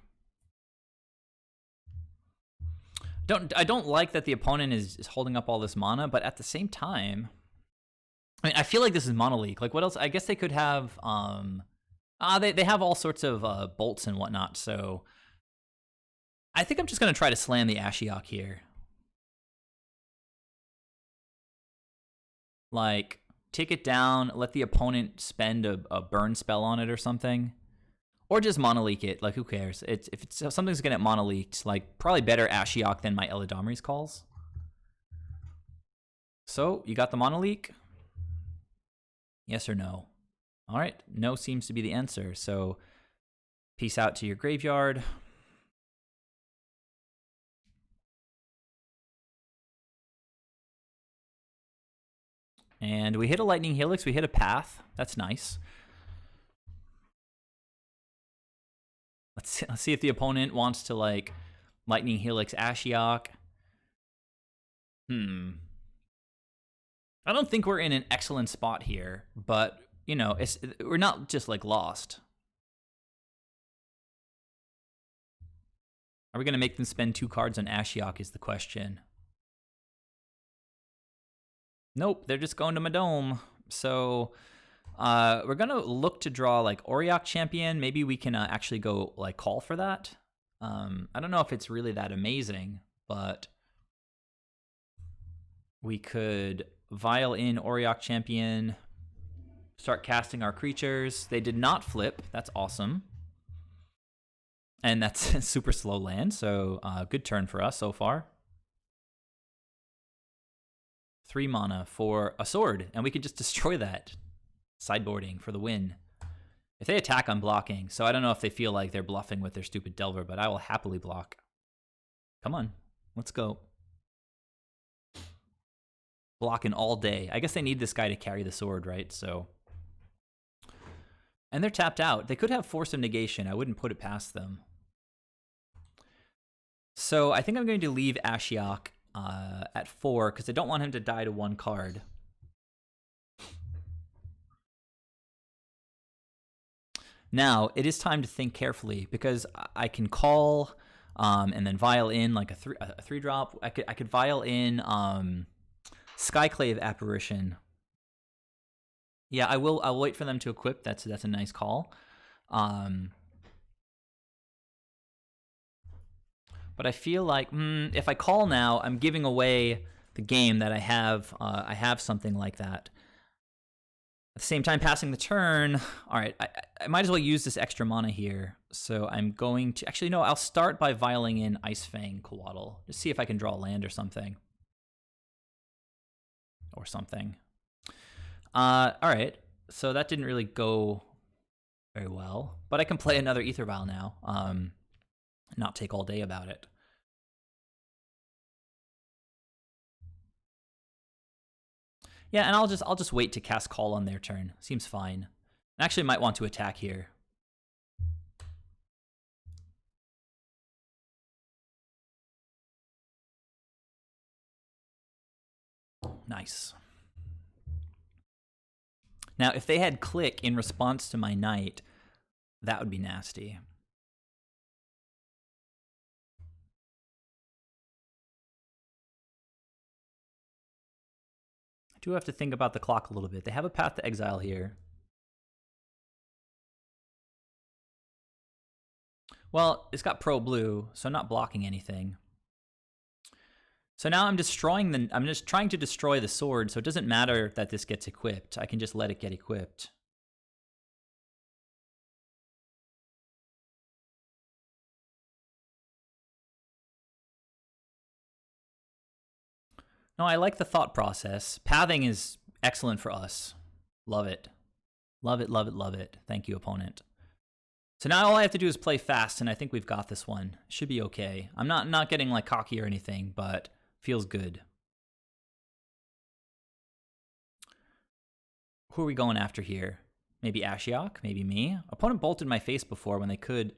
S1: I don't like that the opponent is holding up all this mana, but at the same time, I mean, I feel like this is Mono League. Like, what else? I guess they could have, they have all sorts of bolts and whatnot, so I think I'm just going to try to slam the Ashiok here. Like, take it down, let the opponent spend a burn spell on it or something. Or just mono-leak it, like who cares? If something's gonna get mono-leaked, like probably better Ashiok than my Eladamri's Calls. So, you got the mono-leak? Yes or no? Alright, no seems to be the answer, so peace out to your graveyard. And we hit a Lightning Helix, we hit a Path. That's nice. Let's see if the opponent wants to, like, Lightning Helix Ashiok. I don't think we're in an excellent spot here, but, you know, we're not just, like, lost. Are we going to make them spend 2 cards on Ashiok is the question. Nope, they're just going to my dome. So we're going to look to draw, like, Auriok Champion. Maybe we can actually go, like, call for that. I don't know if it's really that amazing, but we could Vial in Auriok Champion, start casting our creatures. They did not flip. That's awesome. And that's a super slow land, so good turn for us so far. 3 mana for a sword, and we could just destroy that. Sideboarding for the win. If they attack, I'm blocking, so I don't know if they feel like they're bluffing with their stupid Delver, but I will happily block. Come on, let's go. Blocking all day. I guess they need this guy to carry the sword, right? So, and they're tapped out. They could have Force of Negation. I wouldn't put it past them. So I think I'm going to leave Ashiok at 4 because I don't want him to die to 1 card. Now, it is time to think carefully because I can call and then Vial in like a 3-drop. I could Vial in Skyclave Apparition. Yeah, I'll wait for them to equip. That's a nice call. But I feel like if I call now, I'm giving away the game that I have. I have something like that. At the same time, passing the turn. All right, I might as well use this extra mana here. So I'm going to actually no. I'll start by vialing in Ice Fang Coatl. Just see if I can draw land or something. All right. So that didn't really go very well, but I can play another Ether Vial now. Not take all day about it. Yeah, and I'll just wait to cast Call on their turn. Seems fine. I actually might want to attack here. Nice. Now, if they had Click in response to my Knight, that would be nasty. do have to think about the clock a little bit. They have a path to exile here. Well, it's got pro blue, so I'm not blocking anything. So now I'm just trying to destroy the sword, so it doesn't matter that this gets equipped. I can just let it get equipped. No, I like the thought process. Pathing is excellent for us. Love it. Love it, love it, love it. Thank you, opponent. So now all I have to do is play fast, and I think we've got this one. Should be okay. I'm not getting like cocky or anything, but feels good. Who are we going after here? Maybe Ashiok? Maybe me? Opponent bolted my face before when they could.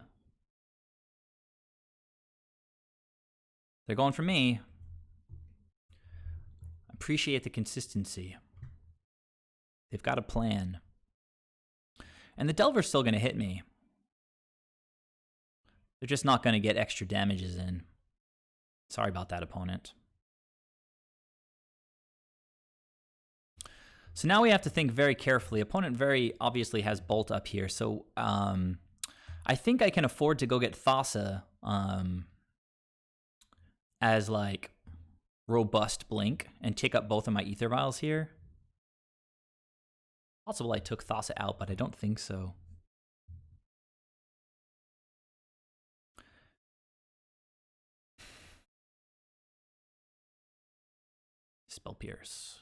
S1: They're going for me. Appreciate the consistency. They've got a plan. And the Delver's still going to hit me. They're just not going to get extra damages in. Sorry about that, opponent. So now we have to think very carefully. Opponent very obviously has Bolt up here. So I think I can afford to go get Thassa as like robust Blink and take up both of my Ether Vials here. Possible I took Thassa out, but I don't think so. Spell Pierce.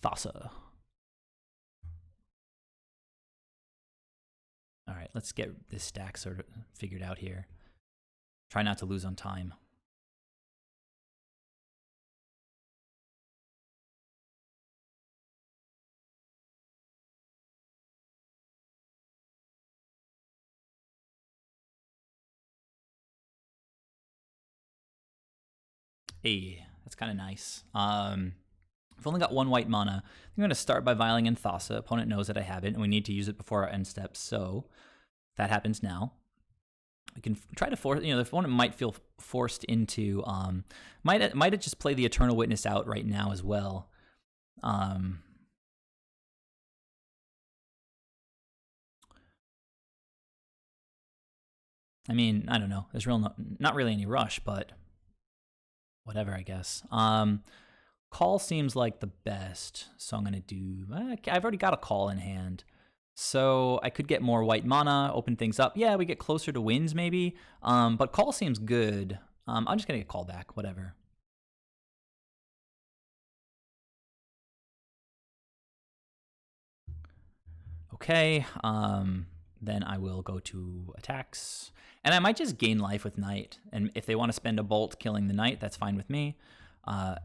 S1: Thassa. All right, let's get this stack sort of figured out here. Try not to lose on time. Hey, that's kind of nice. I've only got one white mana. I'm going to start by vialing in Thassa. Opponent knows that I have it, and we need to use it before our end step, so that happens now. We can try to force, the opponent might feel forced into, might just play the Eternal Witness out right now as well. I mean, I don't know. There's not really any rush, but whatever, I guess. Call seems like the best, so I'm going to do... I've already got a call in hand, so I could get more white mana, open things up. Yeah, we get closer to wins, maybe, but call seems good. I'm just going to get call back, whatever. Okay, then I will go to attacks, and I might just gain life with Knight, and if they want to spend a bolt killing the Knight, that's fine with me.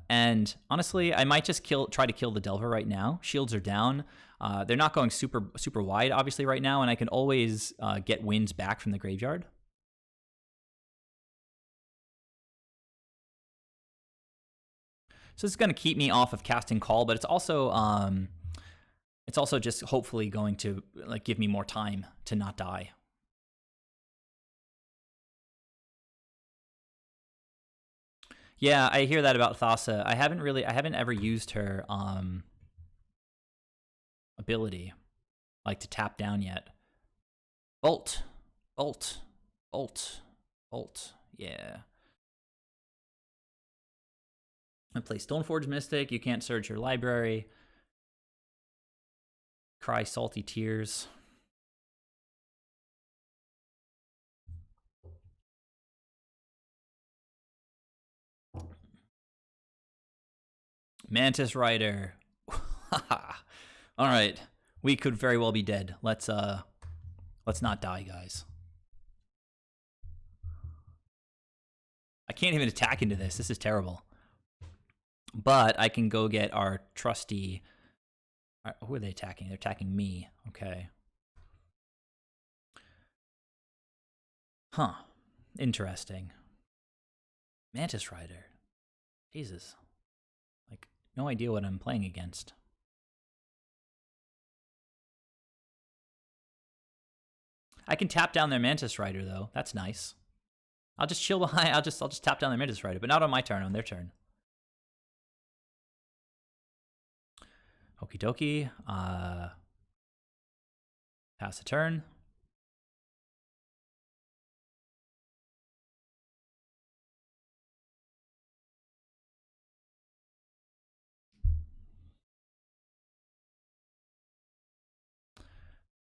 S1: And honestly, I might just try to kill the Delver right now. Shields are down. They're not going super wide, obviously, right now, and I can always get wins back from the graveyard. So it's going to keep me off of casting Call, but it's also just hopefully going to like give me more time to not die. Yeah, I hear that about Thassa. I haven't ever used her ability, like to tap down yet. Bolt, bolt, bolt, bolt. Yeah. I play Stoneforge Mystic. You can't search your library. Cry salty tears. Mantis Rider. All right, we could very well be dead. Let's not die, guys. I can't even attack into this. This is terrible. But I can go get our trusty... Who are they attacking? They're attacking me. Okay. Huh. Interesting. Mantis Rider. Jesus. Like, no idea what I'm playing against. I can tap down their Mantis Rider, though. That's nice. I'll just chill behind. I'll just tap down their Mantis Rider, but not on my turn, on their turn. Okie dokie. Pass a turn.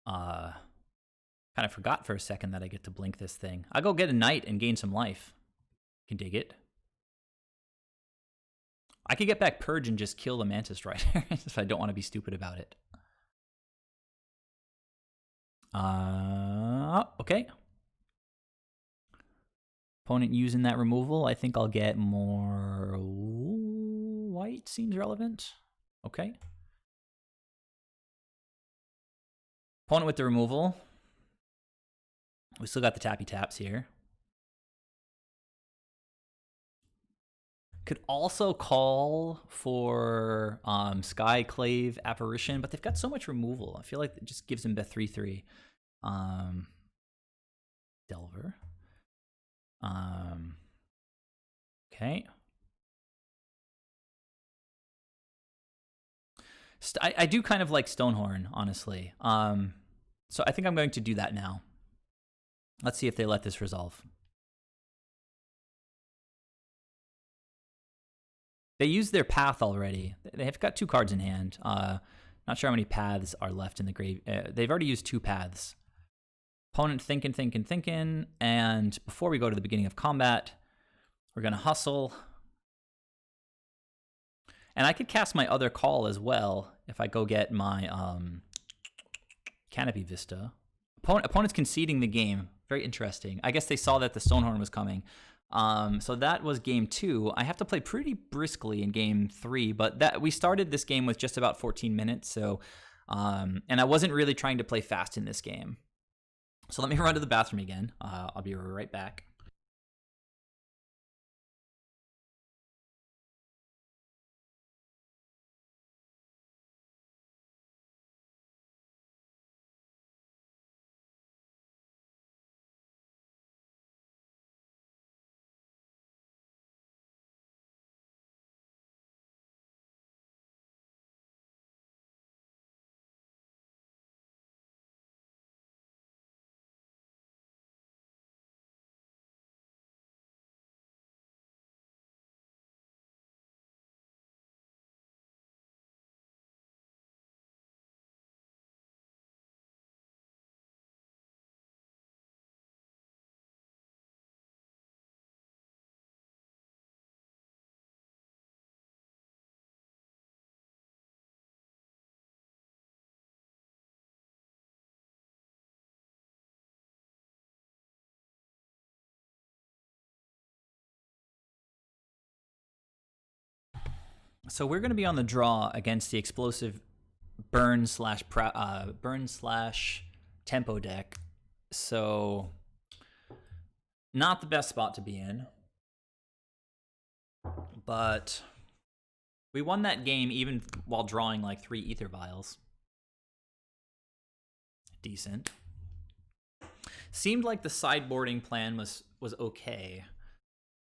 S1: Kind of forgot for a second that I get to blink this thing. I'll go get a knight and gain some life. Can dig it. I could get back Purge and just kill the Mantis Rider if I don't want to be stupid about it. Okay. Opponent using that removal. I think I'll get more white. Seems relevant. Okay. Opponent with the removal. We still got the tappy taps here. Could also call for Skyclave Apparition, but they've got so much removal. I feel like it just gives them the 3/3. Delver. Okay. I do kind of like Stonehorn, honestly. So I think I'm going to do that now. Let's see if they let this resolve. They used their path already. They have got 2 cards in hand. Not sure how many paths are left in the grave. They've already used 2 paths. Opponent thinking. And before we go to the beginning of combat, we're going to hustle. And I could cast my other call as well if I go get my Canopy Vista. Opponent's conceding the game. Very interesting. I guess they saw that the Stonehorn was coming. So that was game 2. I have to play pretty briskly in game 3, but we started this game with just about 14 minutes. So, and I wasn't really trying to play fast in this game. So let me run to the bathroom again. I'll be right back. So we're going to be on the draw against the explosive burn slash tempo deck. So not the best spot to be in. But we won that game even while drawing like 3 Ether Vials. Decent. Seemed like the sideboarding plan was okay.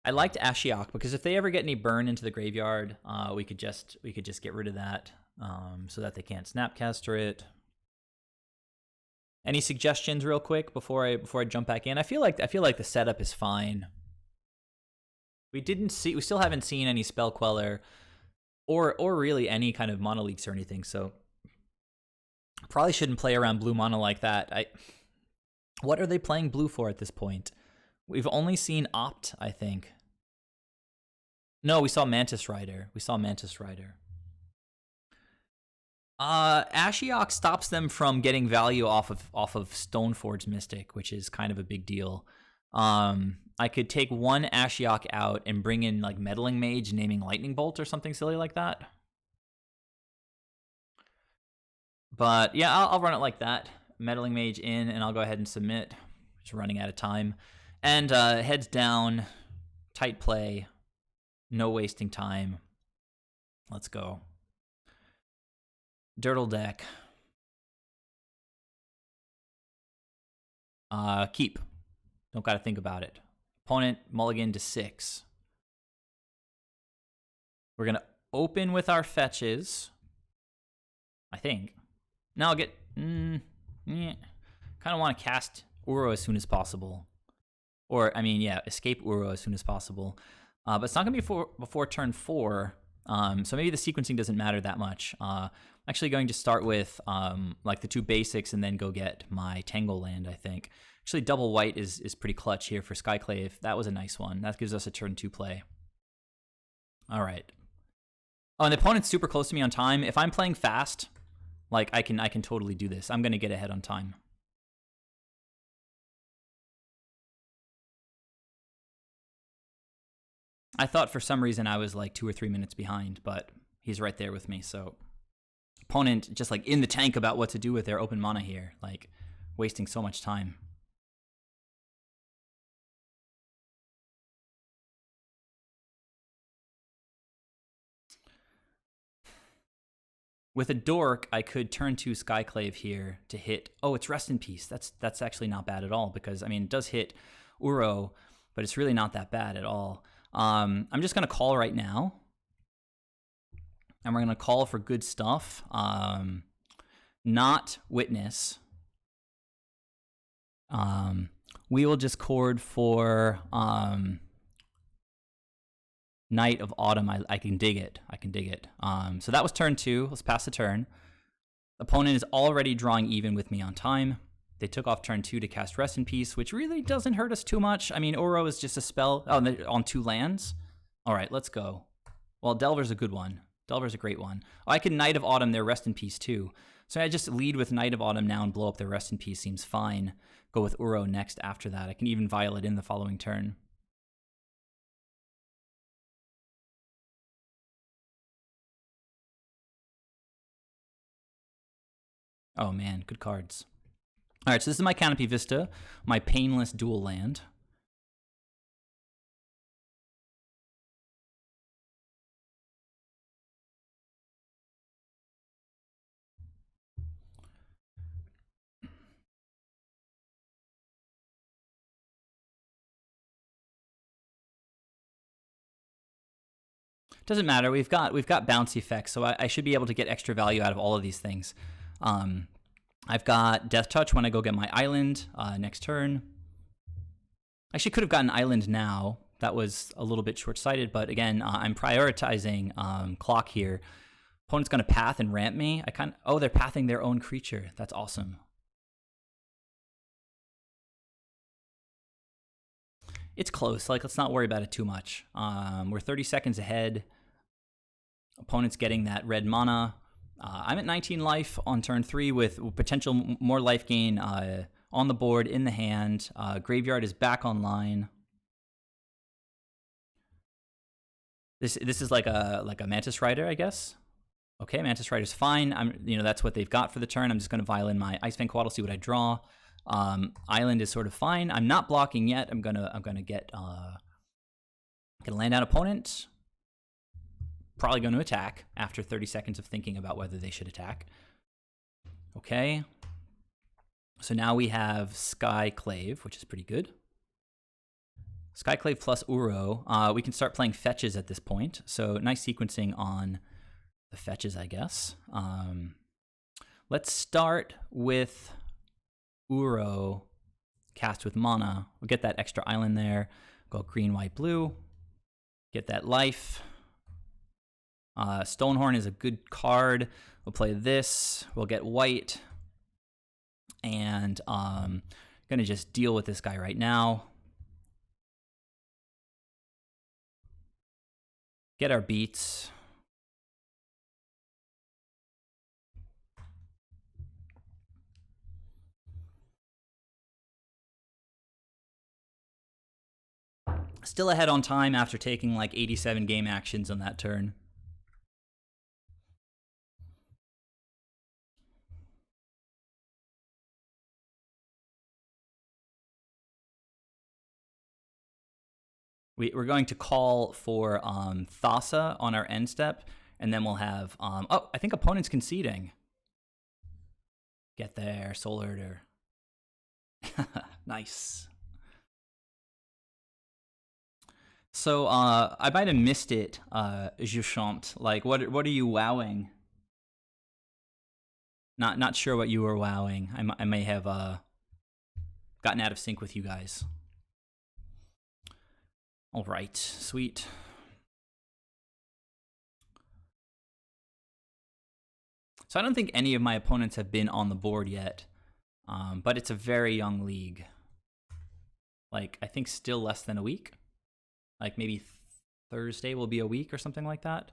S1: I liked Ashiok because if they ever get any burn into the graveyard, we could just get rid of that, so that they can't Snapcaster it. Any suggestions, real quick, before I jump back in? I feel like the setup is fine. We still haven't seen any Spell Queller, or really any kind of mono leaks or anything. So probably shouldn't play around blue mono like that. What are they playing blue for at this point? We've only seen Opt, I think. No, we saw Mantis Rider. Ashiok stops them from getting value off of Stoneforge Mystic, which is kind of a big deal. I could take one Ashiok out and bring in like Meddling Mage, naming Lightning Bolt or something silly like that. But yeah, I'll run it like that. Meddling Mage in, and I'll go ahead and submit. Just running out of time. And heads down, tight play, no wasting time. Let's go. Dirtle deck. Keep. Don't got to think about it. Opponent mulligan to 6. We're going to open with our fetches. I think. Now I'll get... yeah. Kind of want to cast Uro as soon as possible. Or, I mean, yeah, escape Uro as soon as possible. But it's not going to be before turn 4. So maybe the sequencing doesn't matter that much. I'm actually going to start with like the 2 basics and then go get my Tangle land, I think. Actually, double white is pretty clutch here for Skyclave. That was a nice one. That gives us a turn 2 play. All right. Oh, and the opponent's super close to me on time. If I'm playing fast, like I can totally do this. I'm going to get ahead on time. I thought for some reason I was like 2 or 3 minutes behind, but he's right there with me. So opponent just like in the tank about what to do with their open mana here, like wasting so much time. With a dork, I could turn 2 Skyclave here to hit. Oh, it's Rest in Peace. That's actually not bad at all because I mean it does hit Uro, but it's really not that bad at all. I'm just gonna call right now, and we're gonna call for good stuff. Not Witness. We will just chord for Night of Autumn. I can dig it. I can dig it. So that was turn 2. Let's pass the turn. Opponent is already drawing even with me on time. They took off turn 2 to cast Rest in Peace, which really doesn't hurt us too much. I mean, Uro is just a spell on 2 lands. All right, let's go. Well, Delver's a good one. Delver's a great one. Oh, I can Night of Autumn their Rest in Peace too. So I just lead with Night of Autumn now and blow up their Rest in Peace seems fine. Go with Uro next after that. I can even Violet in the following turn. Oh man, good cards. All right, so this is my Canopy Vista, my Painless dual land. Doesn't matter. We've got bounce effects, so I should be able to get extra value out of all of these things. I've got Death Touch when I go get my island next turn. Actually, could have gotten island now. That was a little bit short-sighted, but again, I'm prioritizing clock here. Opponent's going to path and ramp me. Oh, they're pathing their own creature. That's awesome. It's close. Like, let's not worry about it too much. We're 30 seconds ahead. Opponent's getting that red mana. I'm at 19 life on turn 3 with potential more life gain on the board, in the hand. Graveyard is back online. This is like a Mantis Rider, I guess. Okay, Mantis Rider's fine. That's what they've got for the turn. I'm just going to violin my Ice-Fang Quaddle, see what I draw. Island is sort of fine. I'm not blocking yet. I'm gonna land out opponent. Probably going to attack after 30 seconds of thinking about whether they should attack. Okay. So now we have Skyclave, which is pretty good. Skyclave plus Uro. We can start playing fetches at this point. So nice sequencing on the fetches, I guess. Let's start with Uro cast with mana. We'll get that extra island there. Go green, white, blue. Get that life. Stonehorn is a good card. We'll play this. We'll get white. And gonna just deal with this guy right now. Get our beats. Still ahead on time after taking like 87 game actions on that turn. We're going to call for Thassa on our end step, and then we'll have... oh, I think opponent's conceding. Get there, Soul Herder. Nice. So I might have missed it, Juchant. Like, what are you wowing? Not sure what you were wowing. I may have gotten out of sync with you guys. All right, sweet. So I don't think any of my opponents have been on the board yet, but it's a very young league. Like, I think still less than a week. Like, maybe Thursday will be a week or something like that.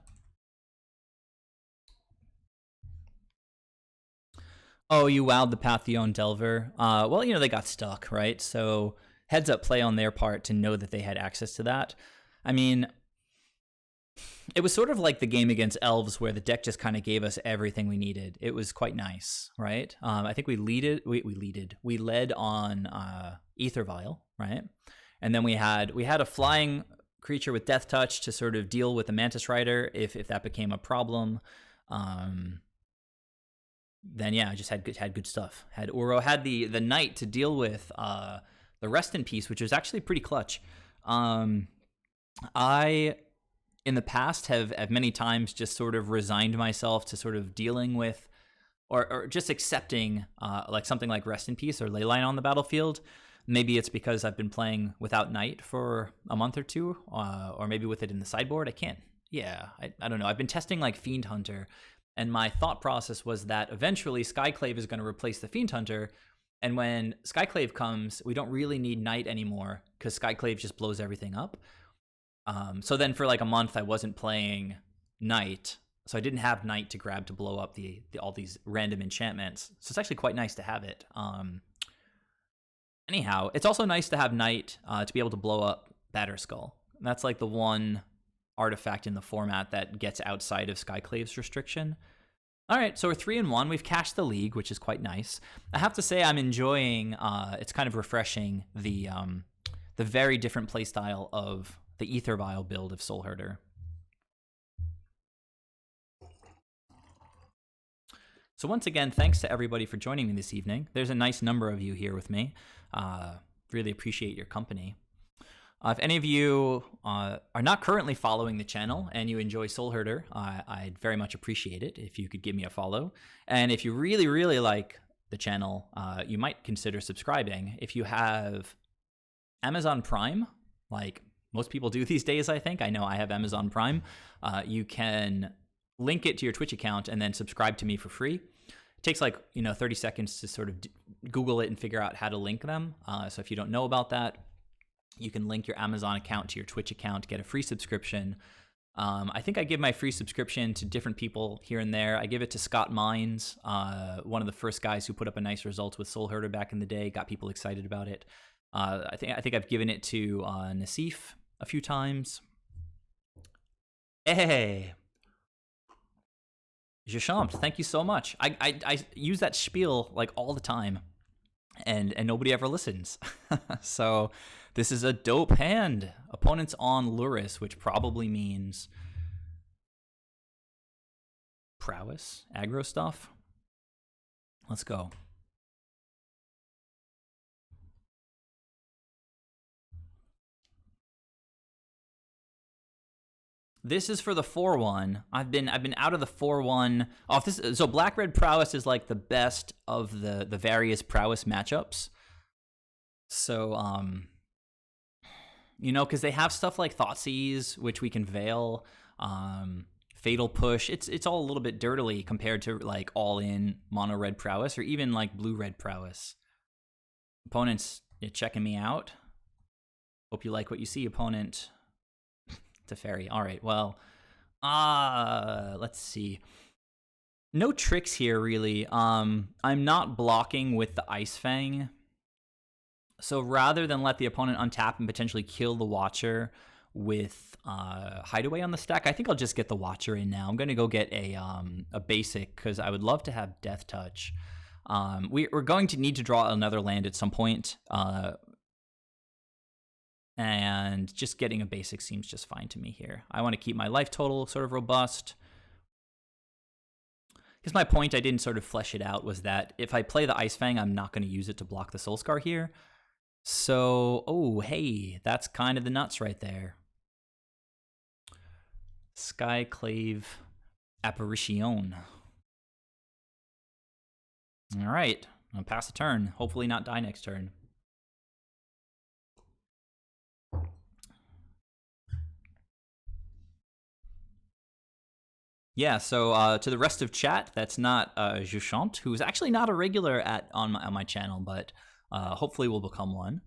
S1: Oh, you wowed the Pantheon Delver. Well, you know, they got stuck, right? So heads up play on their part to know that they had access to that. I mean, it was sort of like the game against Elves where the deck just kind of gave us everything we needed. It was quite nice, right? I think we led on Ether Vial, right? And then we had a flying creature with Death Touch to sort of deal with the Mantis Rider if that became a problem. Then yeah, I just had good stuff. Had Uro, had the Knight to deal with the Rest in Peace, which was actually pretty clutch. I in the past have many times just sort of resigned myself to sort of dealing with or just accepting like something like Rest in Peace or Leyline on the battlefield. Maybe it's because I've been playing without Knight for a month or two, or maybe with it in the sideboard. I can't. Yeah, I don't know. I've been testing like Fiend Hunter, and my thought process was that eventually Skyclave is going to replace the Fiend Hunter, and when Skyclave comes, we don't really need Knight anymore because Skyclave just blows everything up. So then for like a month, I wasn't playing Knight, so I didn't have Knight to grab to blow up the all these random enchantments. So it's actually quite nice to have it. Anyhow, it's also nice to have Knight to be able to blow up Batterskull. That's like the one artifact in the format that gets outside of Skyclave's restriction. All right, so we're 3-1. We've cashed the league, which is quite nice. I have to say I'm enjoying. It's kind of refreshing the very different playstyle of the Ether Vial build of Soulherder. So once again, thanks to everybody for joining me this evening. There's a nice number of you here with me. Really appreciate your company. If any of you are not currently following the channel and you enjoy Soulherder, I'd very much appreciate it if you could give me a follow. And if you really, really like the channel, you might consider subscribing. If you have Amazon Prime, like most people do these days, I think. I know I have Amazon Prime. You can link it to your Twitch account and then subscribe to me for free. It takes like 30 seconds to sort of Google it and figure out how to link them. So if you don't know about that, you can link your Amazon account to your Twitch account, get a free subscription. I think I give my free subscription to different people here and there. I give it to Scott Mines, one of the first guys who put up a nice result with Soulherder back in the day, got people excited about it. I think I've given it to Nassif a few times. Hey, Jachamp, thank you so much. I use that spiel like all the time, and nobody ever listens. So this is a dope hand. Opponents on Luris, which probably means prowess, aggro stuff. Let's go. This is for the 4-1. I've been out of the 4-1 off this. So Black Red Prowess is like the best of the various prowess matchups. So because they have stuff like Thoughtseize, which we can veil, Fatal Push. It's all a little bit dirtily compared to like all in mono red prowess or even like blue red prowess. Opponents, you're checking me out. Hope you like what you see, opponent. Teferi. All right, well, let's see. No tricks here, really. I'm not blocking with the Ice Fang. So rather than let the opponent untap and potentially kill the Watcher with Hideaway on the stack, I think I'll just get the Watcher in now. I'm going to go get a basic because I would love to have Death Touch. We're going to need to draw another land at some point. And just getting a basic seems just fine to me here. I want to keep my life total sort of robust. Because my point, I didn't sort of flesh it out, was that if I play the Ice Fang, I'm not going to use it to block the Soulscar here. So, oh, hey, that's kind of the nuts right there. Skyclave Apparition. All right, I'll pass a turn. Hopefully not die next turn. Yeah, so to the rest of chat, that's not Juchant, who's actually not a regular on my channel, but hopefully will become one.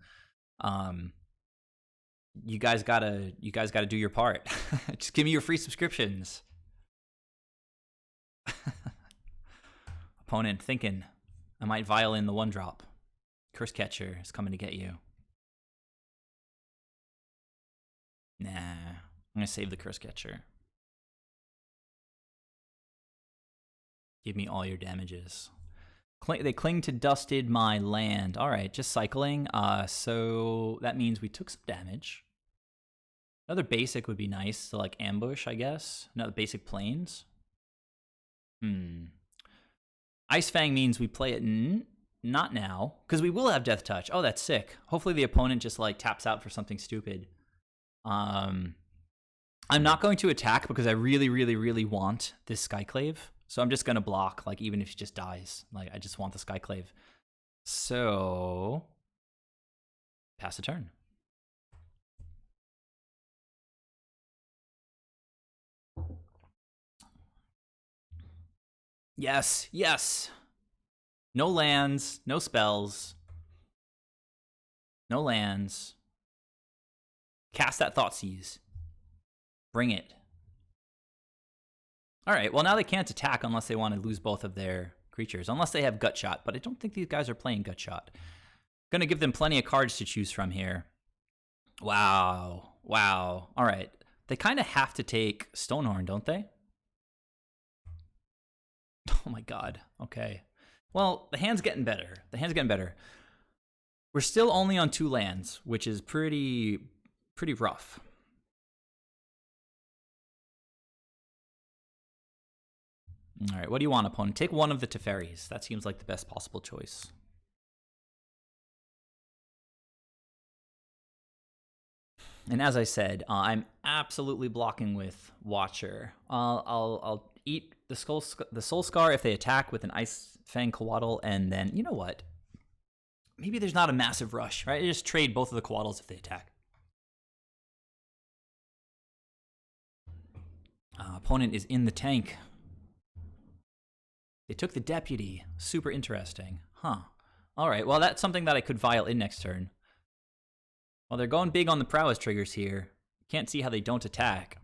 S1: You guys gotta do your part. Just give me your free subscriptions. Opponent thinking, I might vial in the 1-drop. Curse Catcher is coming to get you. Nah, I'm gonna save the Curse Catcher. Give me all your damages. They cling to dusted my land. All right, just cycling. So that means we took some damage. Another basic would be nice to like ambush, I guess. Another basic planes. Ice Fang means we play it not now, because we will have Death Touch. Oh, that's sick. Hopefully the opponent just like taps out for something stupid. I'm not going to attack because I really, really, really want this Skyclave. So I'm just going to block, like, even if he just dies. Like, I just want the Skyclave. So, pass a turn. Yes, yes. No lands, no spells. No lands. Cast that Thoughtseize. Bring it. All right, well, now they can't attack unless they want to lose both of their creatures, unless they have Gut Shot, but I don't think these guys are playing Gut Shot. Going to give them plenty of cards to choose from here. Wow. Wow. All right. They kind of have to take Stonehorn, don't they? Oh my god. Okay. Well, the hand's getting better. The hand's getting better. We're still only on 2 lands, which is pretty rough. All right, what do you want, opponent? Take one of the Teferis. That seems like the best possible choice. And as I said, I'm absolutely blocking with Watcher. I'll eat the Soul Scar if they attack with an Ice Fang Coatl, and then, you know what? Maybe there's not a massive rush, right? I just trade both of the Coatls if they attack. Opponent is in the tank. They took the Deputy. Super interesting. Huh. All right, well, that's something that I could vial in next turn. Well, they're going big on the prowess triggers here. Can't see how they don't attack.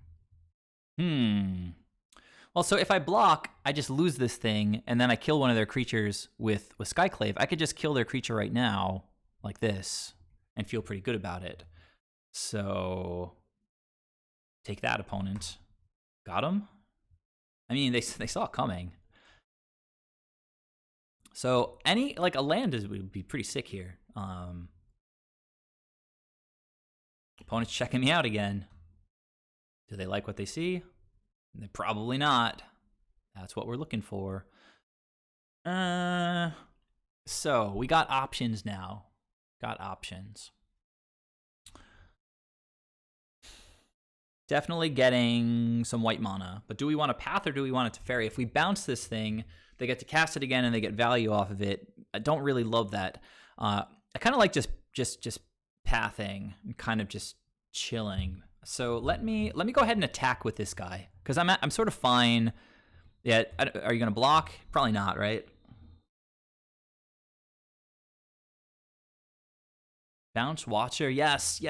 S1: Well, so if I block, I just lose this thing, and then I kill one of their creatures with Skyclave. I could just kill their creature right now, like this, and feel pretty good about it. So, take that, opponent. Got him? I mean, they saw it coming. So, like, a land would be pretty sick here. Opponent's checking me out again. Do they like what they see? Probably not. That's what we're looking for. So we got options now. Got options. Definitely getting some white mana. But do we want a Path or do we want a Teferi? If we bounce this thing, they get to cast it again and they get value off of it. I don't really love that. I kind of like just pathing and kind of just chilling. So let me go ahead and attack with this guy because I'm sort of fine. Yeah, are you gonna block? Probably not, right? Bounce Watcher, yes.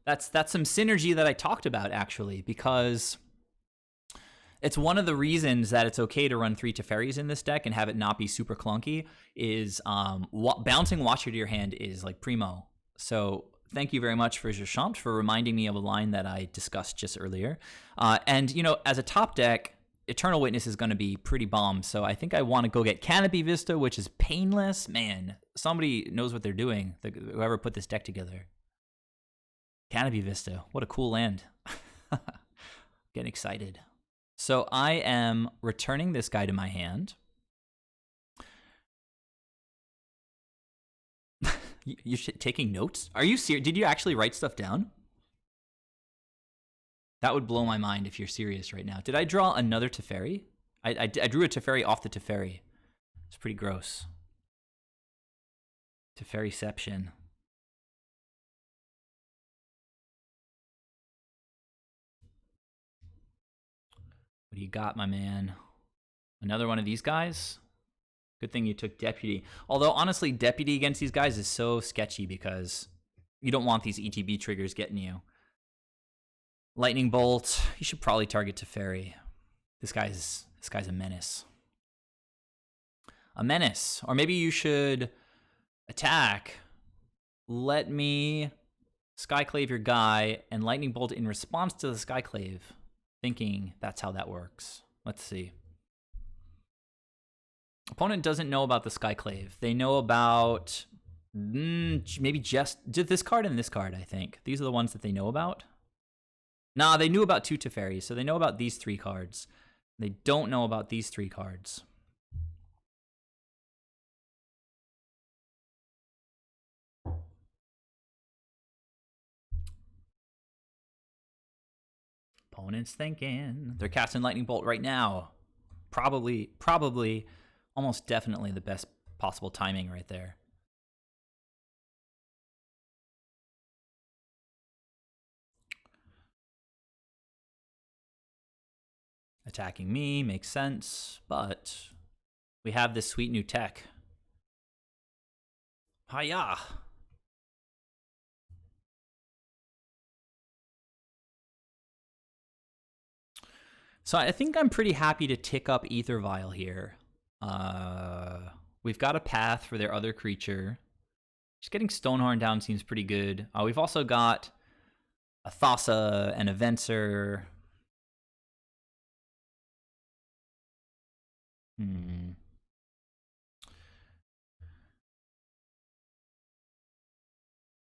S1: That's some synergy that I talked about actually, because it's one of the reasons that it's okay to run 3 Teferis in this deck and have it not be super clunky. Is bouncing Watcher to your hand is like primo. So thank you very much for Juchant for reminding me of a line that I discussed just earlier. And, you know, as a top deck, Eternal Witness is going to be pretty bomb. So I think I want to go get Canopy Vista, which is painless. Man, somebody knows what they're doing, whoever put this deck together. Canopy Vista, what a cool land. Getting excited. So I am returning this guy to my hand. You're taking notes? Are you serious? Did you actually write stuff down? That would blow my mind if you're serious right now. Did I draw another Teferi? I drew a Teferi off the Teferi. It's pretty gross. Teferiception. What do you got, my man? Another one of these guys? Good thing you took Deputy. Although, honestly, Deputy against these guys is so sketchy because you don't want these ETB triggers getting you. Lightning Bolt. You should probably target Teferi. This guy's a menace. A menace. Or maybe you should attack. Let me Skyclave your guy and Lightning Bolt in response to the Skyclave. Thinking that's how that works. Let's see. Opponent doesn't know about the Skyclave. They know about maybe just this card and this card, I think. These are the ones that they know about. Nah, they knew about 2 Teferi, so they know about these 3 cards. They don't know about these 3 cards. Opponent's thinking. They're casting Lightning Bolt right now. Probably, almost definitely the best possible timing right there. Attacking me makes sense, but we have this sweet new tech. Hiya! So I think I'm pretty happy to tick up Ether Vial here. We've got a path for their other creature. Just getting Stonehorn down seems pretty good. We've also got a Thassa and a Venser.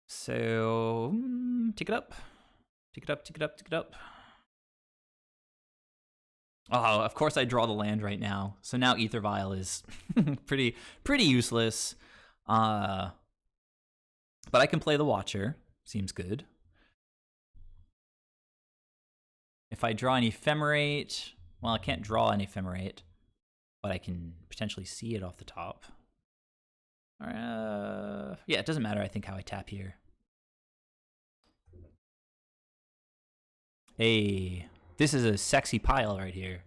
S1: So, tick it up. Tick it up, tick it up, tick it up. Oh, of course I draw the land right now. So now Ether Vial is pretty useless. But I can play the Watcher. Seems good. If I draw an Ephemerate, well, I can't draw an Ephemerate, but I can potentially see it off the top. Yeah, it doesn't matter, I think, how I tap here. Hey, this is a sexy pile right here.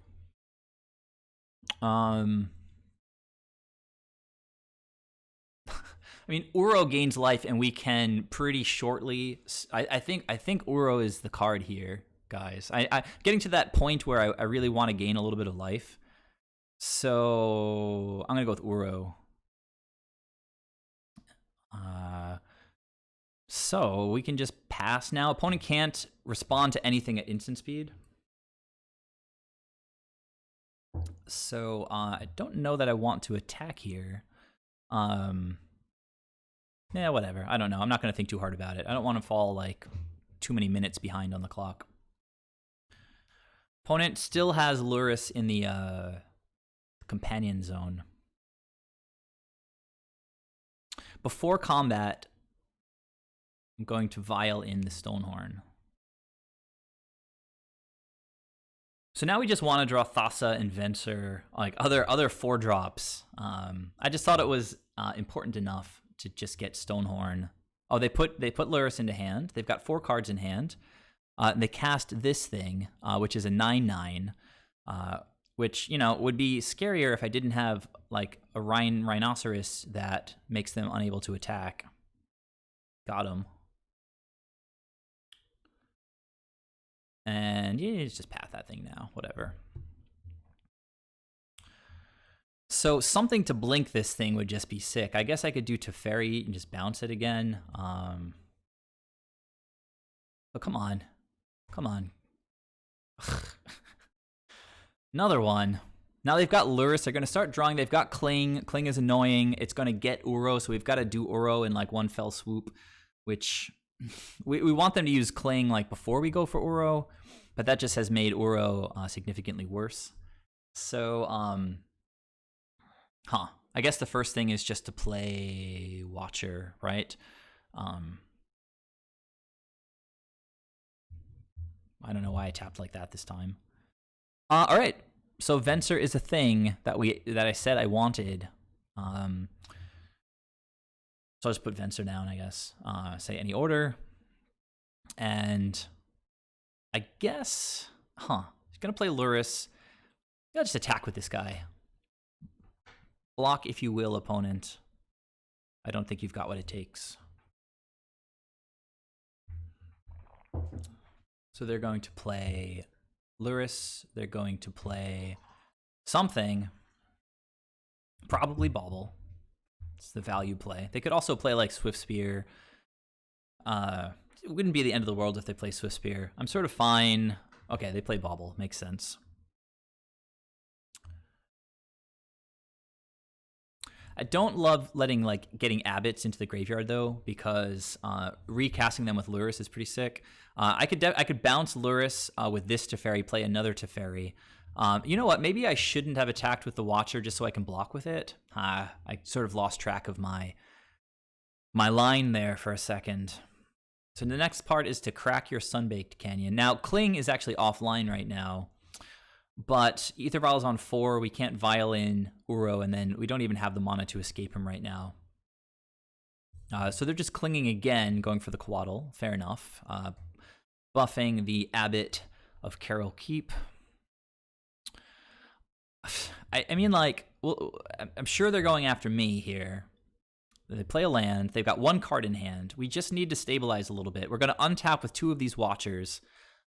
S1: I mean, Uro gains life, and we can pretty shortly. I think Uro is the card here, guys. I getting to that point where I really want to gain a little bit of life. So I'm gonna go with Uro. So we can just pass now. Opponent can't respond to anything at instant speed. So I don't know that I want to attack here. Yeah, whatever. I don't know. I'm not going to think too hard about it. I don't want to fall like too many minutes behind on the clock. Opponent still has Luris in the companion zone. Before combat, I'm going to Vial in the Stonehorn. So now we just want to draw Thassa and Venser, like other 4-drops. I just thought it was important enough to just get Stonehorn. Oh, they put Luris into hand. They've got 4 cards in hand. They cast this thing, which is a 9/9, which, you know, would be scarier if I didn't have like a Rhinoceros that makes them unable to attack. Got him. And yeah, just path that thing now, whatever. So something to blink this thing would just be sick. I guess I could do Teferi and just bounce it again. But come on. Come on. Another one. Now they've got Luris. They're going to start drawing. They've got Cling. Cling is annoying. It's going to get Uro, so we've got to do Uro in like one fell swoop, which we want them to use Cling like before we go for Uro, but that just has made Uro significantly worse. So, I guess the first thing is just to play Watcher, right? I don't know why I tapped like that this time. All right. So Venser is a thing that I said I wanted. So I'll just put Venser down, I guess. Say any order. And I guess, he's going to play Luris. I'll just attack with this guy. Block, if you will, opponent. I don't think you've got what it takes. So they're going to play Luris. They're going to play something. Probably Bauble. It's the value play. They could also play like Swift Spear. It wouldn't be the end of the world if they play Swift Spear. I'm sort of fine. Okay, they play Bauble. Makes sense. I don't love getting abbots into the graveyard though, because recasting them with Luris is pretty sick. I could bounce Luris with this Teferi, play another Teferi. You know what? Maybe I shouldn't have attacked with the Watcher just so I can block with it. I sort of lost track of my line there for a second. So the next part is to crack your Sunbaked Canyon. Now, Cling is actually offline right now, but Aether Vial is on 4. We can't Vial in Uro, and then we don't even have the mana to escape him right now. So they're just clinging again, going for the Quaddle. Fair enough. Buffing the Abbot of Carol Keep. I mean, well, I'm sure they're going after me here. They play a land. They've got one card in hand. We just need to stabilize a little bit. We're going to untap with 2 of these Watchers.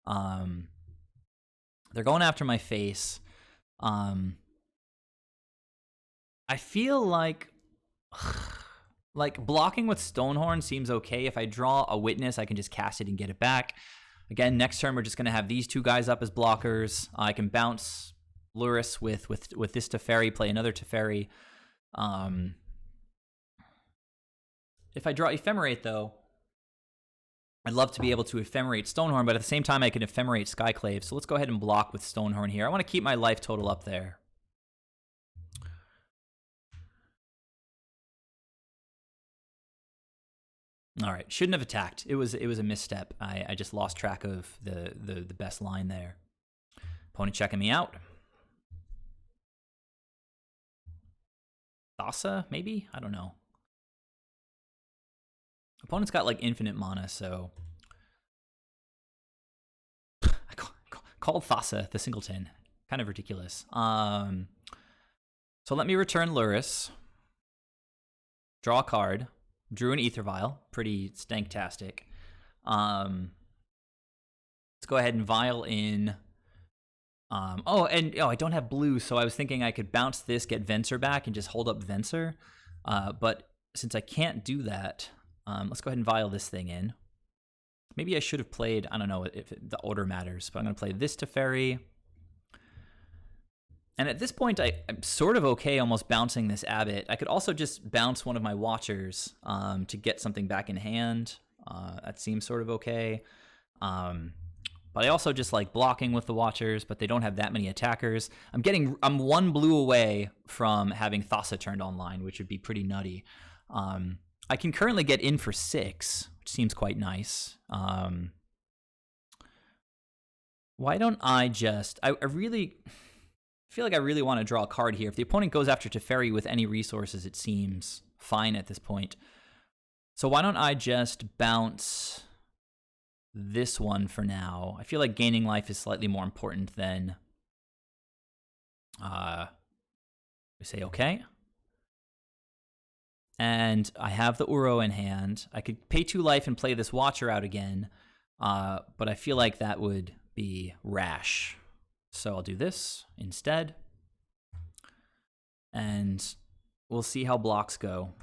S1: They're going after my face. I feel like blocking with Stonehorn seems okay. If I draw a Witness, I can just cast it and get it back. Again, next turn, we're just going to have these 2 guys up as blockers. I can bounce Luris with this Teferi, play another Teferi. If I draw Ephemerate, though, I'd love to be able to Ephemerate Stonehorn, but at the same time, I can Ephemerate Skyclave. So let's go ahead and block with Stonehorn here. I want to keep my life total up there. All right, shouldn't have attacked. It was a misstep. I just lost track of the best line there. Opponent checking me out. Thassa, maybe? I don't know. Opponent's got like infinite mana, so I called Thassa the singleton. Kind of ridiculous. So let me return Luris. Draw a card. Drew an Aether Vial. Pretty stanktastic. Let's go ahead and Vial in. I don't have blue, so I was thinking I could bounce this, get Venser back, and just hold up Venser. But since I can't do that, let's go ahead and Vial this thing in. Maybe I should have played, I don't know if the order matters, but I'm going to play this Teferi. And at this point, I'm sort of okay almost bouncing this Abbot. I could also just bounce one of my Watchers to get something back in hand. That seems sort of okay. But I also just like blocking with the Watchers, but they don't have that many attackers. I'm 1 blue away from having Thassa turned online, which would be pretty nutty. I can currently get in for 6, which seems quite nice. Why don't I just... I feel like I really want to draw a card here. If the opponent goes after Teferi with any resources, it seems fine at this point. So why don't I just bounce this one for now? I feel like gaining life is slightly more important than... we say okay. And I have the Uro in hand. I could pay 2 life and play this Watcher out again, but I feel like that would be rash. So I'll do this instead. And we'll see how blocks go.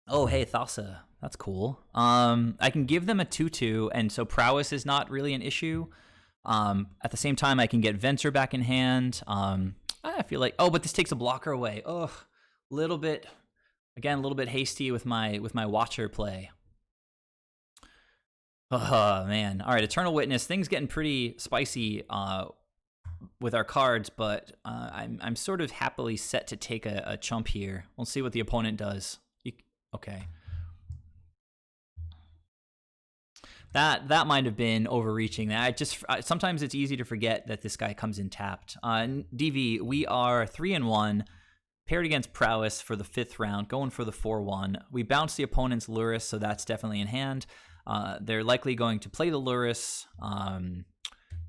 S1: Oh, hey, Thassa. That's cool. I can give them a 2/2, and so prowess is not really an issue. At the same time, I can get Venser back in hand. I feel like, but this takes a blocker away. Ugh, a little bit hasty with my Watcher play. Oh man! All right, Eternal Witness. Things getting pretty spicy with our cards, but I'm sort of happily set to take a chump here. We'll see what the opponent does. Okay. That might have been overreaching. Sometimes it's easy to forget that this guy comes in tapped. DV, we are 3-1, paired against Prowess for the 5th round, going for the 4-1. We bounce the opponent's Luris, so that's definitely in hand. They're likely going to play the Luris,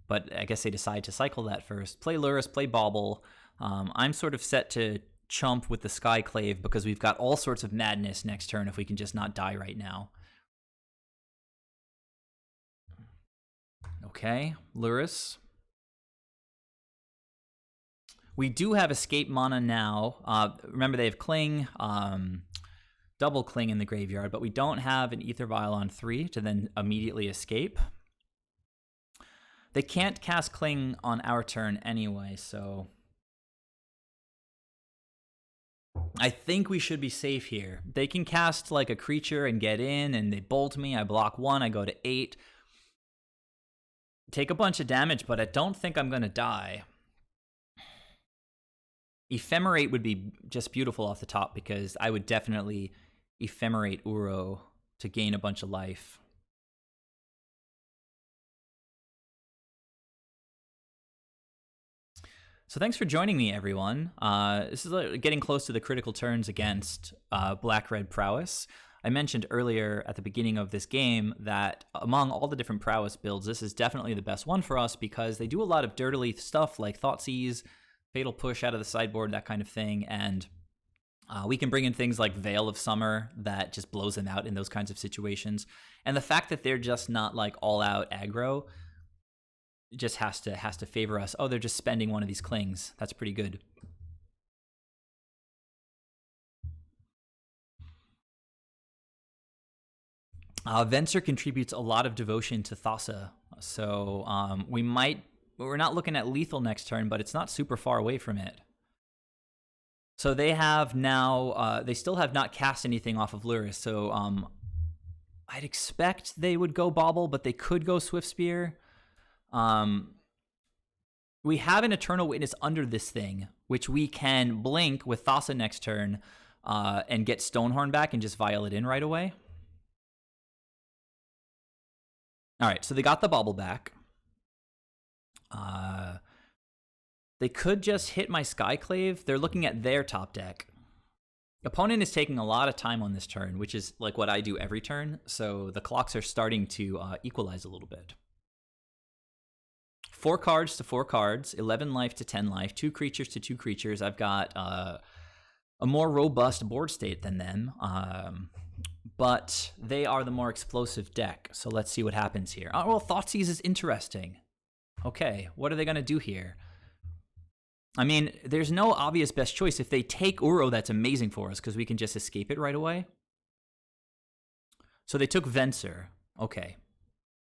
S1: but I guess they decide to cycle that first. Play Luris, play Bauble. I'm sort of set to chump with the Skyclave because we've got all sorts of madness next turn if we can just not die right now. Okay, Luris. We do have escape mana now. Remember, they have Cling, double Cling in the graveyard, but we don't have an Ether Vial on 3 to then immediately escape. They can't cast Cling on our turn anyway, so I think we should be safe here. They can cast like a creature and get in, and they bolt me. I block 1, I go to 8. Take a bunch of damage, but I don't think I'm going to die. Ephemerate would be just beautiful off the top because I would definitely Ephemerate Uro to gain a bunch of life. So thanks for joining me, everyone. This is getting close to the critical turns against Black-Red Prowess. I mentioned earlier at the beginning of this game that among all the different Prowess builds, this is definitely the best one for us because they do a lot of dirtily stuff like Thoughtseize, Fatal Push out of the sideboard, that kind of thing, and we can bring in things like Veil of Summer that just blows them out in those kinds of situations. And the fact that they're just not like all-out aggro just has to favor us. Oh, they're just spending one of these Clings. That's pretty good. Venser contributes a lot of devotion to Thassa, so we're not looking at lethal next turn, but it's not super far away from it. So they have now, they still have not cast anything off of Luris, so I'd expect they would go Bauble, but they could go Swift Spear. We have an Eternal Witness under this thing, which we can blink with Thassa next turn and get Stonehorn back and just vial it in right away. All right, so they got the Bauble back. They could just hit my Skyclave. They're looking at their top deck. Opponent is taking a lot of time on this turn, which is like what I do every turn, so the clocks are starting to equalize a little bit. 4 cards to 4 cards, 11 life to 10 life, 2 creatures to 2 creatures. I've got a more robust board state than them, but they are the more explosive deck, so let's see what happens here. Oh, well, Thoughtseize is interesting. Okay, what are they going to do here? I mean, there's no obvious best choice. If they take Uro, that's amazing for us because we can just escape it right away. So they took Venser. Okay.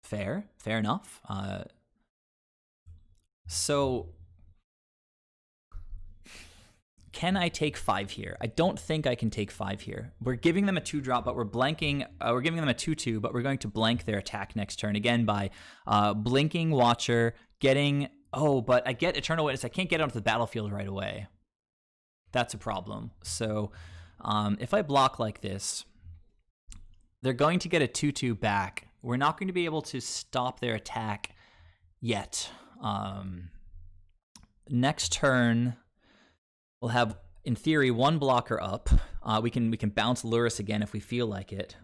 S1: Fair enough. So can I take 5 here? I don't think I can take 5 here. We're giving them a 2-drop, but we're blanking. We're giving them a 2/2, but we're going to blank their attack next turn again by blinking Watcher, getting. Oh, but I get Eternal Witness. I can't get onto the battlefield right away. That's a problem. So if I block like this, they're going to get a 2/2 back. We're not going to be able to stop their attack yet. Next turn, we'll have, in theory, 1 blocker up. We can bounce Luris again if we feel like it.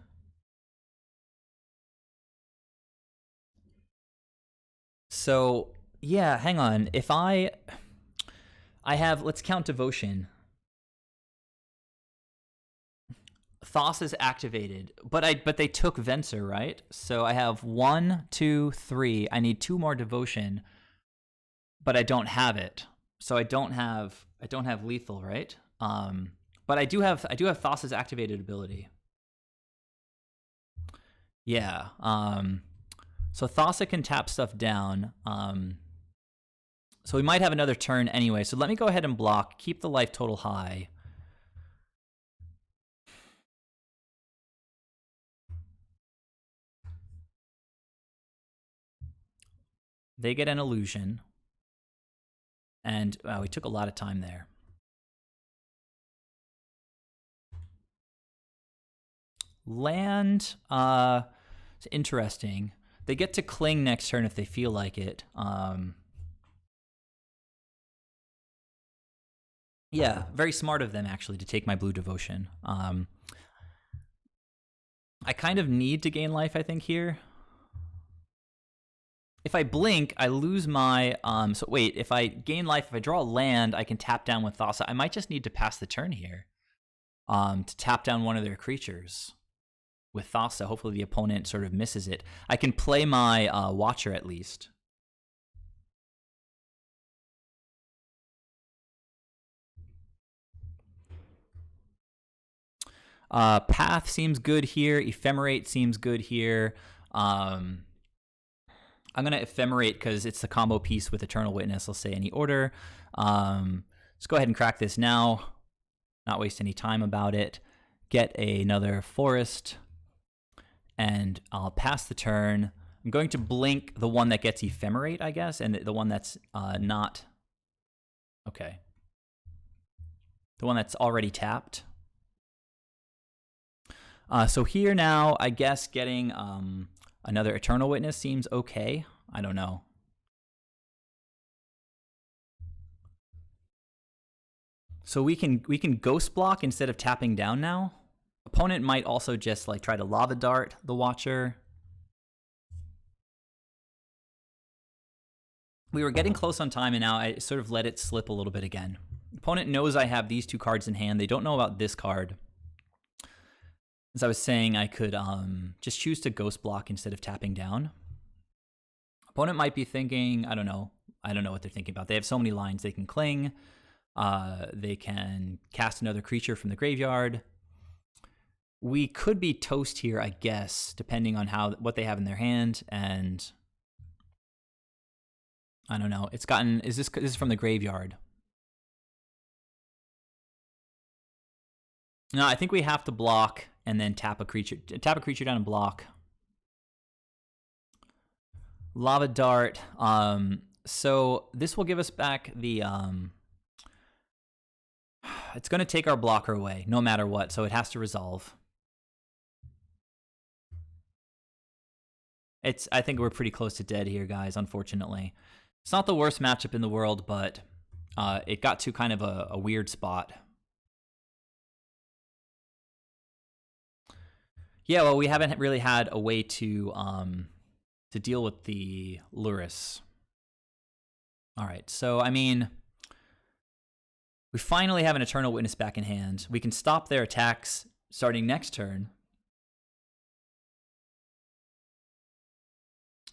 S1: So yeah, hang on. If I have, let's count Devotion. Thoth is activated, but they took Venser, right? So I have 1, 2, 3. I need 2 more Devotion, but I don't have it. So I don't have lethal, right? But I do have Thoth's activated ability. Yeah. So Thassa can tap stuff down. So we might have another turn anyway. So let me go ahead and block, keep the life total high. They get an illusion. And wow, we took a lot of time there. Land. So It's interesting. They get to cling next turn if they feel like it. Yeah, very smart of them, actually, to take my blue devotion. I kind of need to gain life, I think, here. If I blink, I lose my... So wait, if I gain life, if I draw a land, I can tap down with Thassa. I might just need to pass the turn here to tap down one of their creatures with Thassa. Hopefully the opponent sort of misses it. I can play my Watcher at least. Path seems good here. Ephemerate seems good here. I'm going to Ephemerate because it's the combo piece with Eternal Witness. I'll say any order. Let's go ahead and crack this now. Not waste any time about it. Get another Forest. And I'll pass the turn. I'm going to blink the one that gets Ephemerate, I guess, and the one that's not... Okay. The one that's already tapped. So here now, I guess getting... another Eternal Witness seems okay. I don't know. So we can Ghost Block instead of tapping down now. Opponent might also just like try to Lava Dart the Watcher. We were getting close on time, and now I sort of let it slip a little bit again. Opponent knows I have these two cards in hand. They don't know about this card. As I was saying, I could just choose to Ghost Block instead of tapping down. Opponent might be thinking, I don't know what they're thinking about. They have so many lines. They can cling. They can cast another creature from the graveyard. We could be toast here, I guess, depending on what they have in their hand. And I don't know. It's gotten... This is from the graveyard. No, I think we have to block and then tap a creature down and block. Lava Dart. So this will give us back the... It's going to take our blocker away, no matter what, so it has to resolve. I think we're pretty close to dead here, guys, unfortunately. It's not the worst matchup in the world, but it got to kind of a weird spot. Yeah, well, we haven't really had a way to deal with the Lurrus. All right, so, I mean, we finally have an Eternal Witness back in hand. We can stop their attacks starting next turn.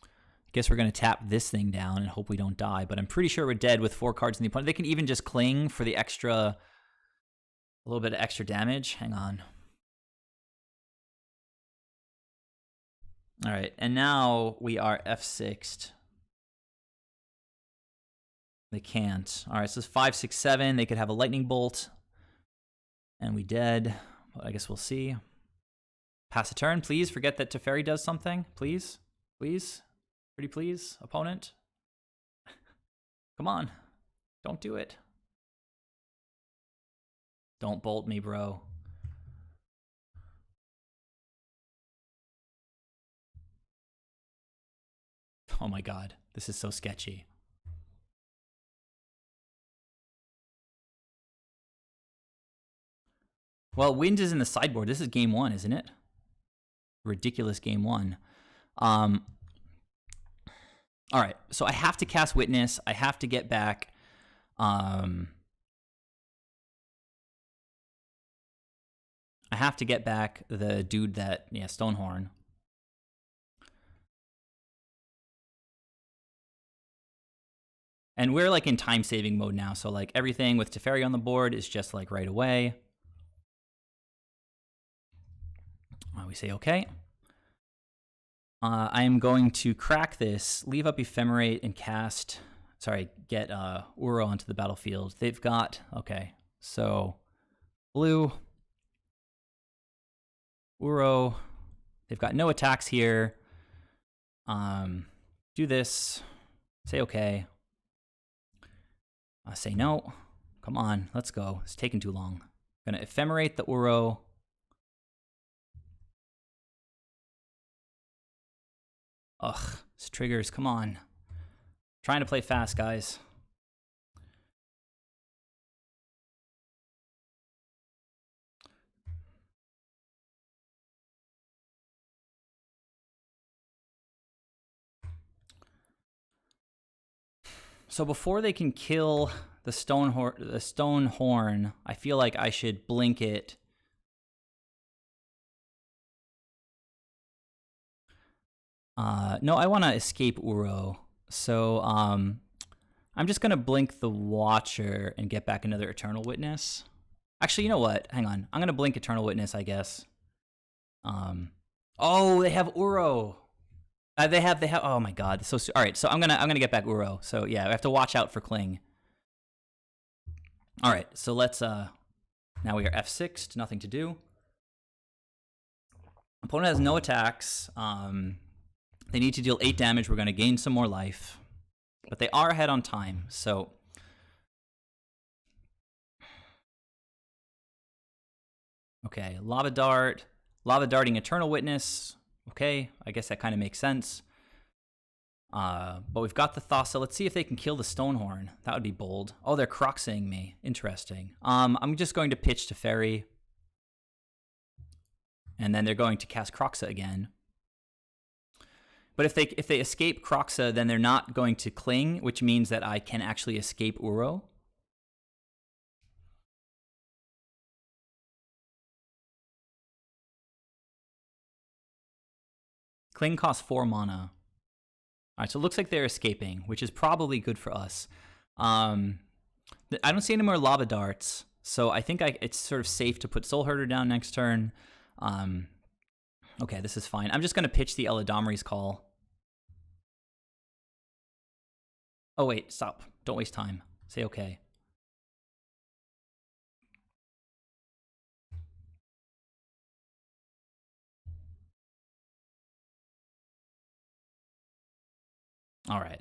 S1: I guess we're going to tap this thing down and hope we don't die, but I'm pretty sure we're dead with 4 cards in the opponent. They can even just cling for the extra, a little bit of extra damage. Hang on. All right, and now we are F6'd. They can't. All right, so it's 5, 6, 7. They could have a lightning bolt. And we dead. Well, I guess we'll see. Pass a turn, please. Forget that Teferi does something. Please. Please. Pretty please, opponent. Come on. Don't do it. Don't bolt me, bro. Oh my god. This is so sketchy. Well, wind is in the sideboard. This is game 1, isn't it? Ridiculous game 1. All right, so I have to cast Witness. I have to get back. I have to get back the dude that, yeah, Stonehorn. And we're like in time-saving mode now, so like everything with Teferi on the board is just like right away. We say okay. I am going to crack this, leave up Ephemerate, and cast... Sorry, get Uro onto the battlefield. They've got... Okay, so... Blue. Uro. They've got no attacks here. Do this. Say okay. Say no. Come on, let's go. It's taking too long. I'm gonna Ephemerate the Uro. Ugh, it's triggers, come on. Trying to play fast, guys. So before they can kill the stone horn, I feel like I should blink it. No, I want to escape Uro. So I'm just going to blink the Watcher and get back another Eternal Witness. Actually, you know what? Hang on. I'm going to blink Eternal Witness, I guess. Oh, they have Uro. They have. Oh my God. So all right. So I'm gonna get back Uro. So yeah, we have to watch out for Kling. All right. So let's. Now we are F6. Nothing to do. Opponent has no attacks. They need to deal 8 damage. We're gonna gain some more life, but they are ahead on time. So. Okay, Lava Dart, Lava Darting Eternal Witness. Okay, I guess that kind of makes sense. But we've got the Thassa. Let's see if they can kill the Stonehorn. That would be bold. Oh, they're Croxing me. Interesting. I'm just going to pitch to Fairy. And then they're going to cast Croxa again. But if they escape Croxa, then they're not going to Cling, which means that I can actually escape Uro. Cling costs 4 mana. All right, so it looks like they're escaping, which is probably good for us. I don't see any more Lava Darts, so I think it's sort of safe to put Soul Herder down next turn. Okay, this is fine. I'm just going to pitch the Eladamri's Call. Oh, wait, stop. Don't waste time. Say okay. All right.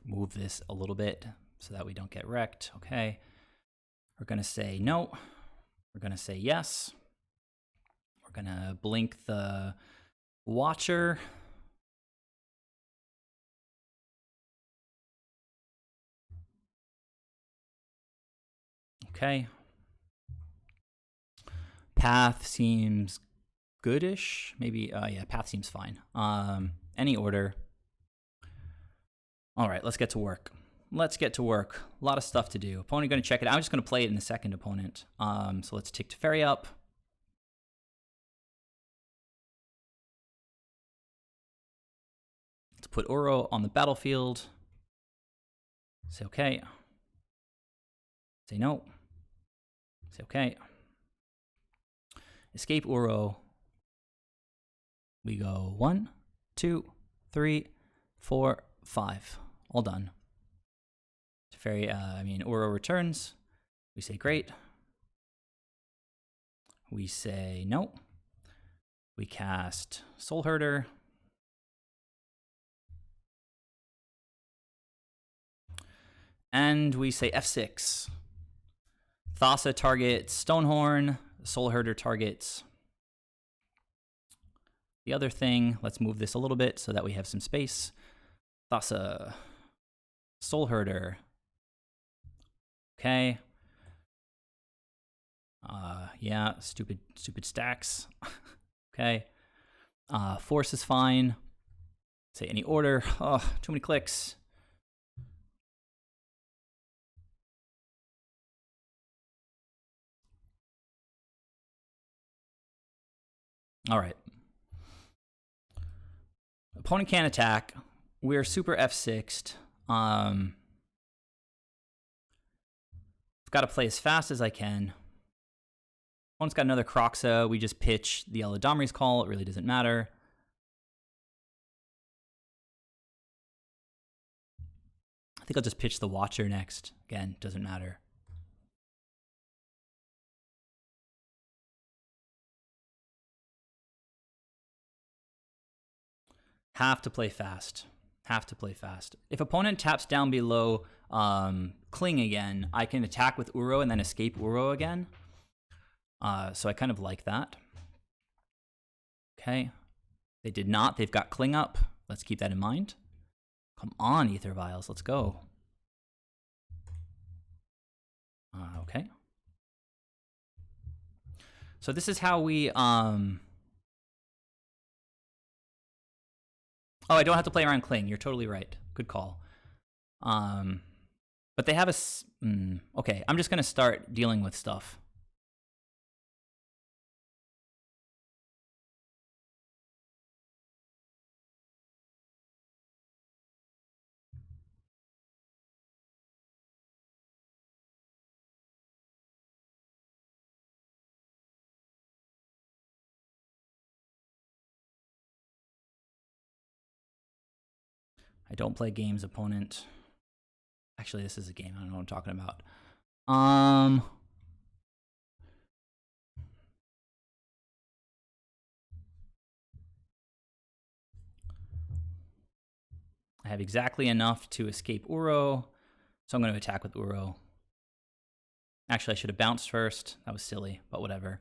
S1: Move this a little bit so that we don't get wrecked. Okay. We're going to say no. We're going to say yes. We're going to blink the Watcher. Okay. Path seems goodish. Maybe, yeah, path seems fine. Any order. All right, let's get to work. Let's get to work. A lot of stuff to do. Opponent going to check it. I'm just going to play it in the second opponent. So let's tick to Fairy up. Let's put Uro on the battlefield. Say okay. Say no. Say okay. Escape Uro. We go 1, 2, 3, 4, 5. All done. Fairy, Uro returns. We say great. We say no. We cast Soul Herder. And we say F6. Thassa targets Stonehorn. Soul Herder targets the other thing. Let's move this a little bit so that we have some space. Thassa. Soul Herder. Okay. Yeah, stupid stacks. Okay. Force is fine. Say any order. Oh, too many clicks. All right. Opponent can't attack. We're super F6'd. I've got to play as fast as I can. Opponent's got another Croxa. We just pitch the Eladamri's Call. It really doesn't matter. I think I'll just pitch the Watcher next. Again, doesn't matter. Have to play fast. Have to play fast. If opponent taps down below Cling again, I can attack with Uro and then escape Uro again. So I kind of like that. Okay. They did not. They've got Cling up. Let's keep that in mind. Come on, Ether Vials. Let's go. Okay. So this is how we... Oh, I don't have to play around Cling. You're totally right. Good call. But they have a... okay, I'm just going to start dealing with stuff. I don't play games, opponent. Actually, this is a game. I don't know what I'm talking about. I have exactly enough to escape Uro, so I'm going to attack with Uro. Actually, I should have bounced first. That was silly, but whatever.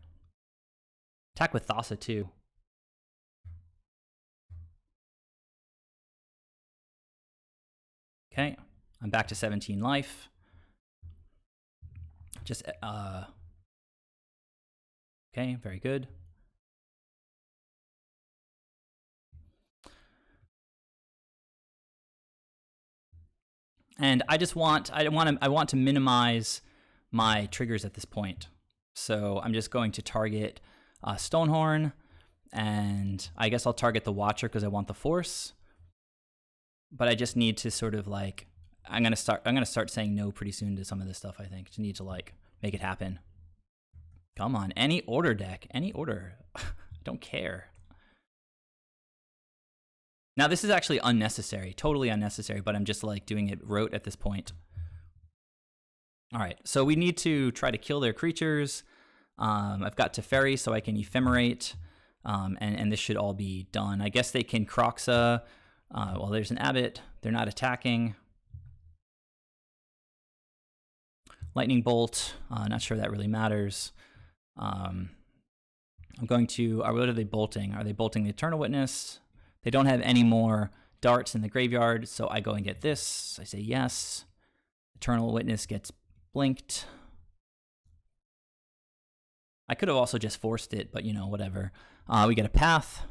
S1: Attack with Thassa, too. Okay, I'm back to 17 life. Just, okay, very good. And I want to minimize my triggers at this point. So I'm just going to target Stonehorn, and I guess I'll target the Watcher because I want the Force. But I just need to sort of like, I'm gonna start saying no pretty soon to some of this stuff. I think just need to like make it happen. Come on, any order deck, any order. I don't care. Now this is actually unnecessary, totally unnecessary, but I'm just like doing it rote at this point. All right, so we need to try to kill their creatures. I've got Teferi, so I can ephemerate, and this should all be done. I guess they can Kroxa. Well, there's an Abbot. They're not attacking. Lightning Bolt. Not sure that really matters. I'm going to... what are they bolting? Are they bolting the Eternal Witness? They don't have any more darts in the graveyard, so I go and get this. I say yes. Eternal Witness gets blinked. I could have also just forced it, but, you know, whatever. We get a Path.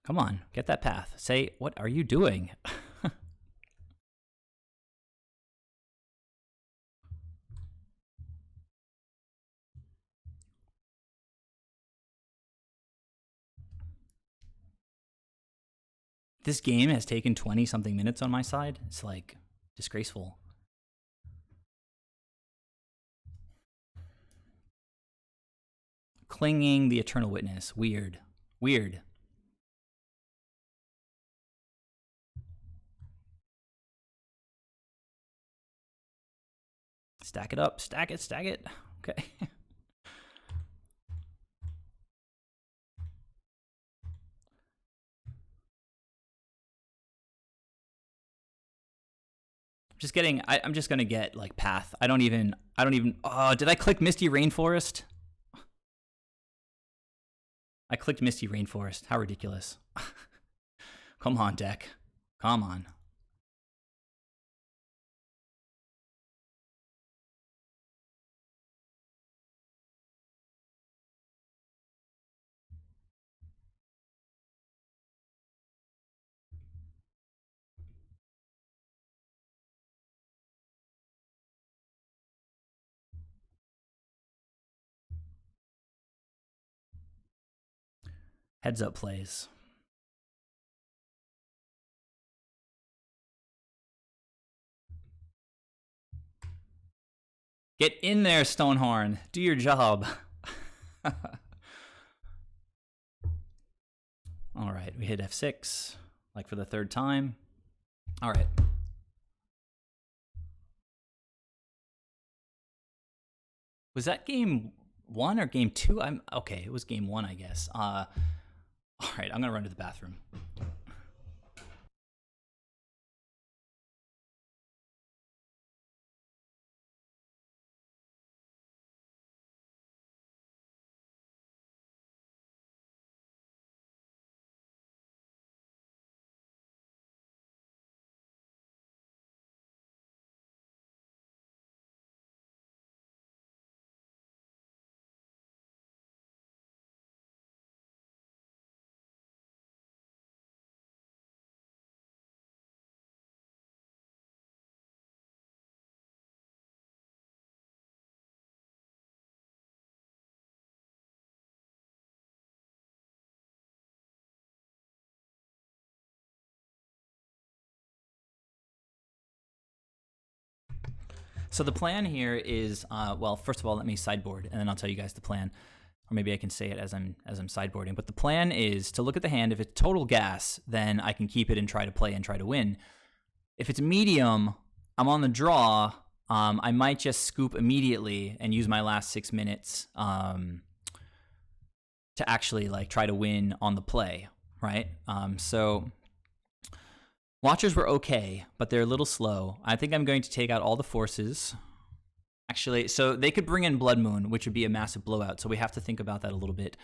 S1: Come on, get that Path. Say, what are you doing? This game has taken 20-something minutes on my side. It's, like, disgraceful. Clinging the Eternal Witness. Weird. Weird. Stack it up. Stack it. Stack it. Okay. I'm just gonna get like Path. I don't even, oh, did I click Misty Rainforest? I clicked Misty Rainforest. How ridiculous. Come on, deck. Come on. Heads up plays. Get in there, Stonehorn. Do your job. All right, we hit F6, like for the third time. All right. Was that game 1 or game 2? Okay, it was game 1, I guess. All right, I'm gonna run to the bathroom. So the plan here is, well, first of all, let me sideboard, and then I'll tell you guys the plan. Or maybe I can say it as I'm sideboarding. But the plan is to look at the hand. If it's total gas, then I can keep it and try to play and try to win. If it's medium, I'm on the draw. I might just scoop immediately and use my last 6 minutes to actually like try to win on the play, right? So Watchers were okay, but they're a little slow. I think I'm going to take out all the forces. Actually, so they could bring in Blood Moon, which would be a massive blowout, so we have to think about that a little bit.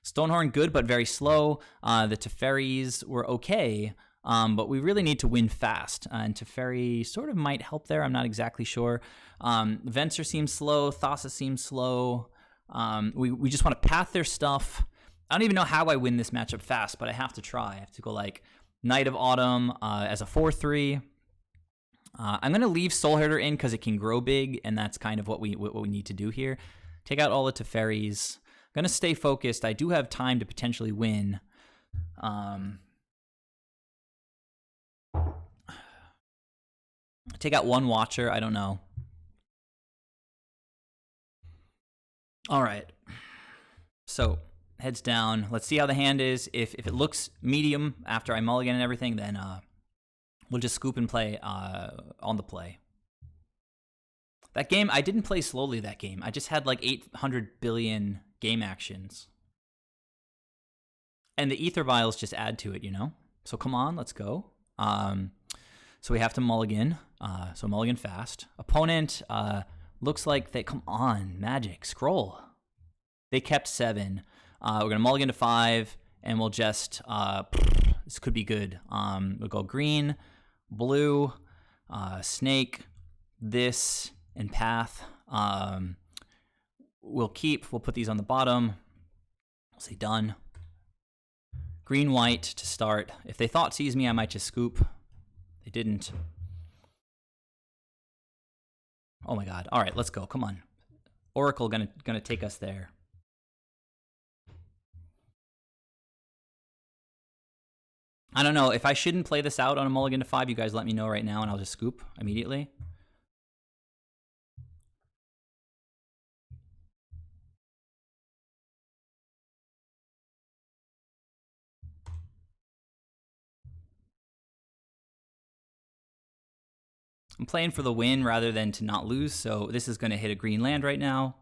S1: Stonehorn, good, but very slow. The Teferis were okay, but we really need to win fast, and Teferi sort of might help there. I'm not exactly sure. Venser seems slow. Thassa seems slow. We just want to path their stuff. I don't even know how I win this matchup fast, but I have to try. I have to go like Knight of Autumn as a 4-3. I'm going to leave Soulherder in because it can grow big, and that's kind of what we need to do here. Take out all the Teferis. I'm going to stay focused. I do have time to potentially win. Take out one Watcher. I don't know. All right. So heads down. Let's see how the hand is. If it looks medium after I mulligan and everything, then we'll just scoop and play on the play. That game, I didn't play slowly that game. I just had like 800 billion game actions. And the Ether Vials just add to it, you know? So come on, let's go. So we have to mulligan. So mulligan fast. Opponent looks like they... Come on, Magic, scroll. They kept 7. We're going to mulligan to 5, and we'll just... this could be good. We'll go green, blue, snake, this, and path. We'll put these on the bottom. We'll say done. Green, white to start. If they thought sees me, I might just scoop. They didn't. Oh my god. All right, let's go. Come on. Oracle gonna take us there. I don't know. If I shouldn't play this out on a mulligan to 5, you guys let me know right now and I'll just scoop immediately. I'm playing for the win rather than to not lose, so this is going to hit a green land right now.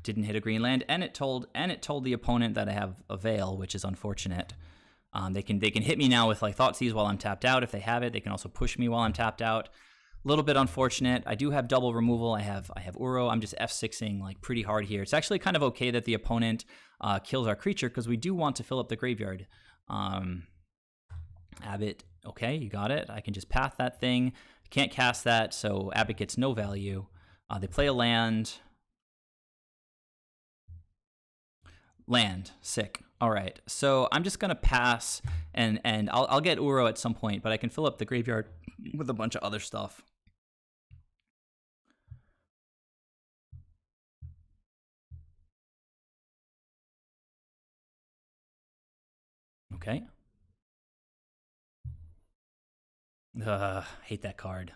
S1: Didn't hit a green land, and it told the opponent that I have a Veil, which is unfortunate. They can hit me now with like Thoughtseize while I'm tapped out if they have it. They can also push me while I'm tapped out. A little bit unfortunate. I do have double removal. I have Uro. I'm just F6ing like pretty hard here. It's actually kind of okay that the opponent kills our creature because we do want to fill up the graveyard. Abbott, okay, you got it. I can just path that thing. Can't cast that, so Abbott gets no value. They play a land. Land, sick. All right, so I'm just gonna pass, and I'll get Uro at some point, but I can fill up the graveyard with a bunch of other stuff. Okay. Hate that card.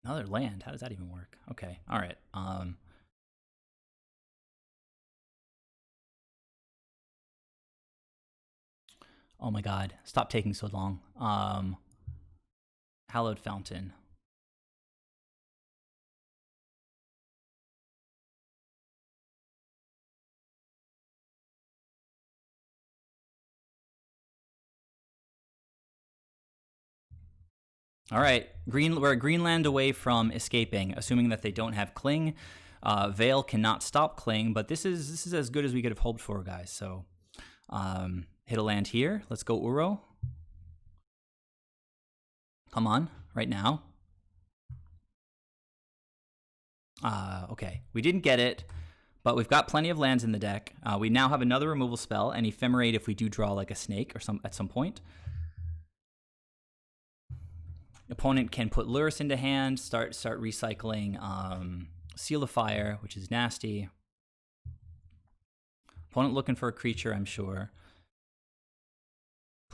S1: Another land. How does that even work? Okay. All right. Oh my god. Stop taking so long. Hallowed Fountain. All right, we're a Greenland away from escaping, assuming that they don't have Cling. Veil cannot stop Cling, but this is as good as we could have hoped for, guys. So hit a land here. Let's go Uro. Come on, right now. Okay, we didn't get it, but we've got plenty of lands in the deck. We now have another removal spell, and Ephemerate if we do draw like a snake or at some point. Opponent can put Lurrus into hand, start recycling Seal of Fire, which is nasty. Opponent looking for a creature, I'm sure.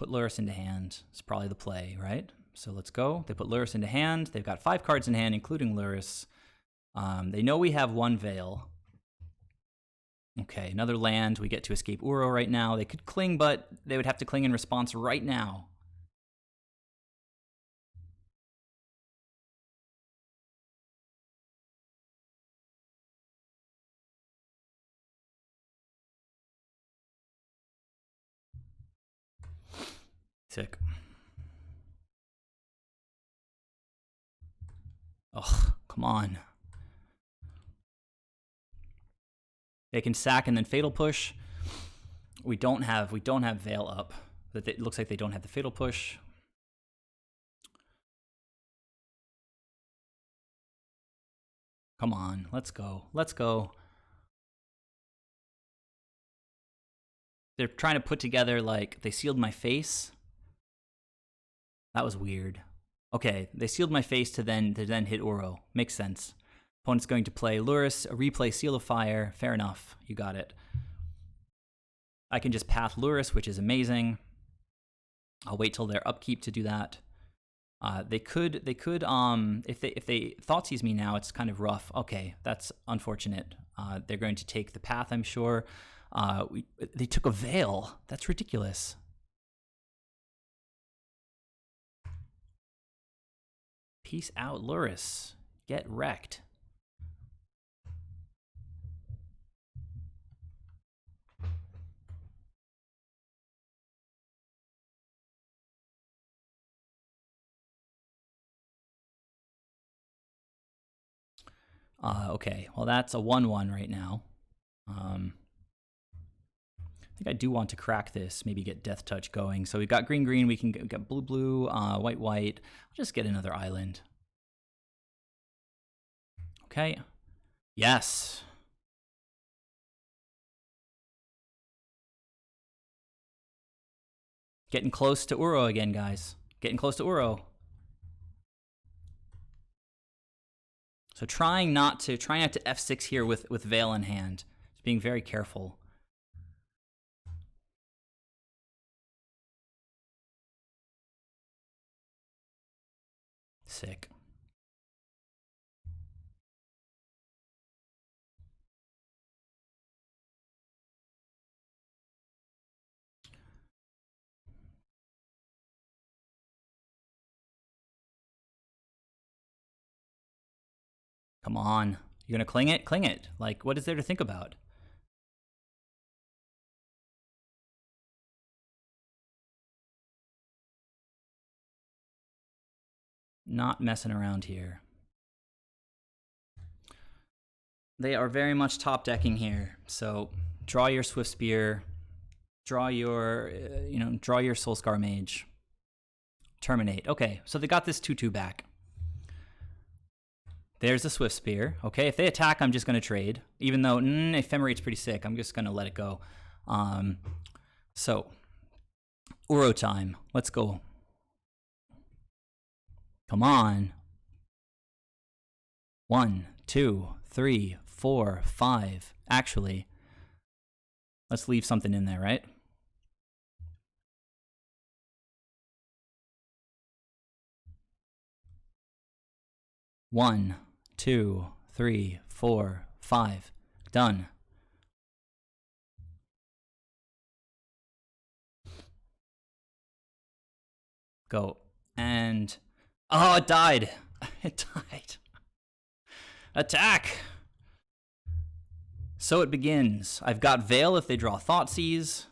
S1: Put Lurrus into hand. It's probably the play, right? So let's go. They put Lurrus into hand. They've got 5 cards in hand, including Lurrus. They know we have 1 Veil. Okay, another land. We get to escape Uro right now. They could cling, but they would have to cling in response right now. Sick. Oh, come on. They can sack and then Fatal Push. We don't have Veil up. It looks like they don't have the Fatal Push. Come on, let's go. Let's go. They're trying to put together, like, they sealed my face. That was weird. Okay, they sealed my face to then hit Uro. Makes sense. Opponent's going to play Lurrus, a replay Seal of Fire. Fair enough. You got it. I can just path Lurrus, which is amazing. I'll wait till their upkeep to do that. They could if they Thoughtseize me now, it's kind of rough. Okay, that's unfortunate. They're going to take the path, I'm sure. They took a Veil. That's ridiculous. Peace out, Lurrus. Get wrecked. Okay, well that's a 1/1 right now. I think I do want to crack this, maybe get Death Touch going. So we've got green, we can get blue, white. I'll just get another island. Okay. Yes. Getting close to Uro again, guys. Getting close to Uro. So trying not to F6 here with Veil in hand. Just being very careful. Sick. Come on. You're gonna cling it? Cling it. Like, what is there to think about? Not messing around here. They are very much top decking here. So draw your Swift Spear, draw your, draw your Soulscar Mage. Terminate. Okay, so they got this 2/2 back. There's the Swift Spear. Okay, if they attack, I'm just going to trade. Even though Ephemerate's pretty sick, I'm just going to let it go. So, Uro time. Let's go. Come on. 1, 2, 3, 4, 5. Actually, let's leave something in there, right? One, 2, 3, 4, 5. Done. Go. And... oh, it died. It died. Attack! So it begins. I've got Veil if they draw Thoughtseize.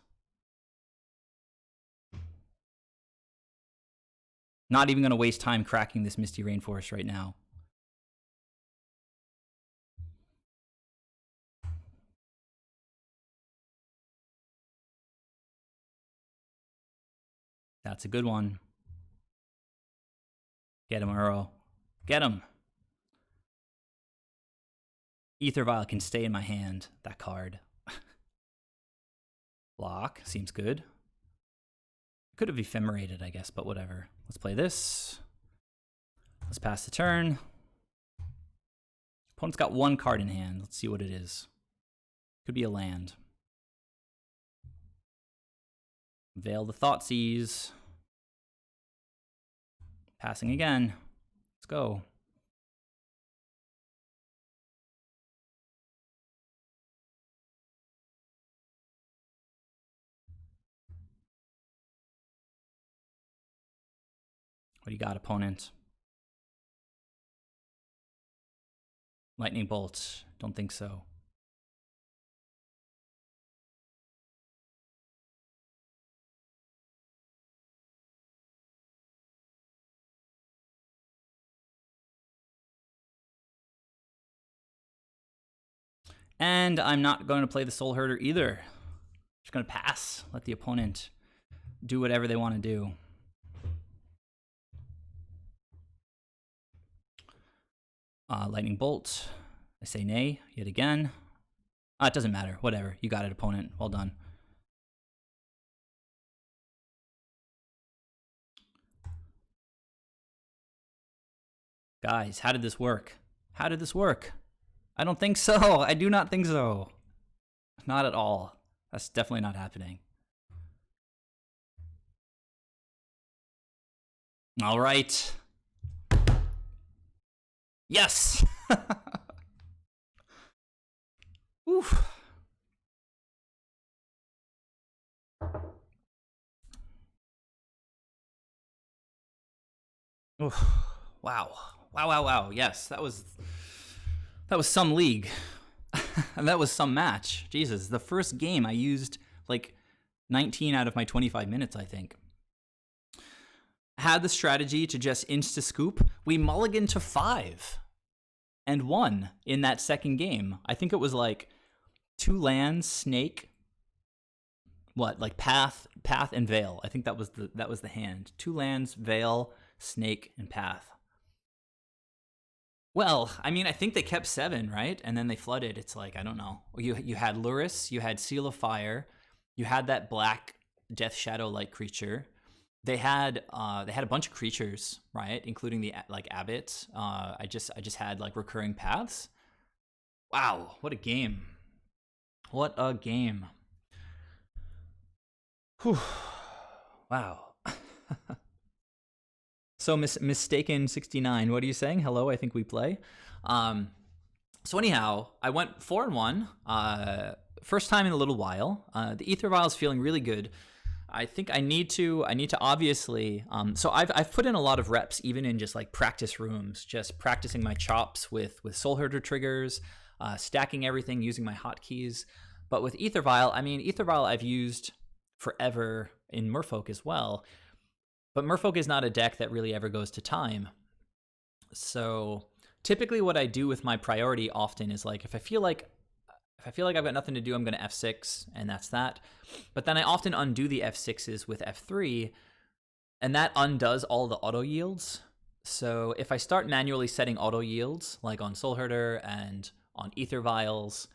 S1: Not even going to waste time cracking this Misty Rainforest right now. That's a good one. Get him, Uro. Get him. Ether Vial can stay in my hand. That card. Block. Seems good. Could have ephemerated, I guess, but whatever. Let's play this. Let's pass the turn. Opponent's got 1 card in hand. Let's see what it is. Could be a land. Veil the Thoughtseize. Passing again. Let's go. What do you got, opponent? Lightning Bolt. Don't think so. And I'm not going to play the Soul Herder either. Just going to pass. Let the opponent do whatever they want to do. Lightning Bolt. I say nay yet again. It doesn't matter. Whatever. You got it, opponent. Well done. Guys, how did this work? How did this work? I don't think so. I do not think so. Not at all. That's definitely not happening. All right. Yes. Oof. Oof. Wow. Wow. Yes, that was some league. And that was some match. Jesus, the first game I used like 19 out of my 25 minutes, I think. Had the strategy to just insta-scoop. We mulliganed to 5 and won in that second game. I think it was like 2 lands, snake, like path and veil. I think that was the hand. 2 lands, veil, snake, and path. Well, I mean, I think they kept 7, right? And then they flooded. It's like, I don't know. You had Luris, you had Seal of Fire, you had that black Death Shadow-like creature. They had a bunch of creatures, right? Including the like Abbot. I just had like recurring paths. Wow, what a game. What a game. Whew. Wow. So Mistaken 69, what are you saying? Hello, I think we play. So anyhow, I went 4-1. First time in a little while. The Ether Vial is feeling really good. I think I need to obviously. So I've put in a lot of reps, even in just like practice rooms, just practicing my chops with Soul Herder triggers, stacking everything using my hotkeys. But with Ether Vial, I mean, Ether Vial I've used forever in Merfolk as well. But Merfolk is not a deck that really ever goes to time. So typically what I do with my priority often is like, if I feel like I've got nothing to do, I'm going to F6, and that's that. But then I often undo the F6s with F3, and that undoes all the auto yields. So if I start manually setting auto yields, like on Soul Herder and on Ether Vials,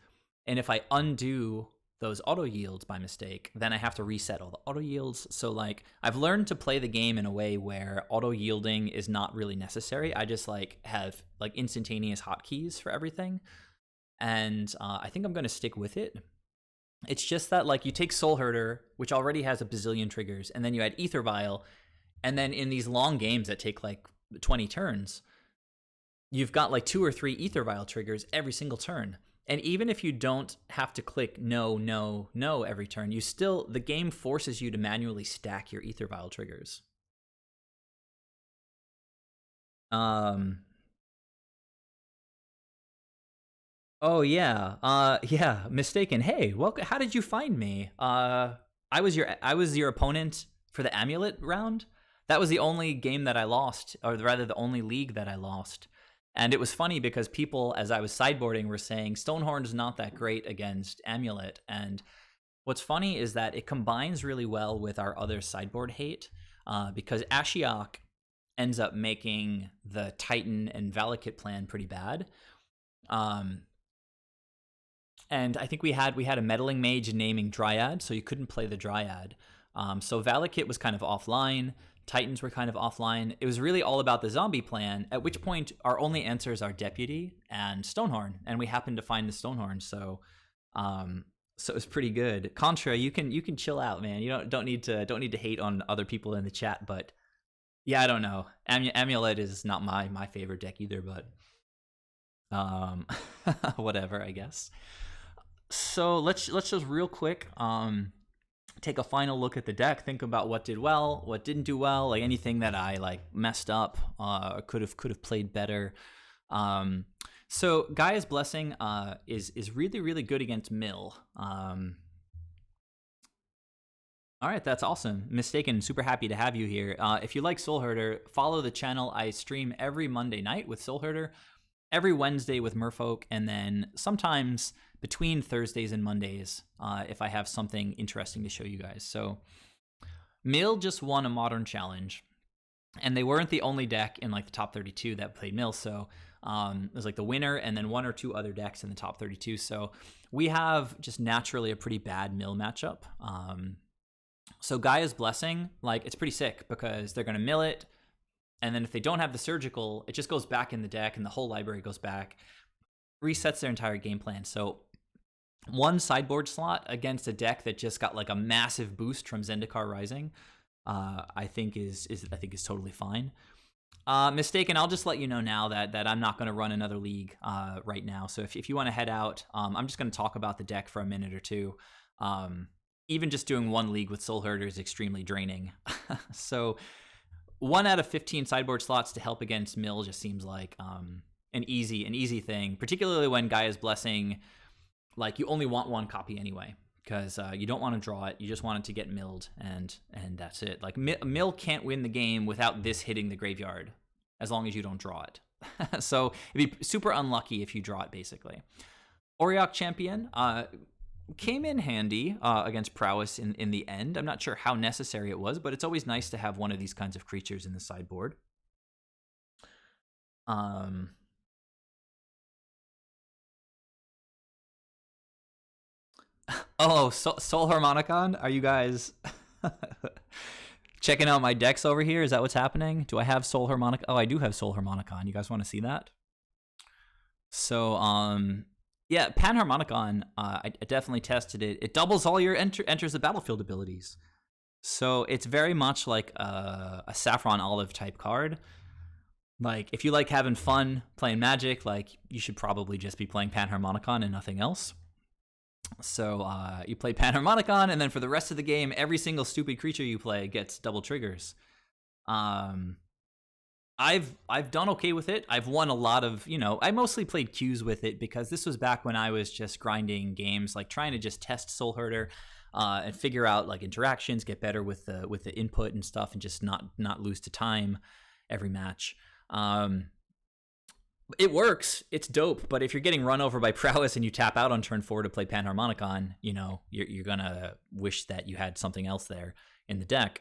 S1: and if I undo those auto yields by mistake, then I have to reset all the auto yields. So like I've learned to play the game in a way where auto yielding is not really necessary. I just like have like instantaneous hotkeys for everything. And I think I'm going to stick with it. It's just that like you take Soul Herder, which already has a bazillion triggers, and then you add Ether Vial, and then in these long games that take like 20 turns, you've got like 2 or 3 Ether Vial triggers every single turn. And even if you don't have to click no every turn, the game forces you to manually stack your Ether Vial triggers. Oh yeah. Yeah, Mistaken. Hey, how did you find me? I was your opponent for the Amulet round. That was the only game that I lost, or rather the only league that I lost. And it was funny because people, as I was sideboarding, were saying Stonehorn is not that great against Amulet. And what's funny is that it combines really well with our other sideboard hate, because Ashiok ends up making the Titan and Valakut plan pretty bad. And I think we had a meddling mage naming Dryad, so you couldn't play the Dryad. So Valakut was kind of offline. Titans were kind of offline. It was really all about the zombie plan, at which point our only answers are Deputy and Stonehorn, and we happened to find the Stonehorn. So So it's pretty good. Contra, you can chill out, man. You don't need to hate on other people in the chat, but yeah, I don't know. Amulet is not my favorite deck either, but um whatever, I guess. So let's just real quick take a final look at the deck, think about what did well, what didn't do well, like anything that I like messed up, could have played better. So Gaia's Blessing is really really good against Mill. All right, that's awesome. Mistaken, super happy to have you here. If you like Soul Herder, follow the channel. I stream every Monday night with Soul Herder, every Wednesday with Merfolk, and then sometimes between Thursdays and Mondays if I have something interesting to show you guys. So Mill just won a Modern Challenge, and they weren't the only deck in like the top 32 that played Mill. So it was like the winner and then one or two other decks in the top 32. So we have just naturally a pretty bad Mill matchup. So Gaia's Blessing, like, it's pretty sick because they're going to mill it, and then if they don't have the Surgical, it just goes back in the deck, and the whole library goes back, resets their entire game plan. So one sideboard slot against a deck that just got like a massive boost from Zendikar Rising, I think is totally fine. Mistaken, I'll just let you know now that I'm not going to run another league right now. So if you want to head out, I'm just going to talk about the deck for a minute or two. Even just doing one league with Soul Herder is extremely draining. So 1 out of 15 sideboard slots to help against Mill just seems like an easy thing, particularly when Gaia's Blessing, like, you only want one copy anyway, because you don't want to draw it. You just want it to get milled, and that's it. Like, Mill can't win the game without this hitting the graveyard, as long as you don't draw it. So it'd be super unlucky if you draw it, basically. Auriok Champion came in handy against Prowess in the end. I'm not sure how necessary it was, but it's always nice to have one of these kinds of creatures in the sideboard. Oh, Soul Harmonicon? Are you guys checking out my decks over here? Is that what's happening? Do I have Soul Harmonicon? Oh, I do have Soul Harmonicon. You guys want to see that? So, yeah, Panharmonicon, I definitely tested it. It doubles all your enters the battlefield abilities. So it's very much like a Saffron Olive type card. Like, if you like having fun playing Magic, like, you should probably just be playing Panharmonicon and nothing else. So you play Panharmonicon, and then for the rest of the game, every single stupid creature you play gets double triggers. I've done okay with it. I've won a lot of, I mostly played queues with it because this was back when I was just grinding games, like trying to just test Soul Herder and figure out like interactions, get better with the input and stuff, and just not lose to time every match. It works. It's dope. But if you're getting run over by Prowess and you tap out on turn 4 to play Panharmonicon, you're gonna wish that you had something else there in the deck.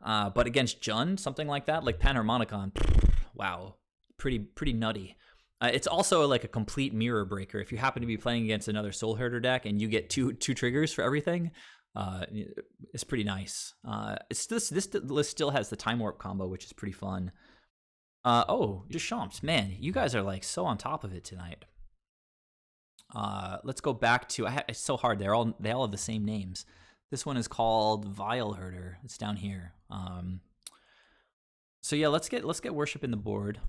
S1: But against Jund, something like that, like Panharmonicon, wow, pretty nutty. It's also like a complete mirror breaker. If you happen to be playing against another Soul Herder deck and you get two triggers for everything, it's pretty nice. This list still has the Time Warp combo, which is pretty fun. Oh, just Champs, man, you guys are like so on top of it tonight. Let's go back to it's so hard. They all have the same names. This one is called Vialherder. It's down here. So yeah, let's get Worship in the board.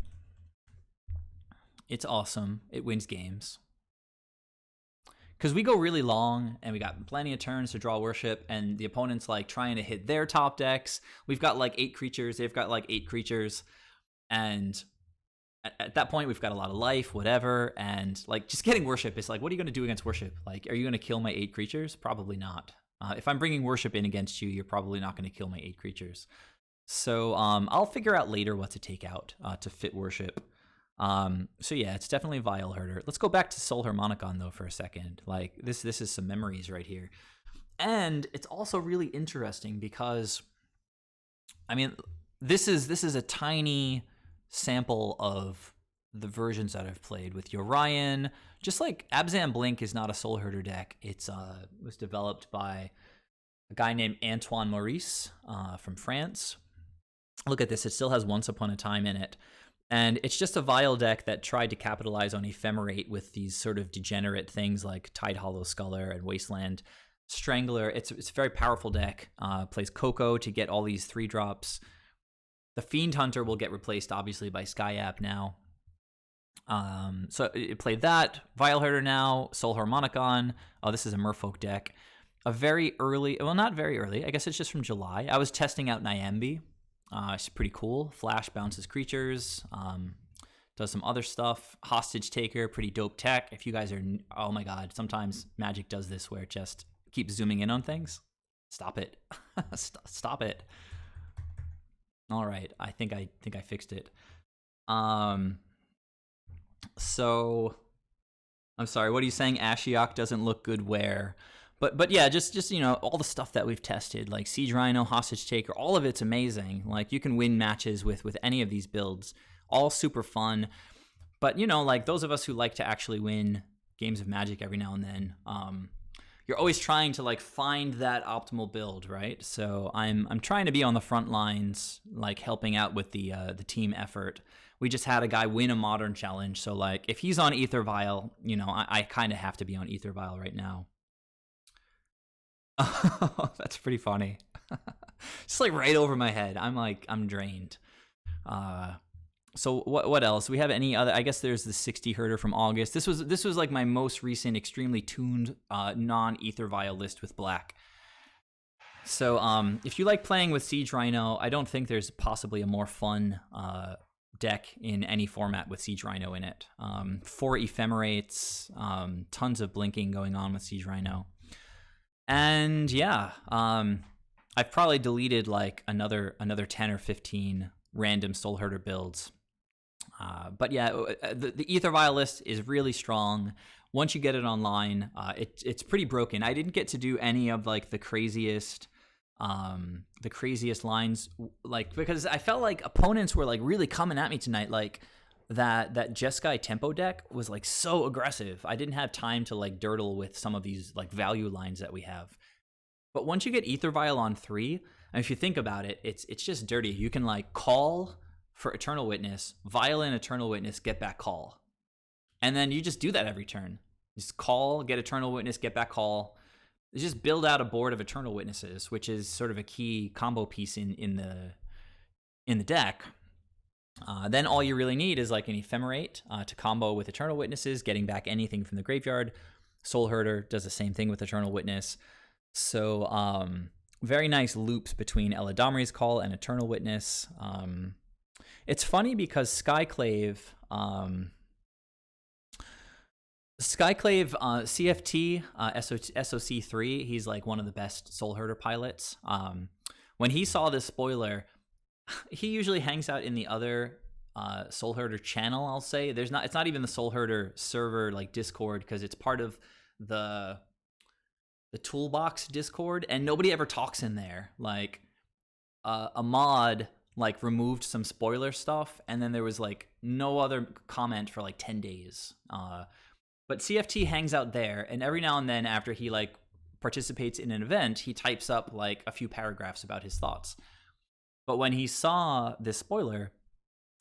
S1: It's awesome. It wins games. Because we go really long, and we got plenty of turns to draw Worship, and the opponent's like trying to hit their top decks. We've got like 8 creatures. They've got like 8 creatures. And at that point, we've got a lot of life, whatever. And like, just getting Worship is like, what are you going to do against Worship? Like, are you going to kill my 8 creatures? Probably not. If I'm bringing Worship in against you, you're probably not going to kill my 8 creatures. So I'll figure out later what to take out to fit Worship. So yeah, it's definitely Vialherder. Let's go back to Soul Harmonicon though for a second. Like, this is some memories right here. And it's also really interesting because, I mean, this is a tiny sample of the versions that I've played with Yorion. Just like Abzan Blink is not a Soul Herder deck. It's was developed by a guy named Antoine Maurice from France. Look at this. It still has Once Upon a Time in it. And it's just a Vial deck that tried to capitalize on Ephemerate with these sort of degenerate things like Tide Hollow Sculler and Wasteland Strangler. It's a very powerful deck. Plays Coco to get all these 3-drops. The Fiend Hunter will get replaced, obviously, by Skyap now. So it played that. Vialherder now, Soul Harmonicon. Oh, this is a Merfolk deck. A very early, well, not very early. I guess it's just from July. I was testing out Nyambi. It's pretty cool. Flash bounces creatures. Does some other stuff. Hostage Taker, pretty dope tech. If you guys are, oh my god, sometimes Magic does this where it just keeps zooming in on things. Stop it. Stop it. All right, I think I fixed it. So I'm sorry. What are you saying? Ashiok doesn't look good where? But yeah, just you know, all the stuff that we've tested, like Siege Rhino, Hostage Taker, all of it's amazing. Like you can win matches with any of these builds, all super fun. But you know, like those of us who like to actually win games of Magic every now and then, you're always trying to like find that optimal build, right? So I'm trying to be on the front lines, like helping out with the team effort. We just had a guy win a Modern Challenge, so like if he's on Aether Vial, you know, I kind of have to be on Aether Vial right now. That's pretty funny. Just like right over my head. I'm drained. So what else? Do we have any other? I guess there's the 60 herder from August. This was like my most recent extremely tuned non-Aether Vial list with black. So if you like playing with Siege Rhino, I don't think there's possibly a more fun deck in any format with Siege Rhino in it. 4 Ephemerates, tons of blinking going on with Siege Rhino. And yeah, I've probably deleted like another 10 or 15 random Soul Herder builds. But yeah, the Aether Vial list is really strong. Once you get it online, it's pretty broken. I didn't get to do any of like the craziest lines, like because I felt like opponents were like really coming at me tonight. Like that Jeskai tempo deck was like so aggressive. I didn't have time to like dirtle with some of these like value lines that we have. But once you get Aether Vial on 3, and if you think about it, it's just dirty. You can like call for Eternal Witness, Vial in Eternal Witness, get back call. And then you just do that every turn. Just call, get Eternal Witness, get back call. You just build out a board of Eternal Witnesses, which is sort of a key combo piece in the deck. Then all you really need is like an Ephemerate to combo with Eternal Witnesses, getting back anything from the graveyard. Soul Herder does the same thing with Eternal Witness. So very nice loops between Eladamri's Call and Eternal Witness. It's funny because Skyclave CFT, SOC3, he's like one of the best Soul Herder pilots. When he saw this spoiler, he usually hangs out in the other Soul Herder channel, I'll say. It's not even the Soul Herder server like Discord, because it's part of the Toolbox Discord, and nobody ever talks in there. Like a mod like removed some spoiler stuff, and then there was like no other comment for like 10 days. But CFT hangs out there, and every now and then after he like participates in an event, he types up like a few paragraphs about his thoughts. But when he saw this spoiler,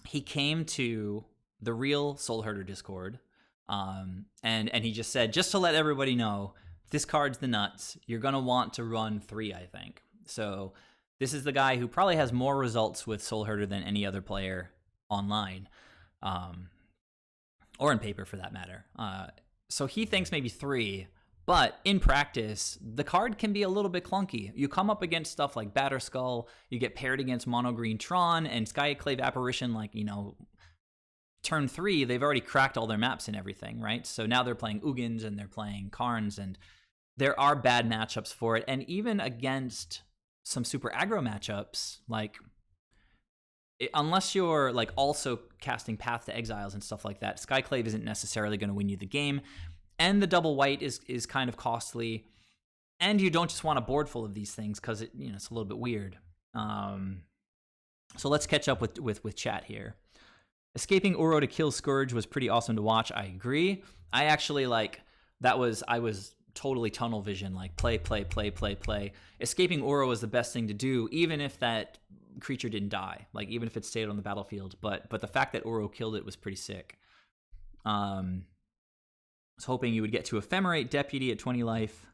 S1: he came to the real Soul Herder Discord, and he just said, just to let everybody know, this card's the nuts. You're gonna want to run 3, I think. So this is the guy who probably has more results with Soul Herder than any other player online, or in paper for that matter. So he thinks maybe 3, but in practice, the card can be a little bit clunky. You come up against stuff like Batterskull, you get paired against Mono Green Tron and Skyclave Apparition, like, you know, turn 3, they've already cracked all their maps and everything, right? So now they're playing Ugins and they're playing Karns, and there are bad matchups for it. And even against some super aggro matchups, like unless you're like also casting Path to Exiles and stuff like that, Skyclave isn't necessarily going to win you the game. And the double white is kind of costly, and you don't just want a board full of these things because it's a little bit weird. So let's catch up with chat here. Escaping Uro to kill Scourge was pretty awesome to watch. I agree. I actually I was totally tunnel vision, like play. Escaping Uro was the best thing to do, even if that creature didn't die, like even if it stayed on the battlefield. But the fact that Uro killed it was pretty sick. I was hoping you would get to Ephemerate Deputy at 20 life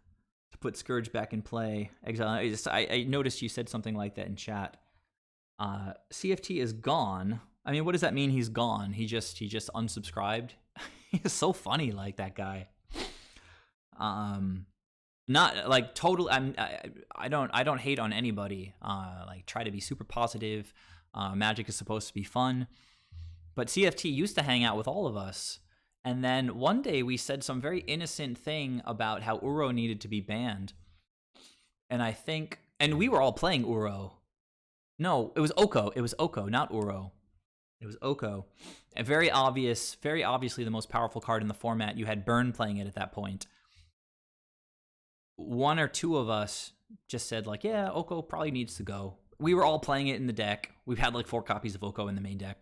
S1: to put Scourge back in play. Exile. I noticed you said something like that in chat. CFT is gone. I mean, what does that mean? He's gone. He just unsubscribed. He's so funny, like that guy. Not like total. I don't hate on anybody. Like try to be super positive. Magic is supposed to be fun, but CFT used to hang out with all of us. And then one day we said some very innocent thing about how Uro needed to be banned. And we were all playing Uro. No, it was Oko. It was Oko, not Uro. It was Oko. And very obviously the most powerful card in the format. You had Burn playing it at that point. One or two of us just said like, yeah, Oko probably needs to go. We were all playing it in the deck. We've had like 4 copies of Oko in the main deck.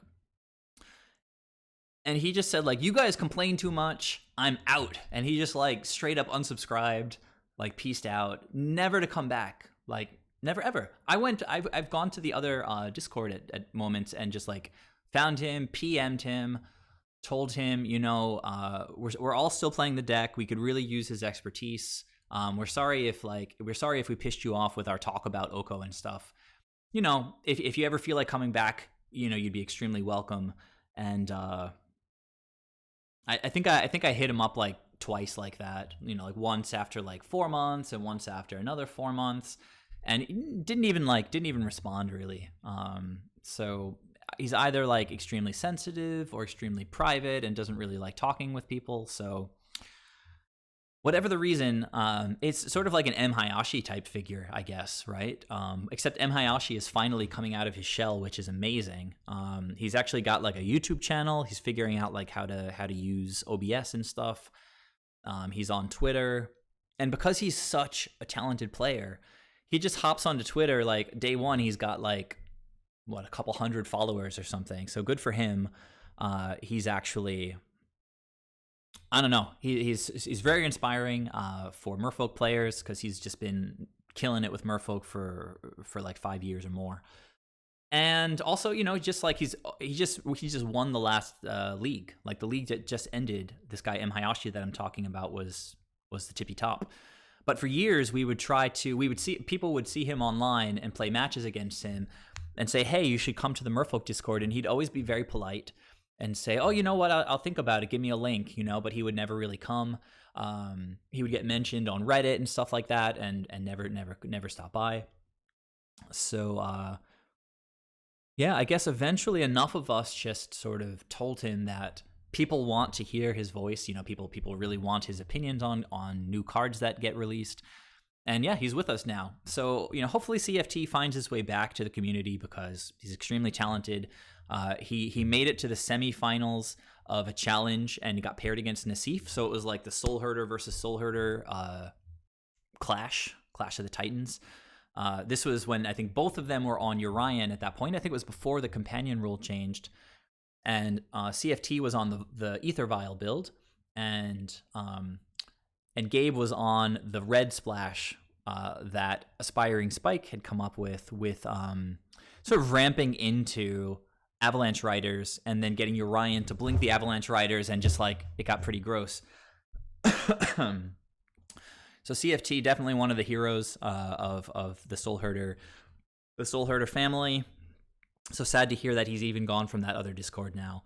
S1: And he just said like, you guys complain too much. I'm out. And he just like straight up unsubscribed, like peaced out, never to come back. Like never ever. I've gone to the other Discord at moments and just like found him, PM'd him, told him, we're all still playing the deck. We could really use his expertise. We're sorry if we pissed you off with our talk about Oko and stuff. If you ever feel like coming back, you'd be extremely welcome. And I think I hit him up like twice like that, like once after like 4 months and once after another 4 months, and he didn't even respond really. So he's either like extremely sensitive or extremely private and doesn't really like talking with people. So whatever the reason, it's sort of like an M. Hayashi type figure, I guess, right? Except M. Hayashi is finally coming out of his shell, which is amazing. He's actually got like a YouTube channel. He's figuring out like how to use OBS and stuff. He's on Twitter. And because he's such a talented player, he just hops onto Twitter like day one. He's got like, a couple hundred followers or something. So good for him. He's actually... I don't know. He's very inspiring for Merfolk players because he's just been killing it with Merfolk for like 5 years or more. And also, just like he just won the last league. Like the league that just ended. This guy M. Hayashi that I'm talking about was the tippy top. But for years people would see him online and play matches against him and say, "Hey, you should come to the Merfolk Discord." And he'd always be very polite and say, "Oh, you know what? I'll think about it. Give me a link," But he would never really come. He would get mentioned on Reddit and stuff like that, and never stop by. So, yeah, I guess eventually enough of us just sort of told him that people want to hear his voice. People really want his opinions on new cards that get released. And yeah, he's with us now. So, hopefully CFT finds his way back to the community because he's extremely talented. He made it to the semifinals of a challenge and he got paired against Nassif. So it was like the Soul Herder versus Soul Herder clash of the Titans. This was when I think both of them were on Urian at that point. I think it was before the companion rule changed. And CFT was on the Ether Vial build, and Gabe was on the red splash that Aspiring Spike had come up with sort of ramping into Avalanche Riders and then getting Urian to blink the Avalanche Riders, and just like it got pretty gross. So CFT, definitely one of the heroes of the Soul Herder family. So sad to hear that he's even gone from that other Discord now.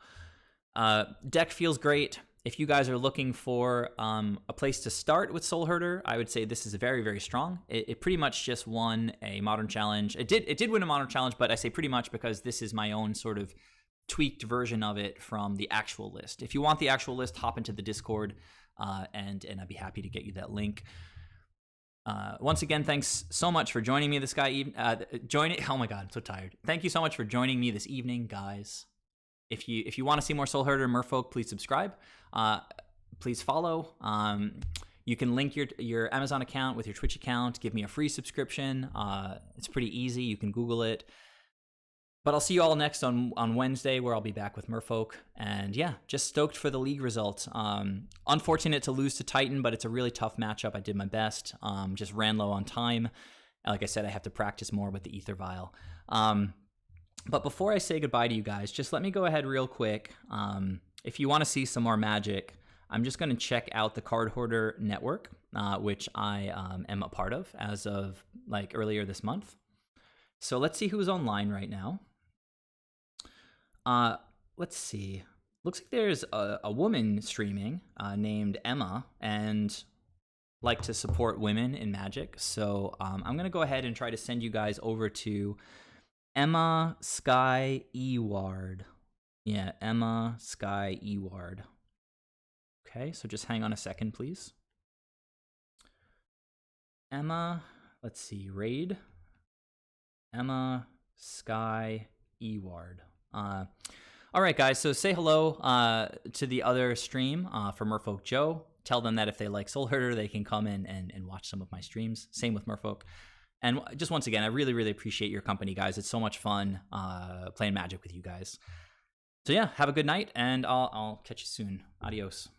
S1: Deck feels great. If you guys are looking for a place to start with Soul Herder, I would say this is very, very strong. It pretty much just won a Modern Challenge. It did win a Modern Challenge, but I say pretty much because this is my own sort of tweaked version of it from the actual list. If you want the actual list, hop into the Discord, and I'd be happy to get you that link. Once again, thanks so much for joining me this oh my god, I'm so tired. Thank you so much for joining me this evening, guys. If you want to see more Soul Herder and Merfolk, please subscribe. Please follow. You can link your Amazon account with your Twitch account. Give me a free subscription. It's pretty easy. You can Google it. But I'll see you all next on Wednesday, where I'll be back with Merfolk. And yeah, just stoked for the league results. Unfortunate to lose to Titan, but it's a really tough matchup. I did my best. Just ran low on time. Like I said, I have to practice more with the Ether Vial. But before I say goodbye to you guys, just let me go ahead real quick. If you want to see some more magic, I'm just going to check out the Card Hoarder Network, which I am a part of as of like earlier this month. So let's see who's online right now. Let's see. Looks like there's a woman streaming named Emma, and like to support women in Magic. So I'm going to go ahead and try to send you guys over to Emma Sky Eward. Yeah, Emma Sky Eward. Okay, so just hang on a second, please. Emma, let's see, raid. Emma Sky Eward. All right, guys, so say hello to the other stream for Merfolk Joe. Tell them that if they like Soul Herder, they can come in and watch some of my streams. Same with Merfolk. And just once again, I really, really appreciate your company, guys. It's so much fun playing Magic with you guys. So yeah, have a good night, and I'll catch you soon. Adios.